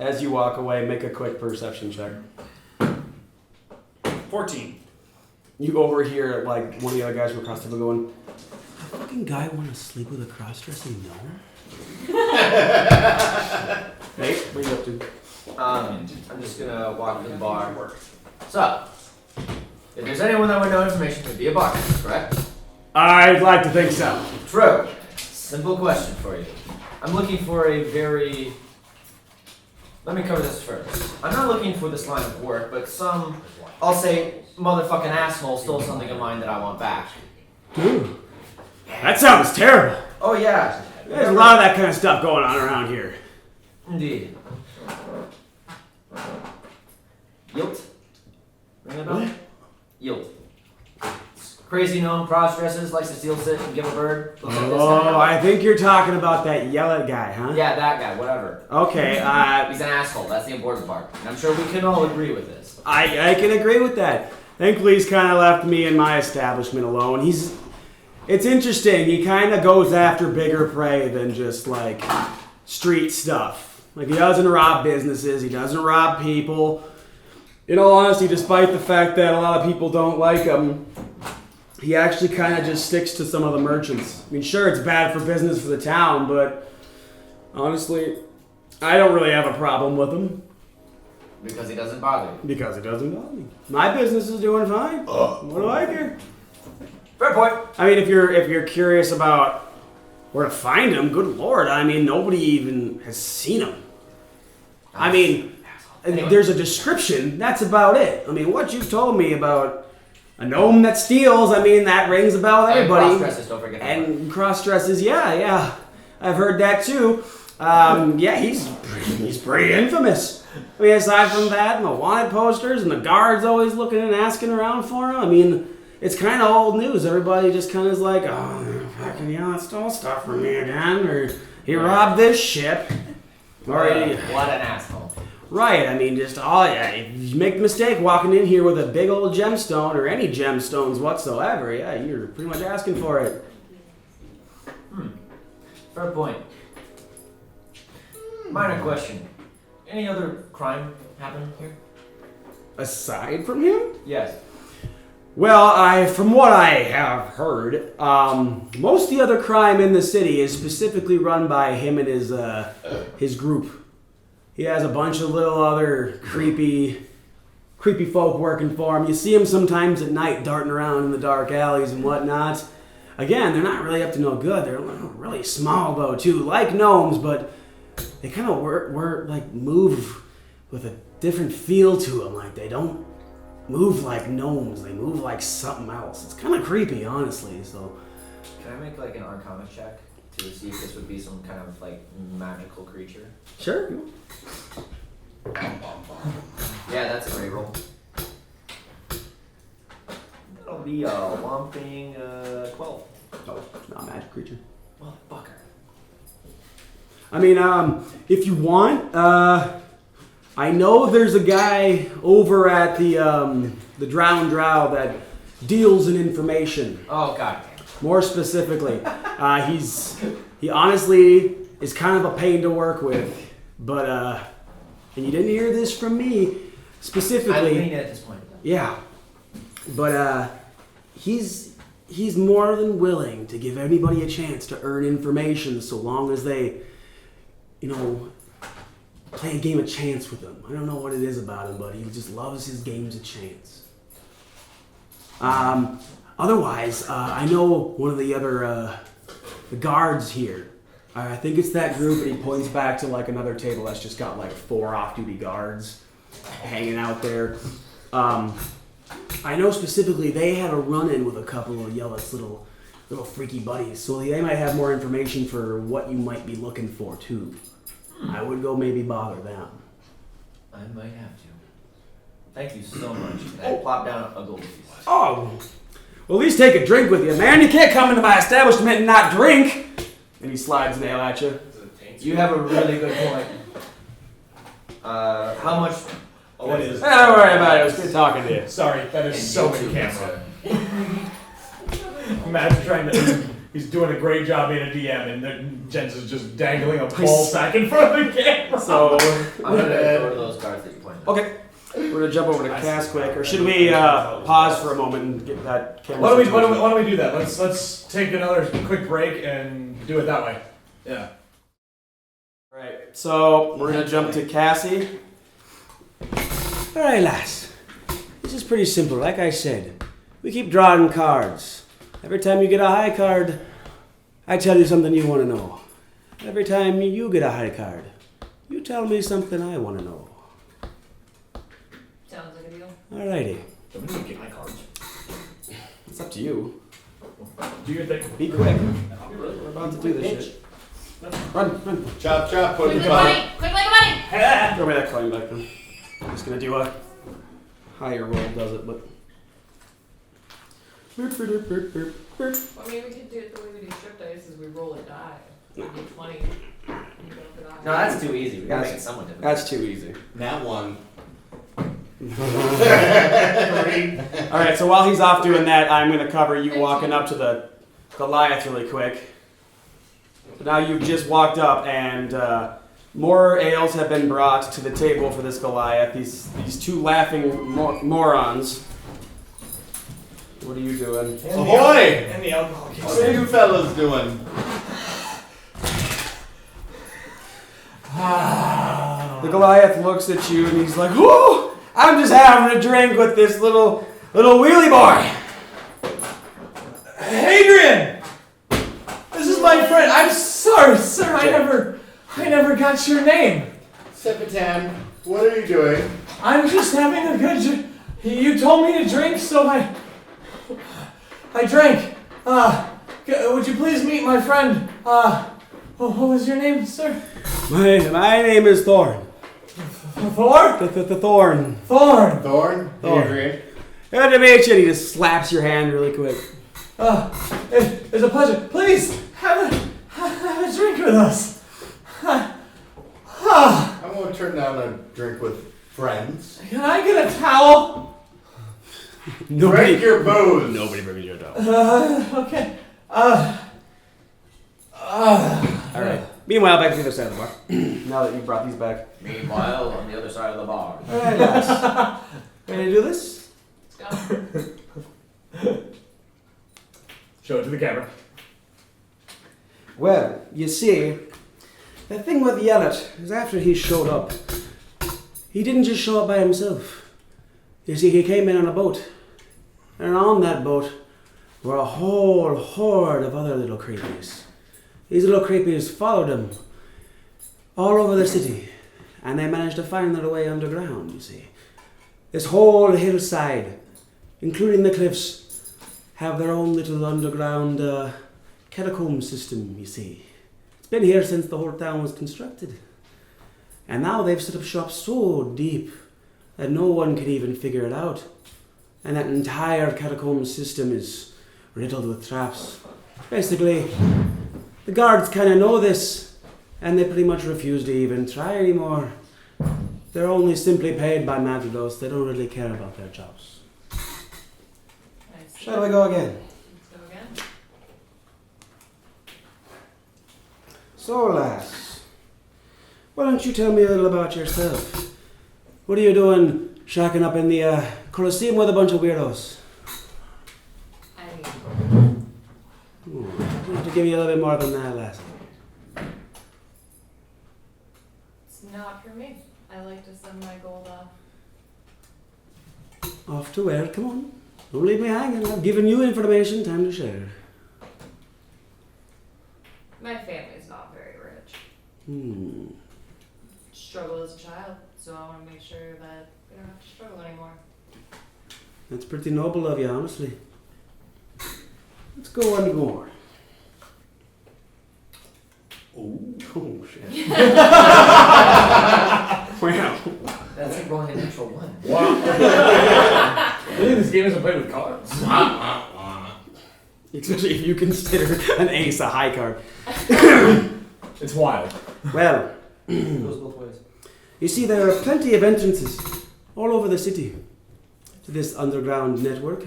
As you walk away, make a quick perception check. 14. You overhear like one of the other guys from across the table going, "That fucking guy want to sleep with a cross-dressing gnome?" Nate, what are you up to? I'm just gonna walk to the bar. So, if there's anyone that would know information, it'd be a bartender, correct? I'd like to think so. True. Simple question for you. I'm looking for a very... Let me cover this first. I'm not looking for this line of work, but some, I'll say, motherfucking asshole stole something of mine that I want back. Dude, that sounds terrible. Oh yeah. There's a lot of that kind of stuff going on around here. Indeed. Yield? Ring a bell? What? Yield. Crazy gnome, cross-dresses, likes to steal sit and give a bird. Looks like this Oh, guy. I think you're talking about that yellow guy, huh? Yeah, that guy, whatever. Okay, He's an asshole, that's the important part. And I'm sure we can all agree with this. I can agree with that. Thankfully, he's kind of left me and my establishment alone. It's interesting. He kind of goes after bigger prey than just like street stuff. Like he doesn't rob businesses. He doesn't rob people. In all honesty, despite the fact that a lot of people don't like him, he actually kind of just sticks to some of the merchants. I mean, sure, it's bad for business for the town, but honestly, I don't really have a problem with him. Because he doesn't bother you. Because it doesn't bother me. My business is doing fine. What do I care? Fair point. I mean, if you're curious about where to find him, good lord, I mean, nobody even has seen him. I mean, Anyway. there's a description. That's about it. I mean, what you've told me about a gnome that steals, I mean, that rings a bell with everybody. And cross-dresses, don't forget that. And cross-dresses, yeah. I've heard that too. Yeah, he's pretty infamous. I mean, aside from that, and the wanted posters, and the guards always looking and asking around for him, I mean, it's kind of old news. Everybody just kind of is like, oh, fucking yeah, stole stuff from me again, or he robbed this ship. Or he, What an asshole. right, I mean, just all, yeah, if you make the mistake walking in here with a big old gemstone, or any gemstones whatsoever, yeah, you're pretty much asking for it. Fair point. Minor question. Any other crime happen here? Aside from him? Yes. Well, from what I have heard, most of the other crime in the city is specifically run by him and his group. He has a bunch of little other creepy folk working for him. You see him sometimes at night darting around in the dark alleys and whatnot. Again, they're not really up to no good. They're really small though too, like gnomes, but they kind of move with a different feel to them. Like they don't move like gnomes. They move like something else. It's kind of creepy, honestly. So, Can I make like an Arcana check to see if this would be some kind of like magical creature? sure. Yeah, that's a great roll. That'll be a whomping 12. Oh, it's not a magic creature. Motherfucker. I mean, if you want, I know there's a guy over at the Drowned Drow that deals in information. Oh god. More specifically, he honestly is kind of a pain to work with, but and you didn't hear this from me specifically. I'm leaning at this point. Yeah, but he's more than willing to give anybody a chance to earn information, so long as they, play a game of chance with him. I don't know what it is about him, but he just loves his games of chance. Otherwise, I know one of the other the guards here. I think it's that group, and he points back to like another table that's just got like 4 off-duty guards hanging out there. I know specifically they had a run-in with a couple of Yellock's little freaky buddies, so they might have more information for what you might be looking for too. I would go maybe bother them. I might have to. Thank you so much. And I plop down a gold piece. Oh, well, at least take a drink with you, man. You can't come into my establishment and not drink. And he slides an ale at you. You have a really good point. How much? Oh, it is. Don't worry about it. It was good talking to you. Sorry, that is so in camera. Imagine trying to. He's doing a great job being a DM, and then Jens is just dangling a ball sack in front of the camera. So, I'm gonna go to those cards that you pointed out. okay. We're gonna jump over to Cass quick, or should we pause for a moment and get that camera? Why don't we do that? Let's take another quick break and do it that way. Yeah. Right. So we're gonna jump to Cassie. All right, lass. This is pretty simple. Like I said, we keep drawing cards. Every time you get a high card, I tell you something you want to know. Every time you get a high card, you tell me something I want to know. Sounds like a deal. Alrighty. Don't need to get my cards. It's up to you. Do your thing. Be quick. We're about to do this shit. Run. Chop, chop, put Quick in like the a bunny! Quick like a bunny! Throw me that coin back then. I'm just gonna do a higher roll, does it, but. Burp, burp, burp, burp, burp. I mean, we could do it the way we do strip dice is we roll a die. We do 20. And you go for die. No, that's too easy. We gotta That's- make it somewhat difficult. That's too easy. Nat 1. Alright, so while he's off doing that, I'm gonna cover you walking up to the Goliath really quick. So now you've just walked up and more ales have been brought to the table for this Goliath. These two laughing morons. What are you doing? Ahoy! And the alcohol kicks What are in. you fellas doing? The Goliath looks at you and he's like, "Whoo! I'm just having a drink with this little wheelie boy." Adrian! This is my friend. I'm sorry, sir. I never got your name. Sepitan, what are you doing? I'm just having a good You told me to drink, so I drank. Would you please meet my friend? What was your name, sir? My name is Thorn. Thor? The Thorn. Thorn. Thorn? Thorn. Adrian? Good to meet you. And he just slaps your hand really quick. It's a pleasure. Please have a drink with us. I'm going to turn down a drink with friends. Can I get a towel? Drink your booze. Nobody brings you a towel. Okay. Alright. Meanwhile, back to the other side of the bar. Now that you brought these back. Meanwhile, on the other side of the bar. Alright, guys. Ready to do this? Let's go. Show it to the camera. Well, you see, the thing with Yellet is after he showed up, he didn't just show up by himself. You see, he came in on a boat. And on that boat were a whole horde of other little creepies. These little creepies followed him all over the city. And they managed to find their way underground, you see. This whole hillside, including the cliffs, have their own little underground catacomb system, you see. It's been here since the whole town was constructed. And now they've set up shop so deep that no one can even figure it out. And that entire catacomb system is riddled with traps. Basically, the guards kind of know this, and they pretty much refuse to even try anymore. They're only simply paid by Mados. They don't really care about their jobs. Nice. Shall we go again? Let's go again. So, lass, why don't you tell me a little about yourself? What are you doing shacking up in the Colosseum with a bunch of weirdos? I mean, You have to give me a little bit more than that, lass. it's not for me. I like to send my gold off. Off to where? Come on. Don't leave me hanging. I've given you information. Time to share. My family's not very rich. Struggled as a child, so I want to make sure that we don't have to struggle anymore. That's pretty noble of you, honestly. Let's go on more. Oh, shit. Wow. That's like rolling a natural one. Wow. Really, this game isn't played with cards. Especially if you consider an ace a high card. It's wild. Well, It goes both ways. you see, there are plenty of entrances all over the city to this underground network.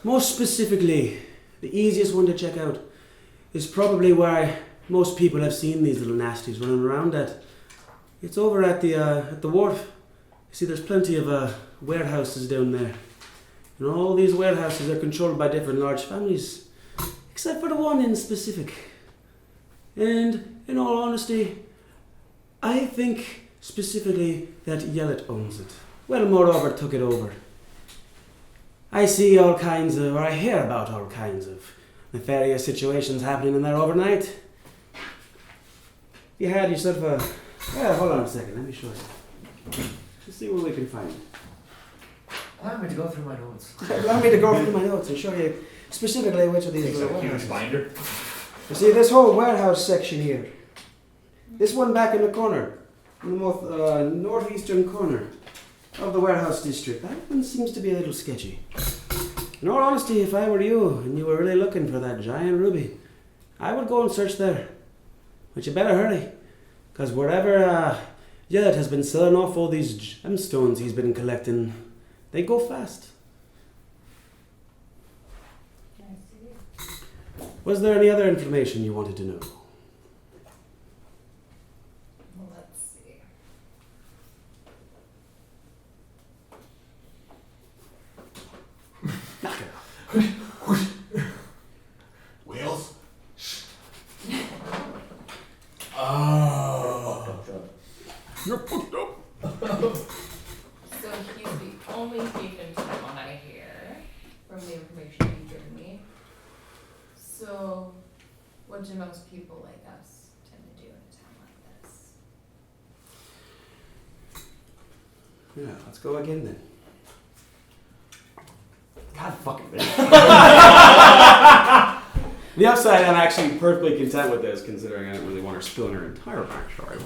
Most specifically, the easiest one to check out is probably where most people have seen these little nasties running around at. It's over at the wharf. You see, there's plenty of warehouses down there. And all these warehouses are controlled by different large families, except for the one in specific. And in all honesty, I think specifically that Yellet owns it. Well, moreover, took it over. I see all kinds of, or I hear about all kinds of nefarious situations happening in there overnight. You had yourself a... Yeah, hold on a second, let me show you. Let's see what we can find. Allow me to go through my notes. Allow me to go through my notes and show you specifically which of these Takes little a huge warehouses. binder. You see, this whole warehouse section here, this one back in the corner, in the most northeastern corner of the warehouse district, that one seems to be a little sketchy. In all honesty, if I were you and you were really looking for that giant ruby, I would go and search there. But you better hurry, because wherever Yellet has been selling off all these gemstones he's been collecting, they go fast. Was there any other information you wanted to know? Let's see. Wheels? Oh. You're fucked up. So he's the only thief in town I hear from the information you've given me. So what do most people like us tend to do in a town like this? Yeah, let's go again then. God fucking it. The upside, I'm actually perfectly content with this, considering I didn't really want her spilling her entire backstory.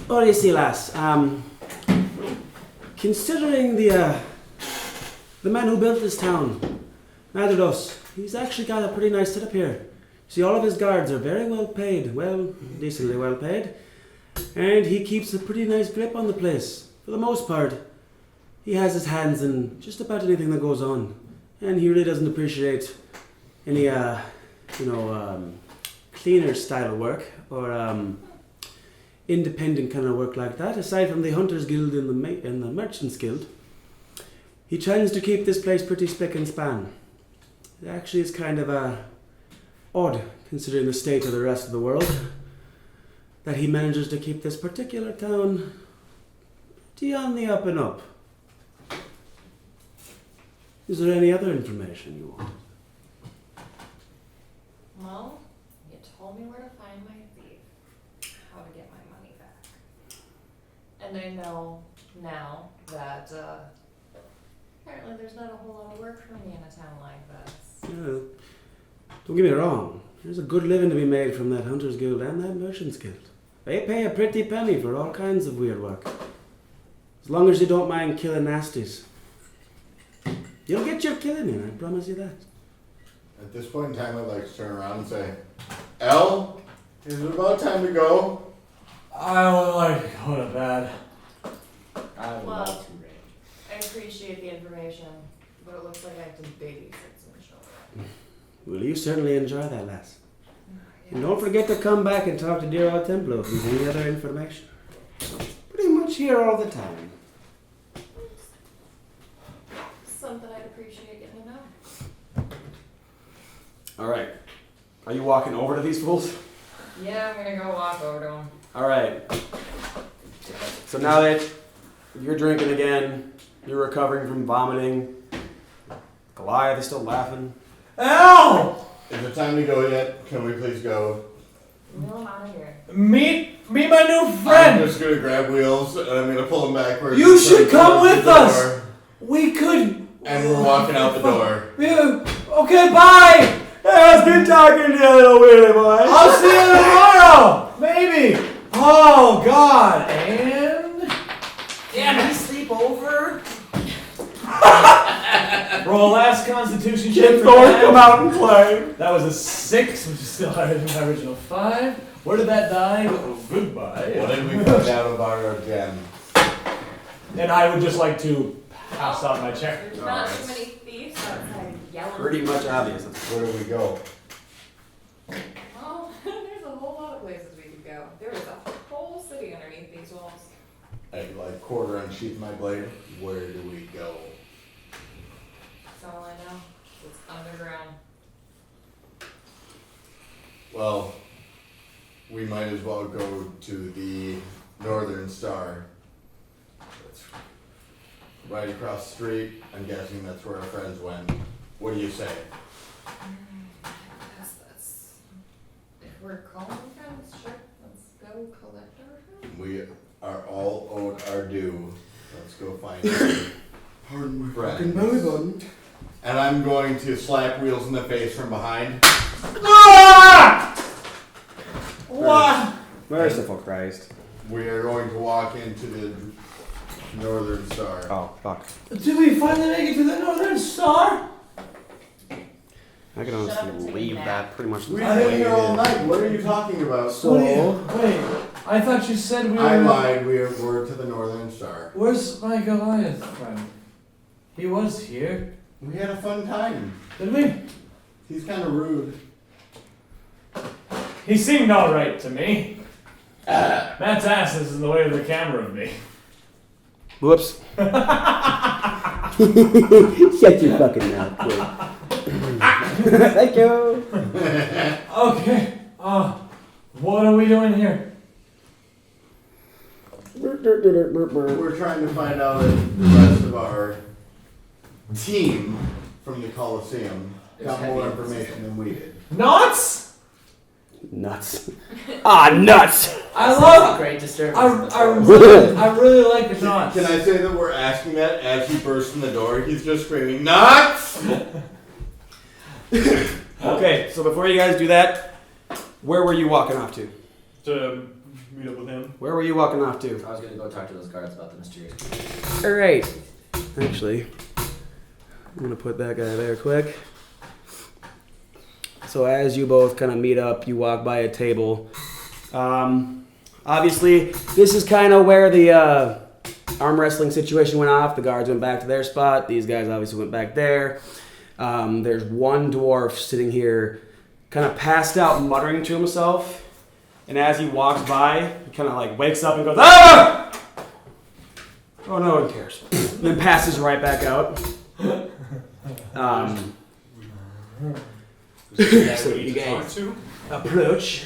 What do you see, lass? Considering the man who built this town, Mados, he's actually got a pretty nice setup here. See, all of his guards are very well paid, decently well paid, and he keeps a pretty nice grip on the place. For the most part, he has his hands in just about anything that goes on. And he really doesn't appreciate any, cleaner style work or independent kind of work like that. Aside from the Hunters Guild and the Merchants Guild, he tries to keep this place pretty spick and span. It actually is kind of odd, considering the state of the rest of the world, that he manages to keep this particular town pretty on the up and up. Is there any other information you want? Well, you told me where to find my thief, how to get my money back. And I know now that apparently there's not a whole lot of work for me in a town like this. Yeah. Don't get me wrong. There's a good living to be made from that Hunters Guild and that Merchants Guild. They pay a pretty penny for all kinds of weird work. As long as you don't mind killing nasties. You'll get your killing in, I promise you that. At this point in time, I'd like to turn around and say, Elle, is it about time to go? I would like to go to bed. I would Well, like to rage. I appreciate the information, but it looks like I have to babysit some children. Well, you certainly enjoy that, lass. And don't forget to come back and talk to dear old Templo if there's any other information. Pretty much here all the time. Something I'd appreciate getting to know. Alright. Are you walking over to these fools? Yeah, I'm gonna go walk over to him. Alright. So now that you're drinking again, you're recovering from vomiting, Goliath is still laughing. Ow! Is it time to go yet? Can we please go? No, I'm out of here. Meet my new I'm friend. just gonna grab Wheels and I'm gonna pull him backwards. You and should try to come close with the us. door, We could. And we're walking out the door. Yeah. Okay, bye. Hey, it's good talking to you, little weirdy boy. I'll see you tomorrow. Maybe. Oh God. And Can we sleep over? roll last Constitution check Get for Thor, that. come out and play. That was a 6, which is still higher than my original 5. Where did that die? Oh, goodbye. What did we find out about our gem? And I would just like to pass out my check. There's not too many thieves outside yelling. Pretty much obvious. Where do we go? Well, there's a whole lot of places we could go. There is a whole city underneath these walls. I quarter unsheath my blade. Where do we go? That's all I know. It's underground. Well, we might as well go to the Northern Star. right across the street. I'm guessing that's where our friends went. What do you say? That's if we're calling friends, sure. Let's go collect our friends. We are all owed our due. Let's go find our Pardon my friends. fucking belly button. And I'm going to slap Wheels in the face from behind. What? Merciful Christ. We are going to walk into the Northern Star. Oh, fuck. Did we finally make it to the Northern Star? I can Shut up and honestly take a leave nap. that pretty much. We've been here all night. What are you talking about? So, Wait, I thought you said we were. I lied. We're to the Northern Star. Where's my Goliath friend? He was here. We had a fun time. Did we? He's kind of rude. He seemed alright to me. Matt's ass is in the way of the camera of me. whoops. Shut your fucking mouth, kid. Thank you. Okay. What are we doing here? We're trying to find out if the rest of our team from the Coliseum got more information than we did. Nuts! Nuts. Ah, nuts! I love. Great disturbance. I really like the nuts. Can I say that we're asking that as he bursts in the door? He's just screaming, nuts! Okay, so before you guys do that, where were you walking off to? To meet up with him. Where were you walking off to? I was gonna go talk to those guards about the mysterious. Alright. Actually, I'm gonna put that guy there quick. So as you both kind of meet up, you walk by a table. Obviously, this is kind of where the arm wrestling situation went off. The guards went back to their spot. These guys obviously went back there. There's one dwarf sitting here, kind of passed out, muttering to himself. And as he walks by, he kind of like wakes up and goes, "Ah!" Oh, no one cares. And then passes right back out. So you guys approach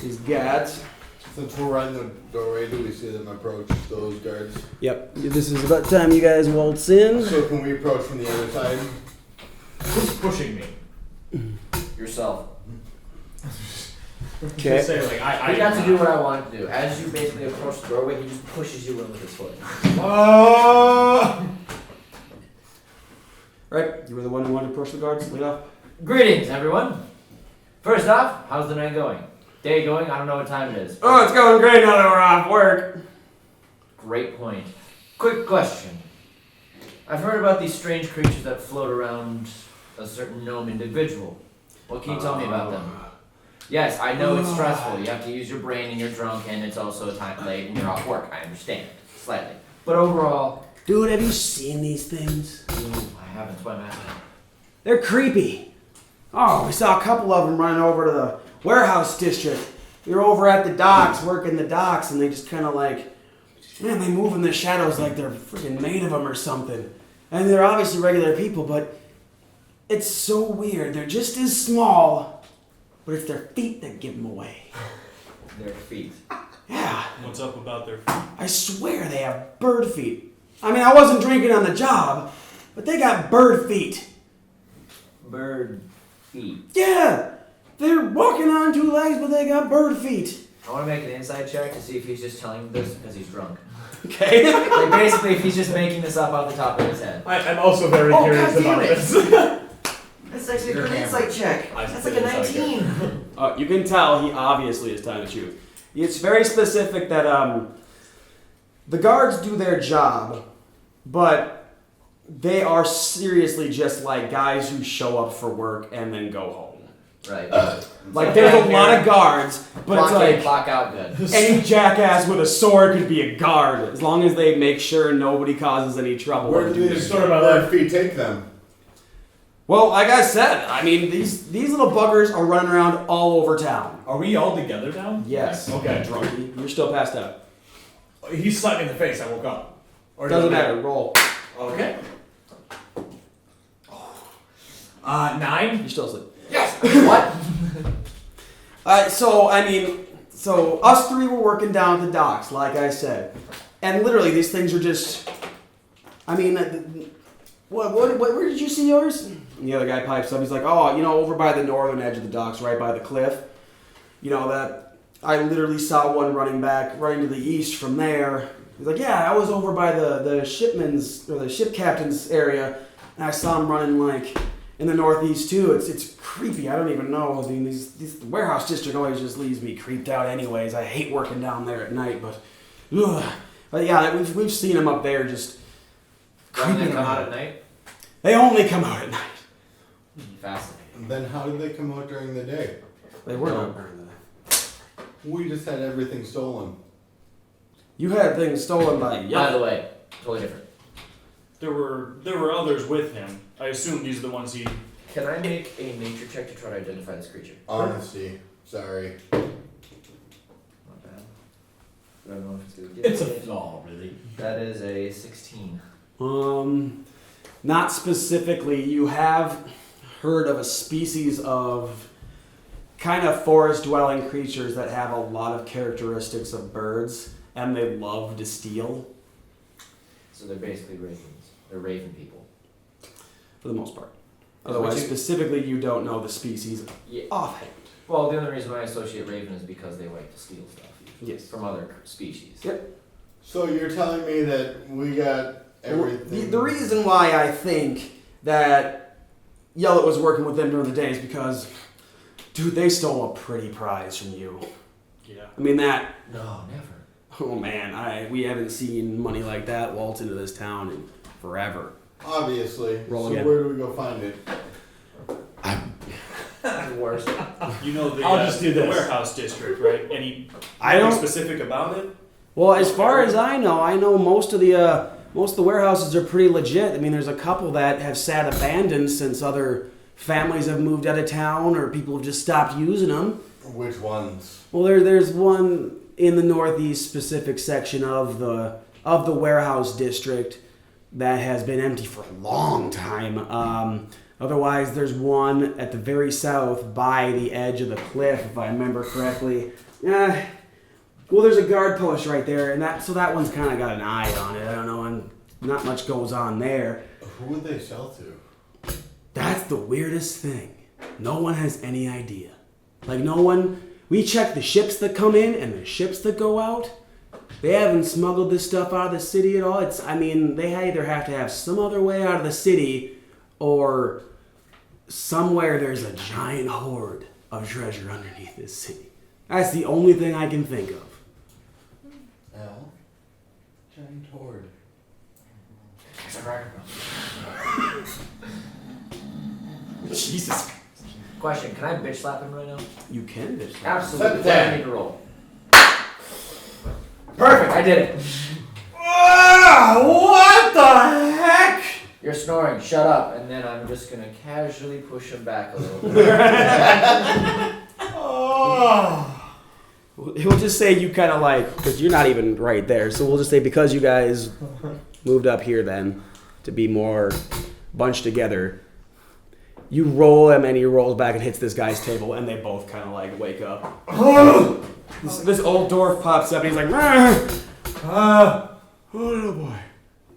these guards. Since we're right in the doorway, do we see them approach those guards? Yep, this is about time you guys waltz in. So can we approach from the other side? Who's pushing me? Yourself. Okay. Say like I He got to do what I wanted to do. As you basically approach the doorway, he just pushes you in with his foot. Right, you were the one who wanted to approach the guards. Lead off. Greetings, everyone. First off, how's the night going? Day going? I don't know what time it is. Oh, it's going great now that we're off work. Great point. Quick question. I've heard about these strange creatures that float around a certain gnome individual. What can you tell me about them? Yes, I know it's stressful. You have to use your brain and you're drunk and it's also time late and you're off work. I understand. Slightly. But overall, Dude, have you seen these things? I haven't. That's why I'm asking. They're creepy. Oh, we saw a couple of them running over to the warehouse district. We were over at the docks, working the docks, and they just kind of like, man, they move in the shadows like they're freaking made of them or something. And they're obviously regular people, but it's so weird. They're just as small, but it's their feet that give them away. Their feet. Yeah, What's up about their feet? I swear they have bird feet. I mean, I wasn't drinking on the job, but they got bird feet. Bird feet. Yeah, they're walking on two legs, but they got bird feet. I want to make an inside check to see if he's just telling this because he's drunk. Okay. Like basically, if he's just making this up off the top of his head. I'm also very Oh, curious God damn about it. this. That's actually a You're good hammered. insight check. I That's did like a insight 19. You can tell he obviously is telling the truth. It's very specific that the guards do their job, but they are seriously just like guys who show up for work and then go home. Right. Like there's a lot of guards, but Clock in, it's clock out good. like any jackass with a sword could be a guard as long as they make sure nobody causes any trouble. Where do these Story about bird that. feet take them? Well, like I said, I mean these little buggers are running around all over town. Are we all together now? Yes. Okay. Drunky. You're still passed out. He slapped me in the face. I woke up. Or Doesn't matter. Roll. Okay. 9. You're still asleep. Yes. What? So us three were working down at the docks, like I said, and literally these things are just I mean, where did you see yours? And the other guy pipes up. He's like, oh, over by the northern edge of the docks, right by the cliff. That I literally saw one running to the east from there. He's like, yeah, I was over by the shipman's or the ship captain's area, and I saw him running like in the northeast too. It's creepy. I don't even know. I mean, these warehouse district always just leaves me creeped out. Anyways, I hate working down there at night, but yeah, we've seen them up there just. When they come out at night? They only come out at night. Fascinating. Then how did they come out during the day? They were No. not during the night. We just had everything stolen. You had things stolen by By Yellow. the way, totally different. There were others with him. I assume these are the ones he. Can I make a nature check to try to identify this creature? Honesty. Sorry. Not bad. I don't know if it's gonna get It's a it. flaw, really. That is a 16. Not specifically. You have heard of a species of kind of forest-dwelling creatures that have a lot of characteristics of birds, and they love to steal, So they're basically ravens. They're raven people. for the most part. Otherwise, specifically, you don't know the species Yeah. offhand. Well, the only reason why I associate raven is because they like to steal stuff usually Yes. from other species. Yep. So you're telling me that we got everything. The reason why I think that Yellow was working with them during the day is because, dude, they stole a pretty prize from you. Yeah. I mean, that... No, never. Oh, man, we haven't seen money like that waltz into this town in forever. Obviously. Roll so again. where do we go find it? The worst. You know the, I'll just do the this. warehouse district, right? Any I don't... specific about it? Well, as far as I know most of the warehouses are pretty legit. I mean, there's a couple that have sat abandoned since other families have moved out of town or people have just stopped using them. Which ones? Well, there's one in the northeast specific section of the warehouse district that has been empty for a long time. Otherwise, there's one at the very south by the edge of the cliff, if I remember correctly. Well, there's a guard post right there, and that one's kind of got an eye on it. I don't know, and not much goes on there. Who would they sell to? That's the weirdest thing. No one has any idea. Like, no one... We check the ships that come in and the ships that go out. They haven't smuggled this stuff out of the city at all. They either have to have some other way out of the city or somewhere there's a giant hoard of treasure underneath this city. That's the only thing I can think of. L. Giant hoard. Jesus. Question, can I bitch slap him right now? You can, bitch. Absolutely. Set that. I need to roll. Perfect, I did it. What the heck? You're snoring, shut up. And then I'm just gonna casually push him back a little bit. Oh. We'll just say you kind of like, because you're not even right there, so we'll just say because you guys moved up here then to be more bunched together, you roll him and he rolls back and hits this guy's table and they both kind of like wake up. This old dwarf pops up and he's like, oh little boy,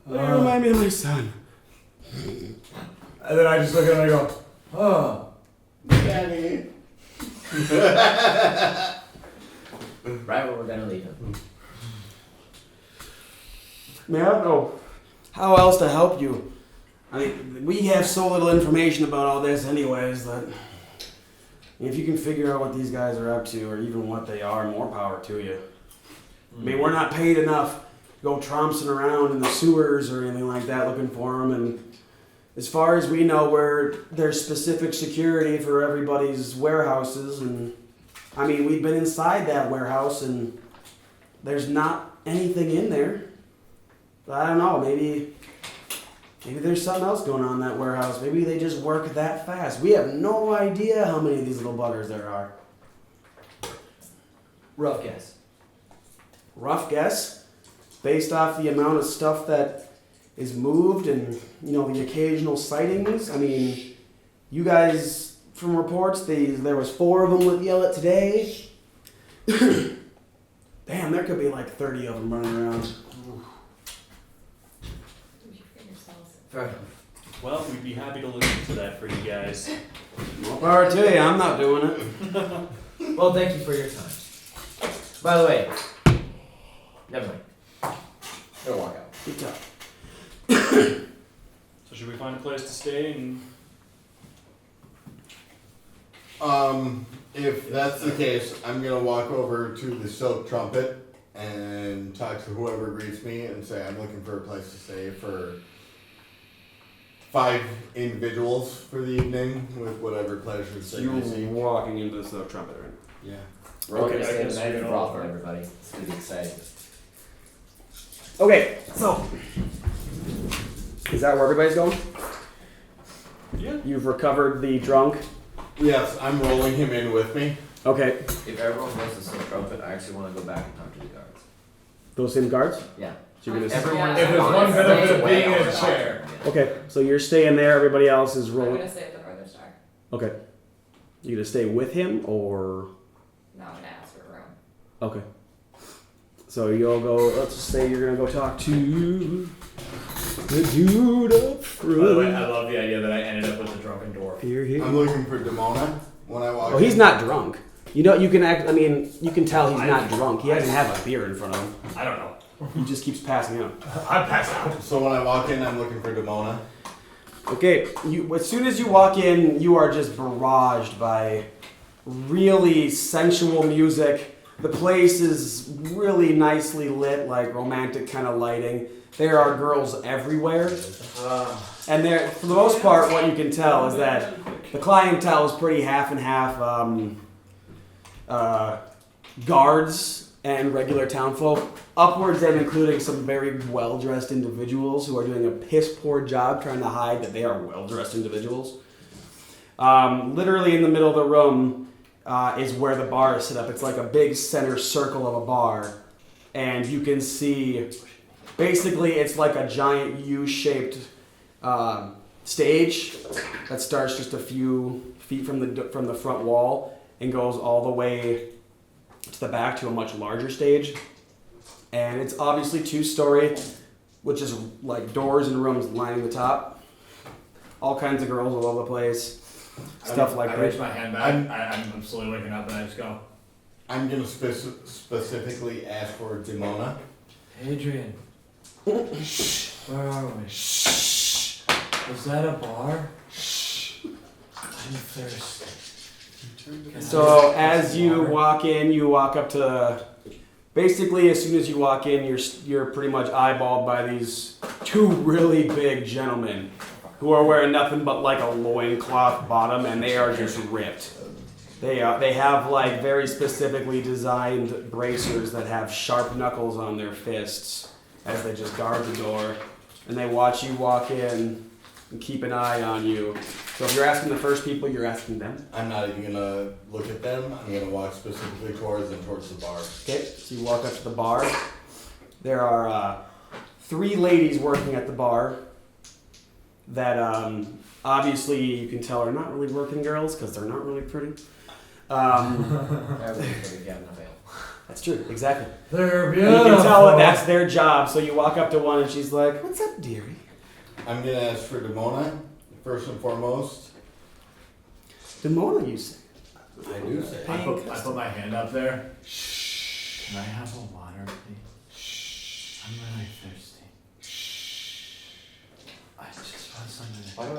you remind me of my son. And then I just look at him and I go, oh. Daddy. Right where we're gonna leave him. Man, I don't know how else to help you. I mean, we have so little information about all this anyways that if you can figure out what these guys are up to or even what they are, more power to you. I mean, we're not paid enough to go trompsing around in the sewers or anything like that looking for them. And as far as we know, there's specific security for everybody's warehouses. And I mean, we've been inside that warehouse and there's not anything in there. I don't know, maybe there's something else going on in that warehouse. Maybe they just work that fast. We have no idea how many of these little buggers there are. Rough guess. Rough guess, based off the amount of stuff that is moved and, the occasional sightings. I mean, you guys, from reports, there was 4 of them with Yellow today. Damn, there could be like 30 of them running around. Fair enough. Well, we'd be happy to look into that for you guys. More power to you. I'm not doing it. Well, thank you for your time. By the way, never mind. Go walk out. Good job. So should we find a place to stay and If that's the case, I'm gonna walk over to the Silk Trumpet and talk to whoever greets me and say I'm looking for a place to stay for 5 individuals for the evening with whatever pleasures they You're receive. walking into the Silk Trumpet, right? Yeah. We're all Okay, gonna I stay in guess the we night can broth all- for everybody. It's gonna be exciting. Okay, so is that where everybody's going? Yeah. You've recovered the drunk. Yes, I'm rolling him in with me. Okay, If everyone goes to Silk Trumpet, I actually want to go back and talk to the guards. those same guards. Yeah. So you're gonna. Everyone Yeah. is If there's gone. one benefit of Stay being away, in I'll a talk to chair. them, yeah. Okay, so you're staying there. Everybody else is I'm rolling. gonna stay at the Northern Star. Okay, you gonna stay with him or? No, I'm gonna ask for a room. Okay. So you'll go. Let's just say you're gonna go talk to the dude up By the way, I front. love the idea that I ended up with the drunken dwarf. Here, here. I'm looking for Demona when I walk Oh, he's in. not drunk. You know, you can act. I mean, you can tell he's not drunk. He doesn't have a beer in front of him. I don't know. He just keeps passing out. I'm passed out. So when I walk in, I'm looking for Demona. Okay, as soon as you walk in, you are just barraged by really sensual music. The place is really nicely lit, like romantic kind of lighting. There are girls everywhere. And there, for the most part, what you can tell is that the clientele is pretty half and half guards and regular townfolk, upwards and including some very well-dressed individuals who are doing a piss-poor job trying to hide that they are well-dressed individuals. Literally in the middle of the room is where the bar is set up. It's like a big center circle of a bar, and you can see, basically it's like a giant U-shaped stage that starts just a few feet from the front wall and goes all the way to the back to a much larger stage. And it's obviously 2-story, which is like doors and rooms lining the top. All kinds of girls all over the place. Stuff like I that. reach my hand back. I'm slowly waking up and I just go, I'm gonna specifically ask for Demona. Adrian, where are we? Is that a bar? I'm thirsty. So as you walk in, you walk up to. Basically, as soon as you walk in, you're pretty much eyeballed by these 2 really big gentlemen who are wearing nothing but like a loincloth bottom, and they are just ripped. They have like very specifically designed bracers that have sharp knuckles on their fists as they just guard the door, and they watch you walk in and keep an eye on you. So if you're asking the first people, you're asking them. I'm not even gonna look at them. I'm gonna walk specifically towards them, towards the bar. Okay, so you walk up to the bar. There are 3 ladies working at the bar that obviously you can tell are not really working girls because they're not really pretty. Everybody's gonna be having a veil. That's true, exactly. They're And beautiful. you can tell that that's their job. So you walk up to one and she's like, "What's up, dearie?" I'm gonna ask for Demona, first and foremost. Demona, you say. I do say. I put my hand up there. Can I have a water, please? I'm really thirsty. I just want something. Why do I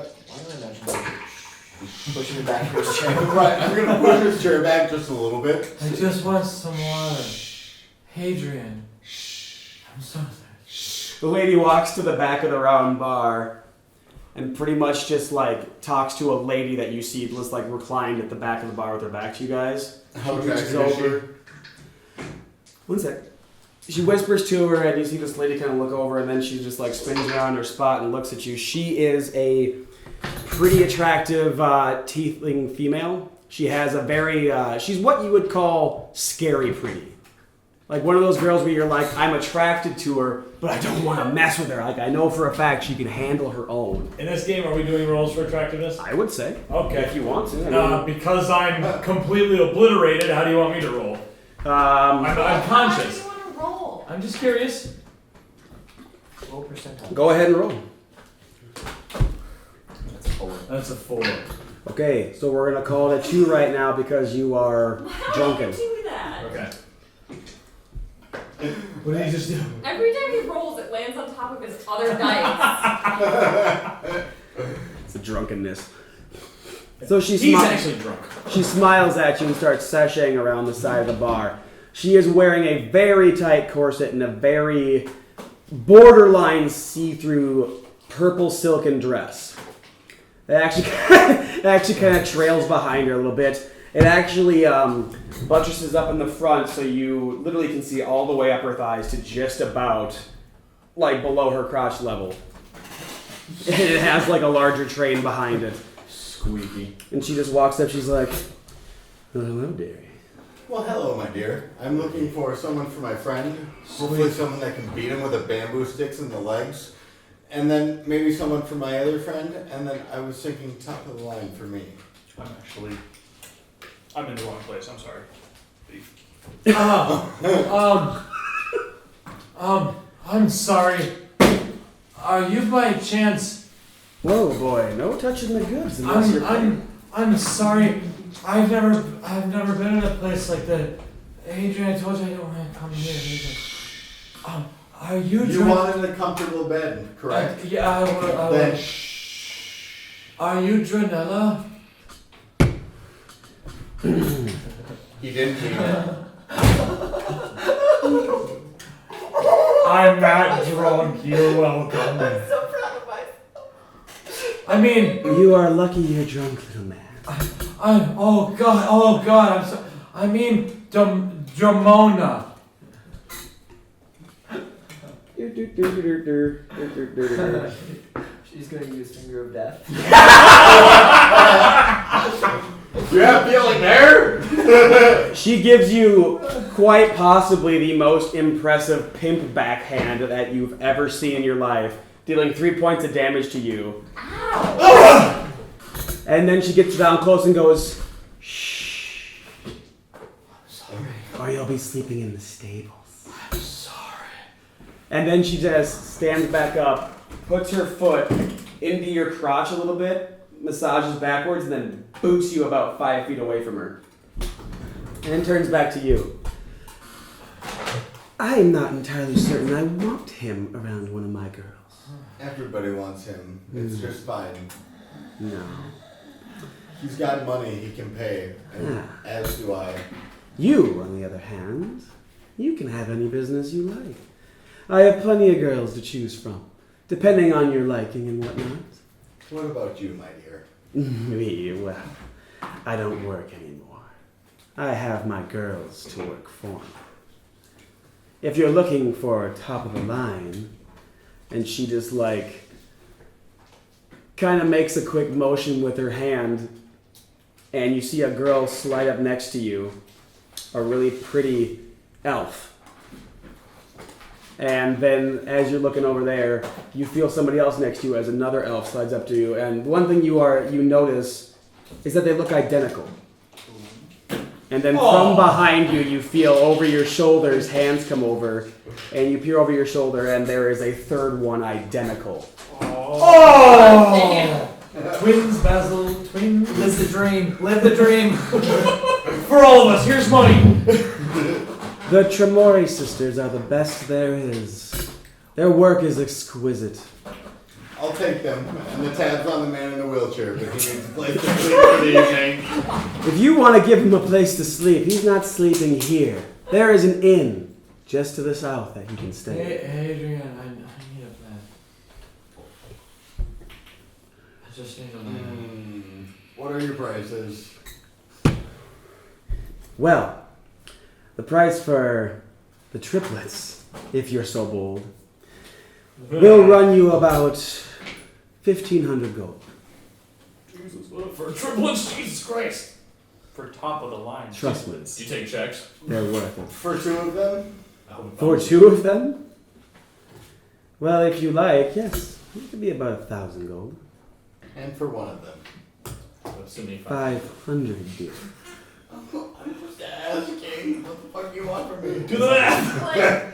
imagine that pushing me back in his chair? Right, I'm gonna push his chair back just a little bit. I just want some water. Hadrian. I'm so thirsty. The lady walks to the back of the round bar and pretty much just like talks to a lady that you see just like reclined at the back of the bar with her back to you guys. How She reaches attractive is over. One sec. She whispers to her, and you see this lady kind of look over, and then she just like spins around her spot and looks at you. She is a pretty attractive tiefling female. She has a very, she's what you would call scary pretty. Like one of those girls where you're like, I'm attracted to her, but I don't want to mess with her. Like I know for a fact she can handle her own. In this game, are we doing rolls for attractiveness? I would say. Okay. If you want to. I mean, Because I'm completely obliterated, how do you want me to roll? I'm How do conscious. you want to roll? I'm just curious. Low percentile. go ahead and roll. That's a 4. Okay, so we're gonna call it a 2 right now because you are How drunken. do you do that? Okay. What did he just do? Every time he rolls, it lands on top of his other dice. It's the drunkenness. So He's actually drunk. She smiles at you and starts sashaying around the side of the bar. She is wearing a very tight corset and a very borderline see-through purple silken dress. It actually kind of trails behind her a little bit. It actually buttresses up in the front so you literally can see all the way up her thighs to just about like below her crotch level. And it has like a larger train behind it. Squeaky. And she just walks up, she's like, "Oh, hello, dearie." Well, hello, my dear. I'm looking for someone for my friend. Hopefully someone that can beat him with a bamboo sticks in the legs. And then maybe someone for my other friend. And then I was thinking top of the line for me. I'm in the wrong place. I'm sorry. I'm sorry. Are you by chance? Whoa, boy, no touching the goods. unless you're- I'm sorry. I've never been in a place like that. Adrian, I told you I don't want to come here. Adrian. Are you? You wanted a comfortable bed, correct? Yeah, I will. Then Are you Dranella? he didn't mean it. I'm not drunk. You're welcome. I'm so proud of myself. I mean, You are lucky you're drunk, little man. oh God, I'm so. I mean, Dramona. She's gonna use Finger of Death. You have feeling there? She gives you quite possibly the most impressive pimp backhand that you've ever seen in your life, dealing 3 points of damage to you. Ow! And then she gets down close and goes, "Shh. Sorry. Or you'll be sleeping in the stables." I'm sorry. And then she just stands back up, puts her foot into your crotch a little bit, massages backwards, and then boots you about 5 feet away from her. And then turns back to you. "I'm not entirely certain I want him around one of my girls." Everybody wants him. It's just fine. No. He's got money he can pay, and as do I. You, on the other hand, you can have any business you like. I have plenty of girls to choose from, depending on your liking and whatnot. What about you, my dear? Me, well, I don't work anymore. I have my girls to work for me. If you're looking for top of the line, and she just kind of makes a quick motion with her hand, and you see a girl slide up next to you, a really pretty elf. And then as you're looking over there, you feel somebody else next to you as another elf slides up to you. And one thing you notice is that they look identical. And then from behind you, you feel over your shoulders, hands come over, and you peer over your shoulder, and there is a third one identical. Oh! Twins, Basil, twins. Live the dream. Live the dream. For all of us, here's money. The Tremori sisters are the best there is. Their work is exquisite. I'll take them. And the tab's on the man in the wheelchair, but he needs a place to sleep for the evening. If you want to give him a place to sleep, he's not sleeping here. There is an inn just to the south that he can stay. Hey, Adrian, I need a bed. I just need a bed. What are your prices? Well, the price for the triplets, if you're so bold, will run you about 1,500 gold. Jesus, for triplets, Jesus Christ. For top of the line. Trust me, Do you take checks? they're worth it. For two of them? For two of them? Well, if you like, yes. It could be about 1,000 gold. And for one of them? Assuming 500, dear. I'm just asking. What the fuck do you want from me? Do the math! Like,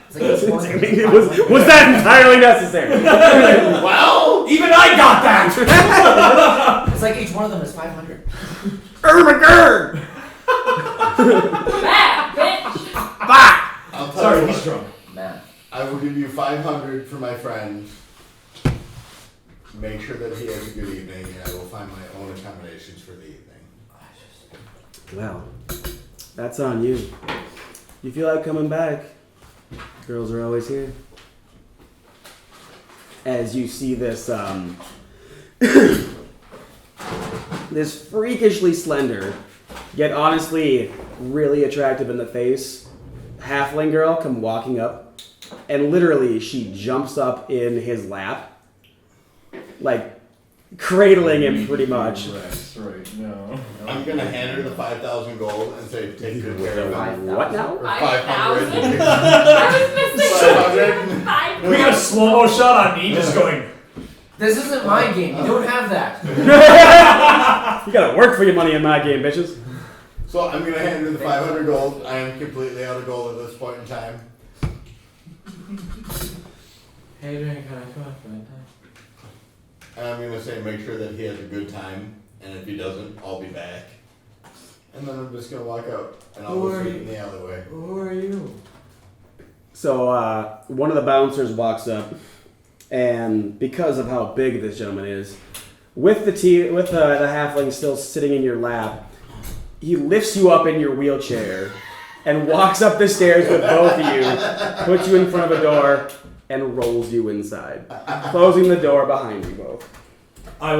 It's like this one. Was that entirely necessary? Well, Even I got that! It's like each one of them is 500. Ermagerd! Bad bitch! I'll tell Sorry, you he's what, drunk. Man. I will give you 500 for my friend. Make sure that he has a good evening, and I will find my own accommodations for the evening. Well, that's on you. You feel like coming back? Girls are always here. As you see this, this freakishly slender, yet honestly really attractive in the face, halfling girl come walking up, and literally she jumps up in his lap, like cradling him pretty much. Right, no. I'm gonna hand her the 5,000 gold and say, take good care of him. What now? Or 5,000? 500. I was missing 500. We got a slow-mo shot on me just going, This isn't my game. You don't have that. You gotta work for your money in my game, bitches. So I'm gonna hand her the 500 gold. I am completely out of gold at this point in time. Hey, can I come up for that time? And I'm gonna say, make sure that he has a good time, and if he doesn't, I'll be back. And then I'm just gonna walk out, and I'll Who go are sleep you? in the alleyway. Who are you? So one of the bouncers walks up, and because of how big this gentleman is, with the halfling still sitting in your lap, he lifts you up in your wheelchair and walks up the stairs with both of you, puts you in front of a door, and rolls you inside, closing the door behind you both. I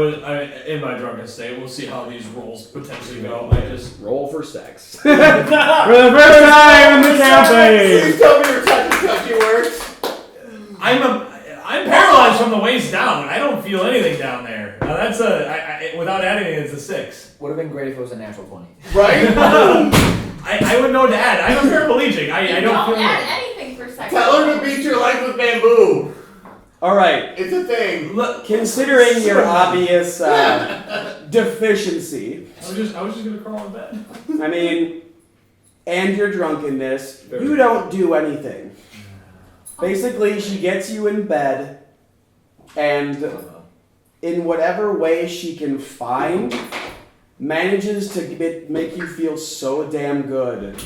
in my drunken state, we'll see how these rolls potentially go. I just Roll for sex. For the first time in the campaign! Please tell me your touchy works. I'm paralyzed from the waist down. I don't feel anything down there. Now that's without adding it, it's a 6. Would have been great if it was a natural 20. Right? I would know to add. I'm a paraplegic. I don't feel add anything for sex. Tell her to beat your life with bamboo. Alright, It's a thing. considering your obvious deficiency, I was just gonna crawl in bed. I mean, and your drunkenness, you don't do anything. Basically, she gets you in bed, and in whatever way she can find, manages to make you feel so damn good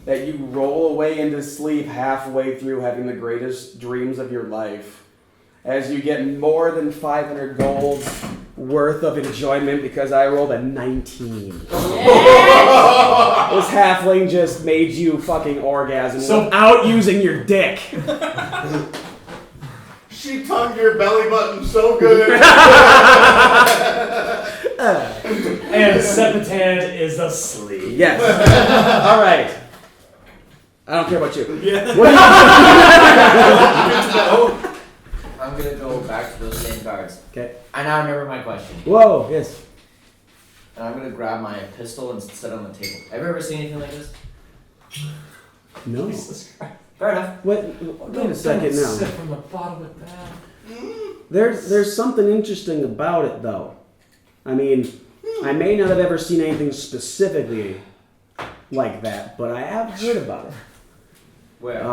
that you roll away into sleep halfway through having the greatest dreams of your life. As you get more than 500 gold worth of enjoyment because I rolled a 19. This halfling just made you fucking orgasm without using your dick. She tongued your belly button so good. And Sepatan is asleep. Yes. All right. I don't care about you. Yeah. I'm gonna go back to those same guards. Okay. I now remember my question. Whoa. Yes. And I'm gonna grab my pistol and set it on the table. Have you ever seen anything like this? No. Fair enough. Wait a second now. Sip from the bottom of that. There's something interesting about it though. I mean, I may not have ever seen anything specifically like that, but I have heard about it. Where?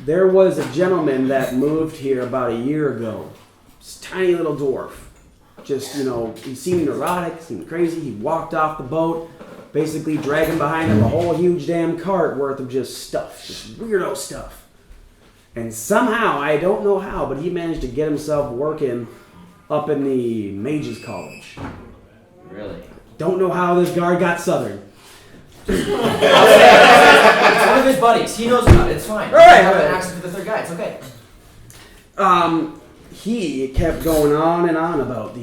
There was a gentleman that moved here about a year ago. This tiny little dwarf. Just, he seemed neurotic, seemed crazy. He walked off the boat, basically dragging behind him a whole huge damn cart worth of just stuff. Just weirdo stuff. And somehow, I don't know how, but he managed to get himself working up in the Mages College. Really? Don't know how this guard got southern. It's one of his buddies. He knows about it. It's fine. Right, I have right. an access to the third guy. It's okay. He kept going on and on about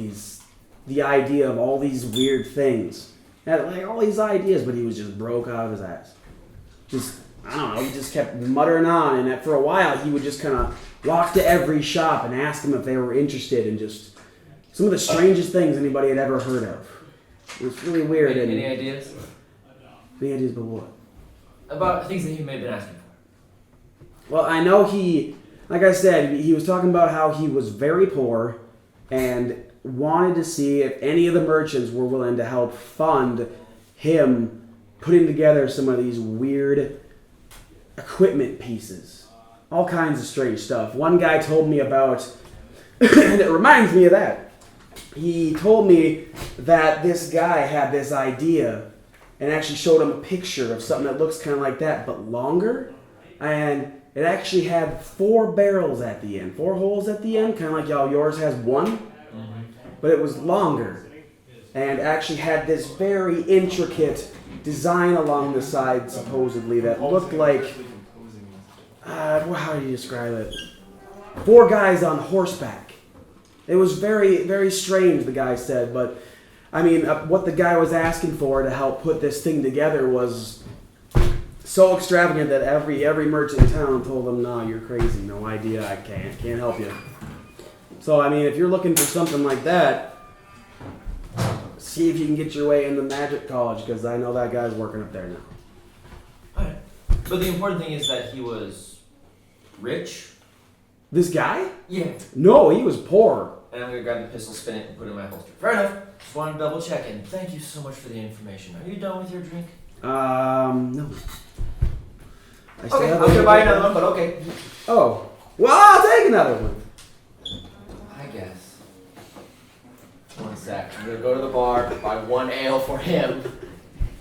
the idea of all these weird things. Had like all these ideas, but he was just broke out of his ass. Just, I don't know, he just kept muttering on, and for a while he would just kind of walk to every shop and ask them if they were interested in just some of the strangest things anybody had ever heard of. It was really weird. Any ideas? Any ideas about what? About things that he may have been asking for. Well, I know like I said, he was talking about how he was very poor and wanted to see if any of the merchants were willing to help fund him putting together some of these weird equipment pieces. All kinds of strange stuff. One guy told me about And it reminds me of that. He told me that this guy had this idea and actually showed him a picture of something that looks kind of like that, but longer. And it actually had 4 barrels at the end, 4 holes at the end, kind of like how yours has 1. But it was longer. And actually had this very intricate design along the side, supposedly, that looked like... how do you describe it? 4 guys on horseback. It was very, very strange, the guy said, but I mean, what the guy was asking for to help put this thing together was so extravagant that every merchant in town told him, "No, you're crazy. No idea. I can't help you." So I mean, if you're looking for something like that, see if you can get your way into Magic College, because I know that guy's working up there now. Alright. But the important thing is that he was rich. This guy? Yeah. No, he was poor. And I'm gonna grab the pistol, spin it, and put it in my holster. Fair enough. Just wanted to double check in. Thank you so much for the information. Are you done with your drink? No. I still Okay, have I'm gonna a- buy another one, but okay. Oh. Well, I'll take another one. I guess. One sec. I'm gonna go to the bar, buy 1 ale for him,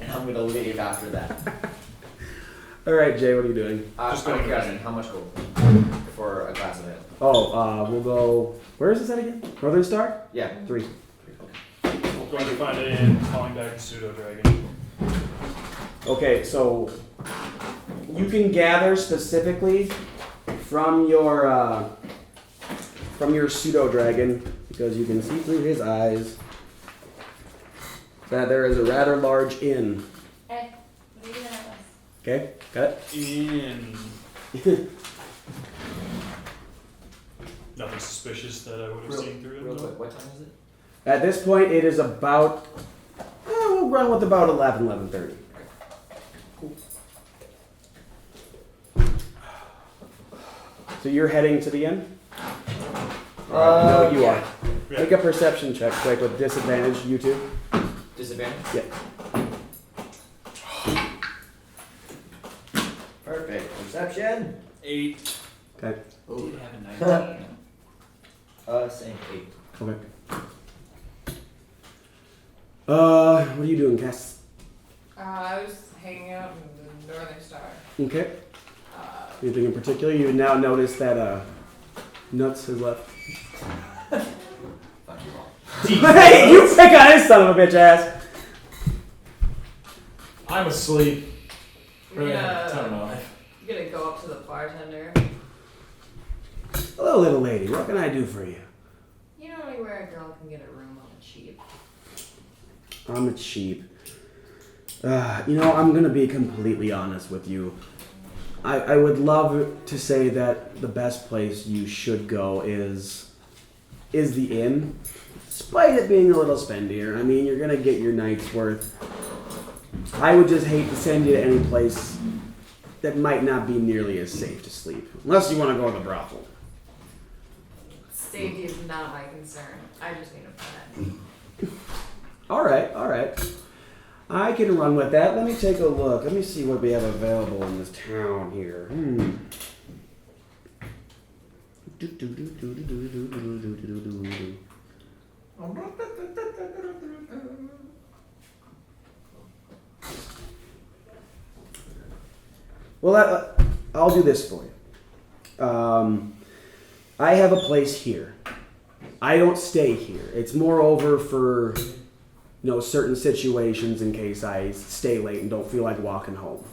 and I'm gonna leave after that. All right, Jay, what are you doing? Just I'm going guessing how much gold for a glass of ale? Oh, we'll go. Where is this at again? Northern Star? Yeah. 3. Going to find it in calling back the pseudo dragon. Okay, so you can gather specifically from your pseudo dragon, because you can see through his eyes, that there is a rather large inn. Hey, what are you doing at this? Okay, got it. In. Nothing suspicious that I would have seen through it. Real no? quick, what time is it? At this point, it is about. We'll run with about 11:30. So you're heading to the inn? No, you yeah. are. Make a perception check, quick, with disadvantage, you two. Disadvantage? Yeah. Perfect. Perception? 8. Okay. Did have a 19. Same 8. Okay. What are you doing, Cass? I was hanging out in the Northern Star. Okay. Uh, Anything in particular? You now notice that Nuts has left. Fuck you all. Hey, you pick on his son of a bitch ass. I'm asleep. Really, Yeah. I don't know. you gonna go up to the bartender. Hello, little lady. What can I do for you? You know anywhere a girl can get a room on the cheap? I'm a cheap. I'm gonna be completely honest with you. I would love to say that the best place you should go is the inn, despite it being a little spendier. I mean, you're gonna get your night's worth. I would just hate to send you to any place that might not be nearly as safe to sleep, unless you want to go to the brothel. Safety is not my concern. I just need a friend. All right. I can run with that. Let me take a look. Let me see what we have available in this town here. Well, I'll do this for you. I have a place here. I don't stay here. It's more over for certain situations in case I stay late and don't feel like walking home.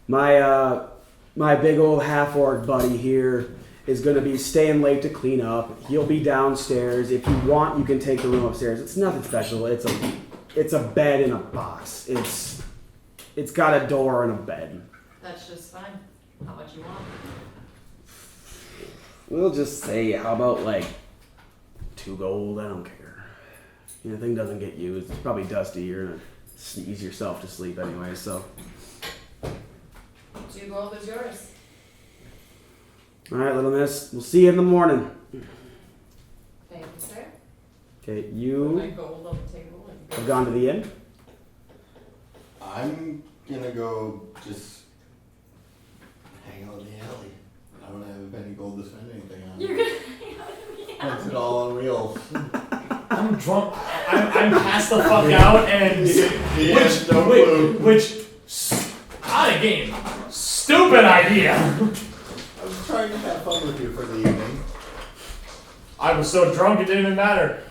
My big old half-orc buddy here is going to be staying late to clean up. He'll be downstairs. If you want, you can take the room upstairs. It's nothing special. It's a bed in a box. It's got a door and a bed. That's just fine. How much you want? We'll just say, how about like 2 gold? I don't care. The thing doesn't get used. It's probably dusty. You're gonna sneeze yourself to sleep anyway, so. 2 gold is yours. Alright, little miss. We'll see you in the morning. Thank you, sir. Okay, Put you my gold on the table and have gone to the inn? I'm gonna go just hang out in the alley. I don't have any gold to spend anything on. You're gonna hang out in the That's alley. it all on wheels. I'm drunk. I'm passed the fuck out, and He has no clue. out of game. Stupid idea. I was trying to have fun with you for the evening. I was so drunk it didn't even matter.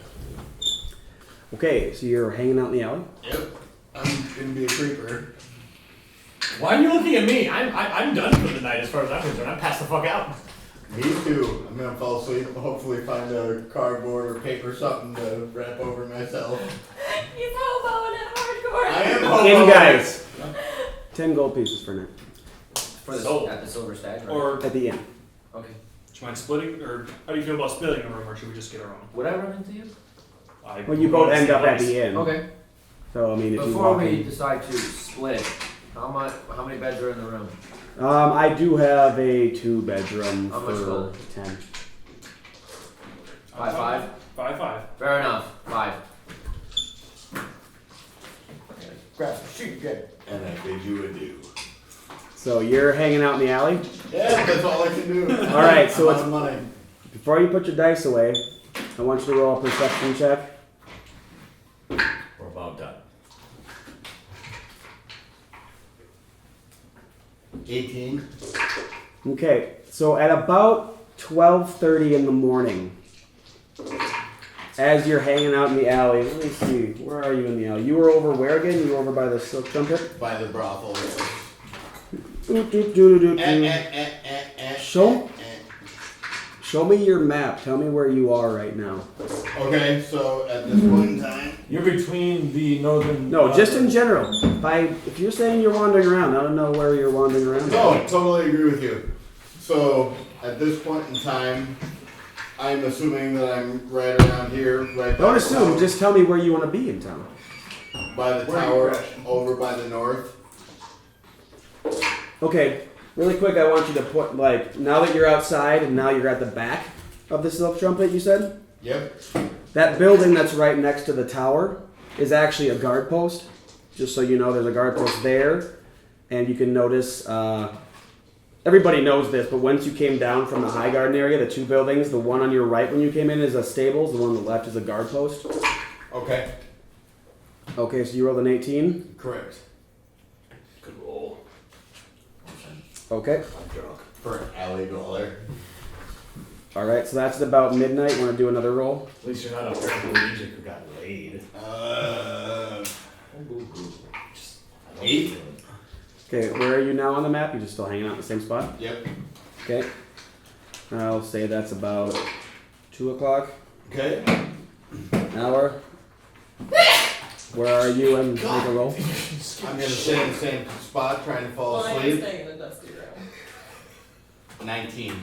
Okay, so you're hanging out in the alley? Yep. I'm gonna be a creeper. Why are you looking at me? I'm done for the night as far as I'm concerned. I'm passed the fuck out. Me too. I'm gonna fall asleep. Hopefully find a cardboard or paper something to wrap over myself. He's hoboing it hardcore. I am In, hobo. guys. 10 gold pieces for now. For the, So- at the Silver Stag, right? Or At the end. Okay. do you mind splitting, or how do you feel about splitting a room, or should we just get our own? Would I run into you? Well, you both end up at the end. Okay. So, I mean, if you Before walk we in. decide to split, how many beds are in the room? I do have a 2-bedroom How much for gold? 10. 5. 5. Fair enough. 5. Grab some sheep, get. And I bid you adieu. So you're hanging out in the alley? Yeah, that's all I can do. All right, so I'm it's out of money. before you put your dice away, I want you to roll a perception check. We're about done. 18. Okay, so at about 12:30 in the morning, as you're hanging out in the alley, let me see, where are you in the alley? You were over where again? You were over by the Silk Trumpet? By the brothel. Show me your map. Tell me where you are right now. Okay, so at this point in time, You're between the northern. No, just in general. If you're saying you're wandering around, I don't know where you're wandering around. no, I totally agree with you. So at this point in time, I'm assuming that I'm right around here, right by Don't the assume. tower- Just tell me where you want to be in town. by the Where are you tower crashing? over by the north. Okay, really quick, I want you to put, now that you're outside and now you're at the back of the Silk Trumpet, you said? Yep. That building that's right next to the tower is actually a guard post. Just so you know, there's a guard post there. And you can notice, everybody knows this, but once you came down from the High Garden area, the 2 buildings, the one on your right when you came in is a stables, the one on the left is a guard post. Okay. Okay, so you rolled an 18. Correct. Good roll. Okay. I'm drunk. For an alley dweller. Alright, so that's about midnight. Want to do another roll? At least you're not a paraplegic who got laid. 8. Okay, where are you now on the map? You just still hanging out in the same spot? Yep. Okay. I'll say that's about 2 o'clock. Okay. Hour. Where are you and make a roll? I'm gonna stay in the same spot trying to fall Well, I am asleep. staying in a dusty room. 19.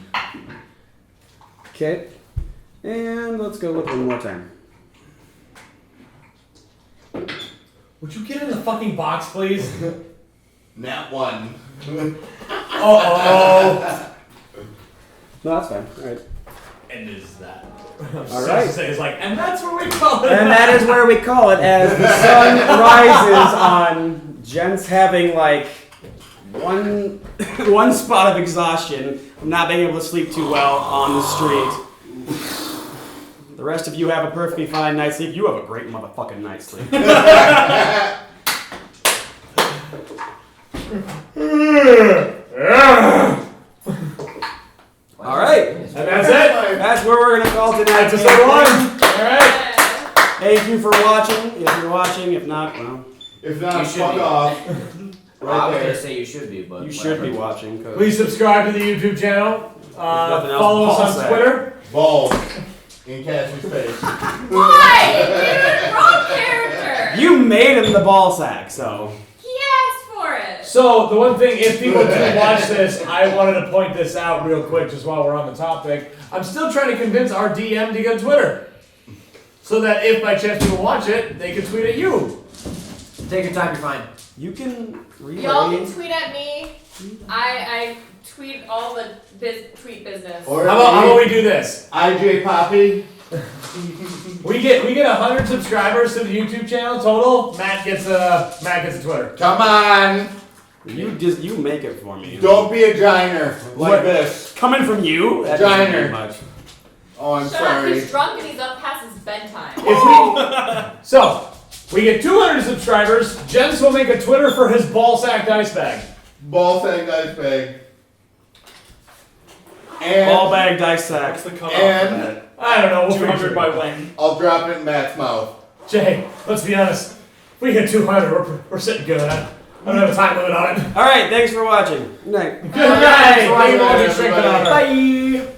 Okay. And let's go with one more time. Would you get in the fucking box, please? Nat 1. Uh-oh. No, that's fine. Alright. And is that? All right. It's like, and that's where we call it. And that is where we call it as the sun rises on gents having one spot of exhaustion from not being able to sleep too well on the street. The rest of you have a perfectly fine night's sleep. You have a great motherfucking night's sleep. All right. And that's it. That's where we're going to call tonight. Episode 1. All right. Thank you for watching. If you're watching, if not, well, If You not, should fuck be. off. I was Right gonna there. say you should be, but you should be whatever. watching. 'Cause Please subscribe to the YouTube channel. nothing else Follow us Paul on said. Twitter. Balls. In Cassie's face. Why? Dude, wrong character. You made him the ball sack, so. He asked for it. So the one thing, if people do watch this, I wanted to point this out real quick, just while we're on the topic. I'm still trying to convince our DM to get Twitter, so that if by chance people watch it, they can tweet at you. Take your time, you're fine. You can Y'all can relay. tweet at me. I tweet all the tweet business. Or How about we do this? IJ Poppy. We get 100 subscribers to the YouTube channel total. Matt gets a Twitter. Come on. You make it for me. Don't be a giner like What? this. Coming from you? That doesn't Giner. mean much. Oh, I'm Shut up, sorry. he's drunk and he's up past his bedtime. So, we get 200 subscribers. Jens will make a Twitter for his ball-sack dice bag. Ball sack dice bag. And Ball bag, dice sack. What's the cutoff And- for that? I don't know. We'll figure 200 it by out. when? I'll drop it in Matt's mouth. Jay, let's be honest. If we hit 200, we're sitting good. I don't have a time limit on it. All right, thanks for watching. Good night. Good night. Bye, Thank you all for everybody. drinking on it. Bye.